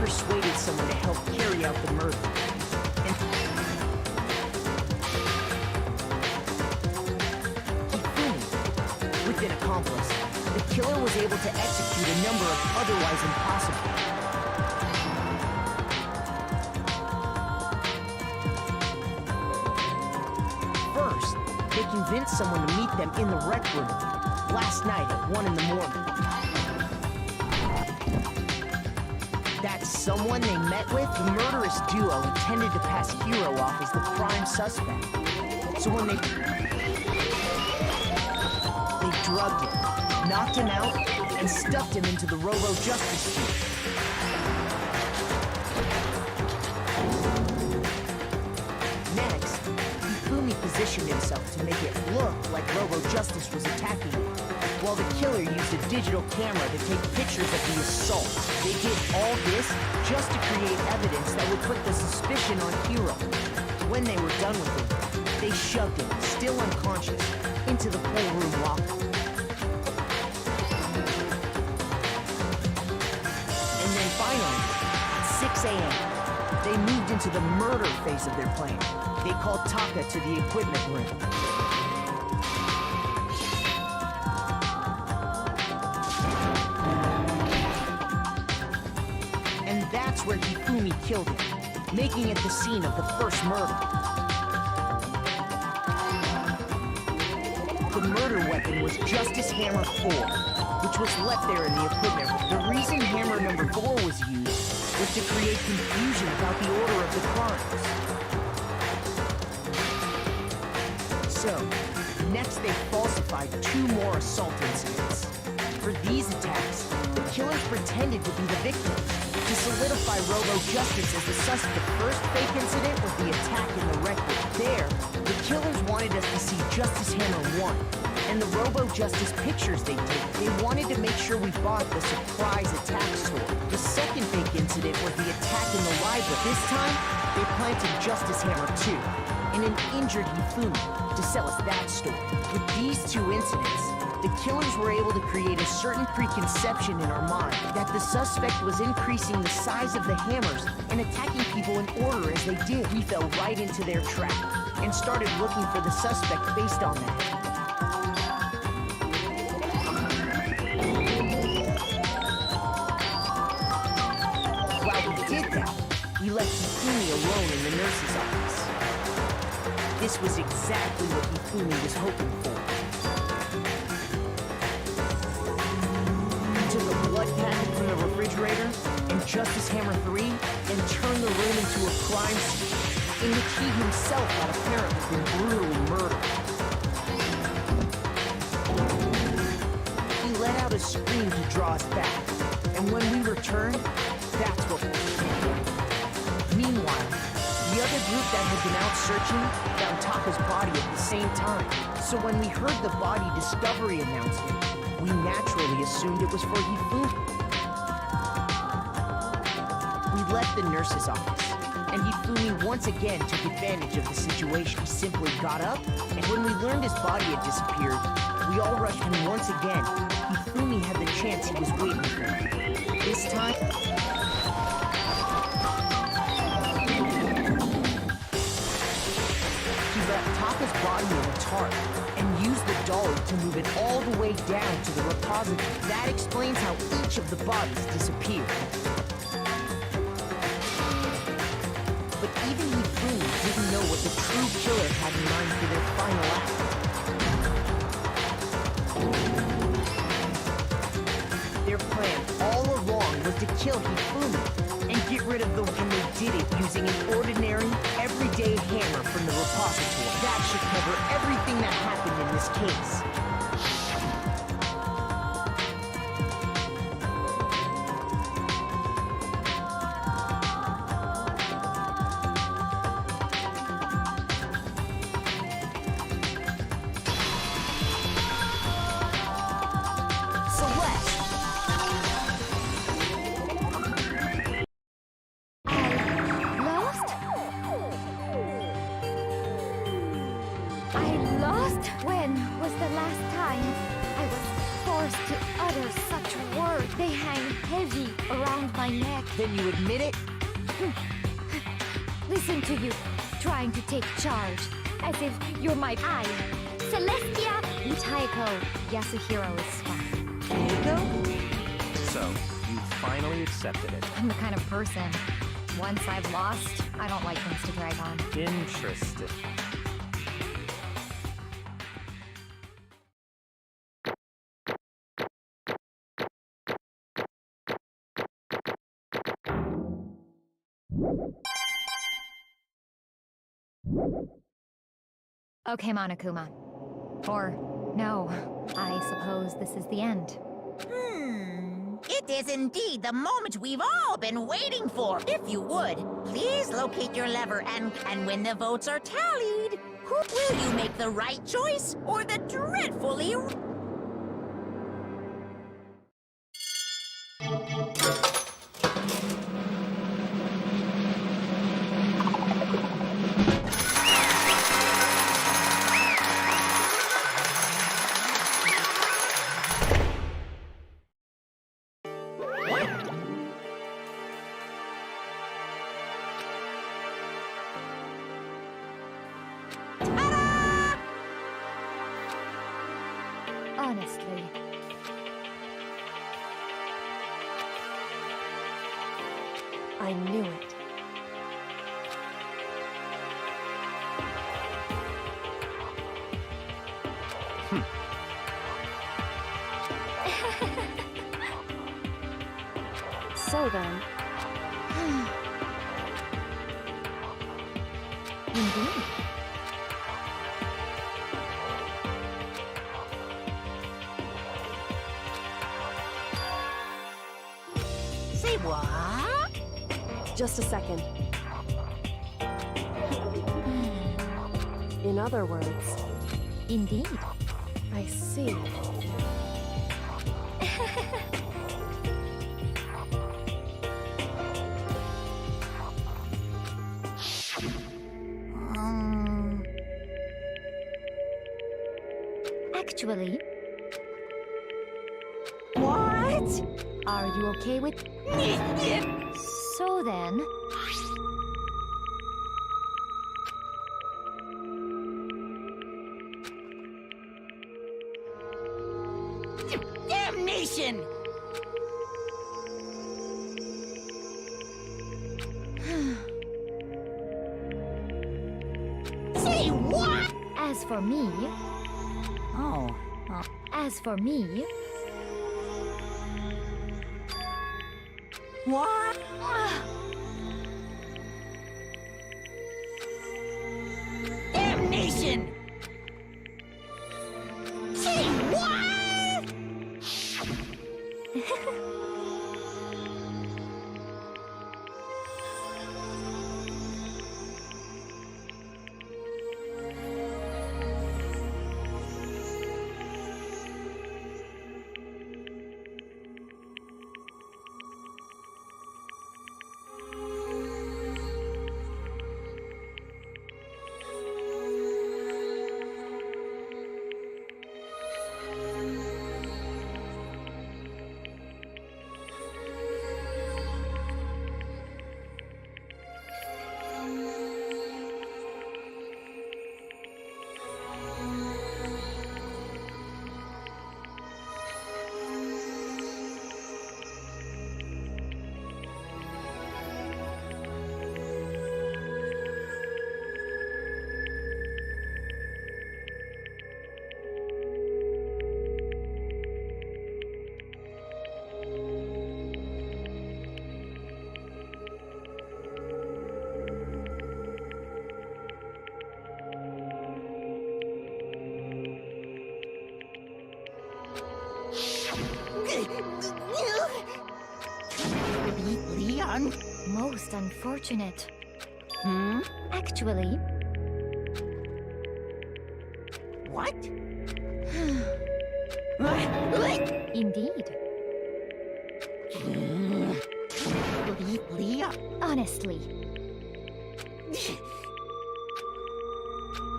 persuaded someone to help carry out the murder. And with an accomplice, the killer was able to execute a number of otherwise impossible. First, they convinced someone to meet them in the rec room last night at 1 in the morning. That someone they met with, the murderous duo intended to pass Hero off as the prime suspect. So when they drugged him, knocked him out, and stuffed him into the Robo-Justice suit. Next, Hifumi positioned himself to make it look like Robo-Justice was attacking him, while the killer used a digital camera to take pictures of the assault. They did all this just to create evidence that would put the suspicion on Hiro. When they were done with him, they shoved him, still unconscious, into the pool room locker. And then finally, at 6 a.m., they moved into the murder phase of their plan. They called Taka to the equipment room. And that's where Hifumi killed him, making it the scene of the first murder. The murder weapon was Justice Hammer 4, which was left there in the equipment room. The reason Hammer number 4 was used was to create confusion about the order of the crimes. So, next they falsified 2 more assault incidents. For these attacks, the killers pretended to be the victims, to solidify Robo-Justice as the suspect. The first fake incident was the attack in the wreck room. There, the killers wanted us to see Justice Hammer 1, and the Robo-Justice pictures they take. They wanted to make sure we bought the surprise attack store. The second fake incident was the attack in the library. This time, they planted Justice Hammer 2 and an injured Hifumi to sell us that story. With these 2 incidents, the killers were able to create a certain preconception in our mind that the suspect was increasing the size of the hammers and attacking people in order as they did. We fell right into their trap and started looking for the suspect based on that. While we did that, we left Hifumi alone in the nurse's office. This was exactly what Hifumi was hoping for. He took a blood packet from the refrigerator and Justice Hammer 3 and turned the room into a crime scene in which he himself had apparently been brutally murdered. He let out a scream to draw us back, and when we returned, that's what we did. Meanwhile, the other group that had been out searching found Taka's body at the same time. So when we heard the body discovery announcement, we naturally assumed it was for Hifumi. We left the nurse's office, and Hifumi once again took advantage of the situation. He simply got up, and when we learned his body had disappeared, we all rushed him once again. Hifumi had the chance he was waiting for. This time, Taka's body in a tarp and used the dolly to move it all the way down to the repository. That explains how each of the bodies disappeared. But even Hifumi didn't know what the true killer had in mind for their final act. Their plan all along was to kill Hifumi and get rid of the one they did it using an ordinary, everyday hammer from the repository. That should cover everything that happened in this case. When was the last time I was forced to utter such words? They hang heavy around my neck. Then you admit it? Listen to you, trying to take charge, as if you're my eye. Celestia! Taiko, Yasuhiro is fine. Taiko? So, you finally accepted it. I'm the kind of person, once I've lost, I don't like things to drag on. Interesting. Okay, Monokuma. Or, no, I suppose this is the end. verdict is indeed the moment we've all been waiting for. If you would, please locate your lever and when the votes are tallied, will you make the right choice or the dreadfully... Honestly. I knew it. So then, Indeed. Say what? just a second. In other words, Indeed. I see. Actually, What? are you okay with... So then... Damnation! Say what? As for me... Oh. As for me... What? Damnation! Say what? Leon? Most unfortunate. Hmm? Actually, What? indeed. Leon? Honestly.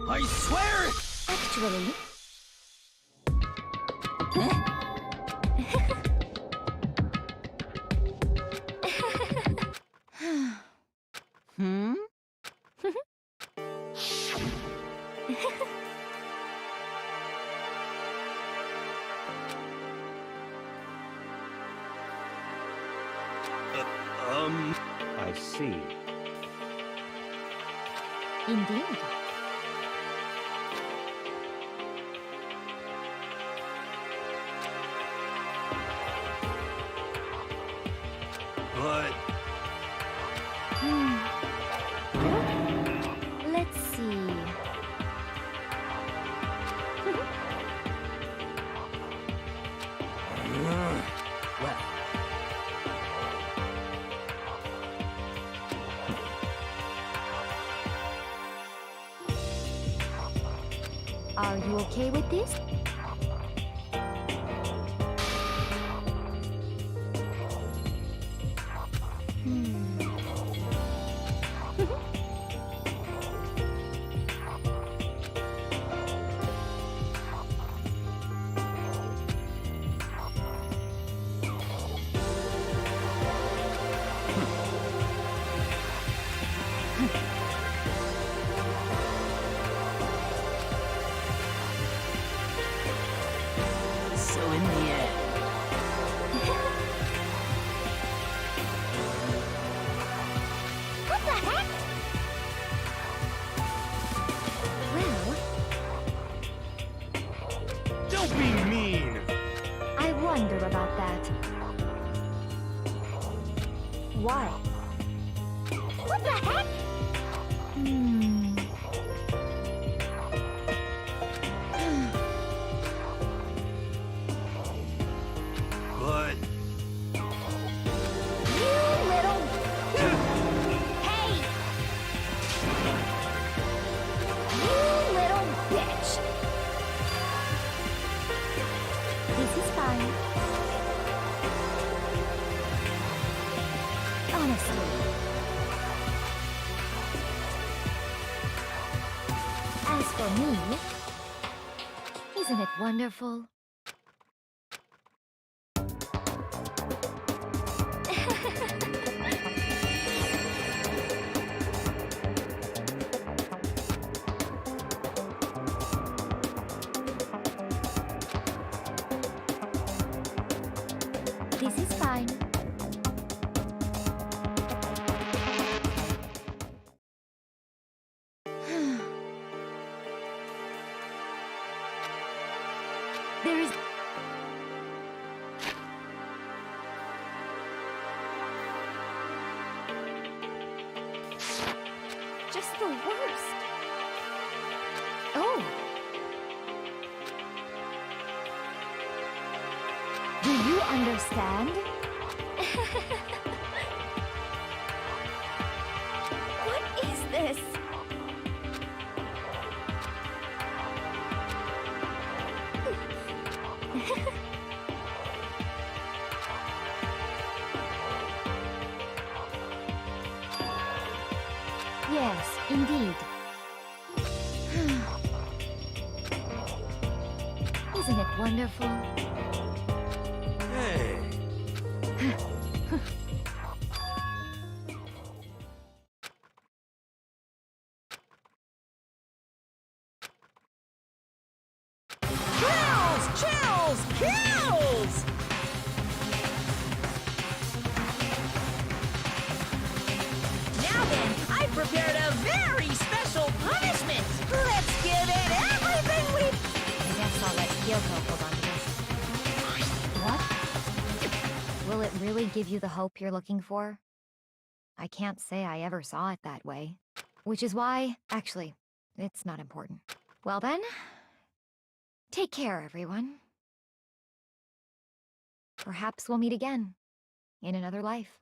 I swear! Actually, Hmm? I see. indeed. But Let's see. Well, Are you okay with this? So in the end, What the heck? Well, Don't be mean! I wonder about that. Why? What the heck? But You little... Hey! You little bitch! This is fine. Honestly. As for me, isn't it wonderful? This is fine. There is... Just the worst. Oh. Do you understand? What is this? Yes, indeed. Isn't it wonderful? hey, Kills! Kills! Kills! Now then, I've prepared a very special punishment. Let's give it everything we... I guess I'll let Kyoko hold on to this. What? Will it really give you the hope you're looking for? I can't say I ever saw it that way. Which is why, actually, it's not important. Well then, take care, everyone. Perhaps we'll meet again, in another life.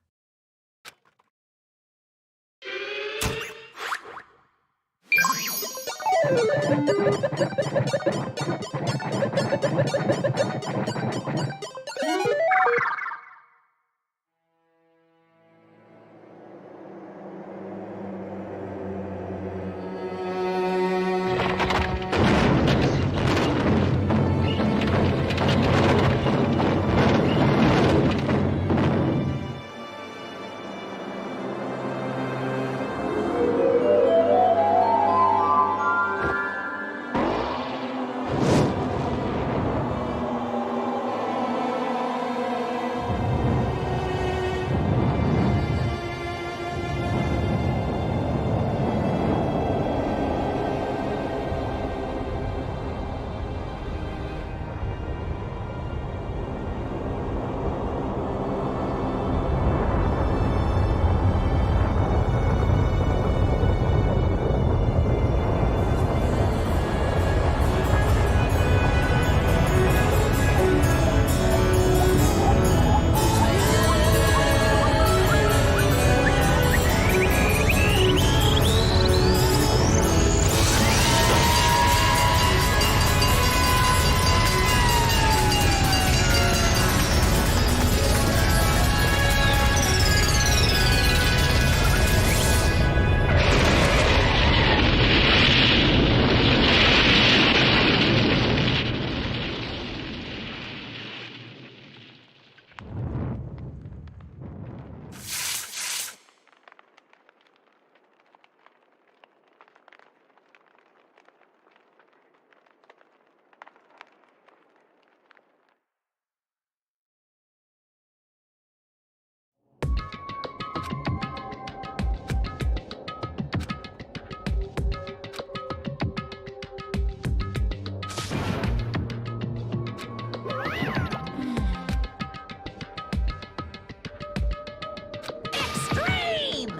Extreme!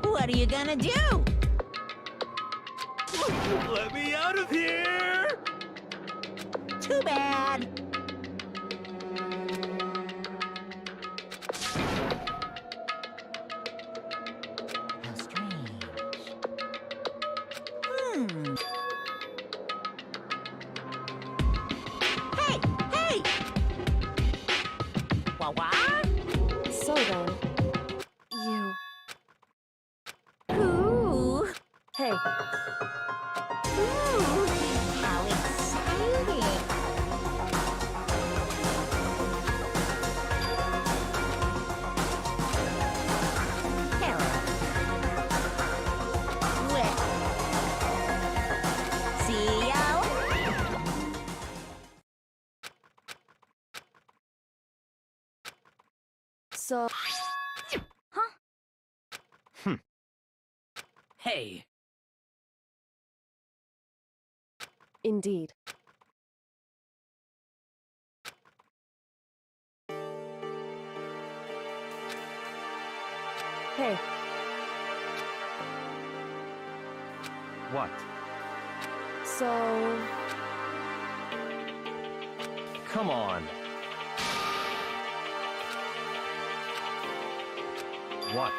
What are you gonna do? Let me out of here! Too bad. How strange. Hey! Hey! Wah-wah? So then, you... Ooh! Hey, Ooh! How exciting! Hello. Well. See ya! so... Hey, Indeed. Hey, What? so... Come on. What?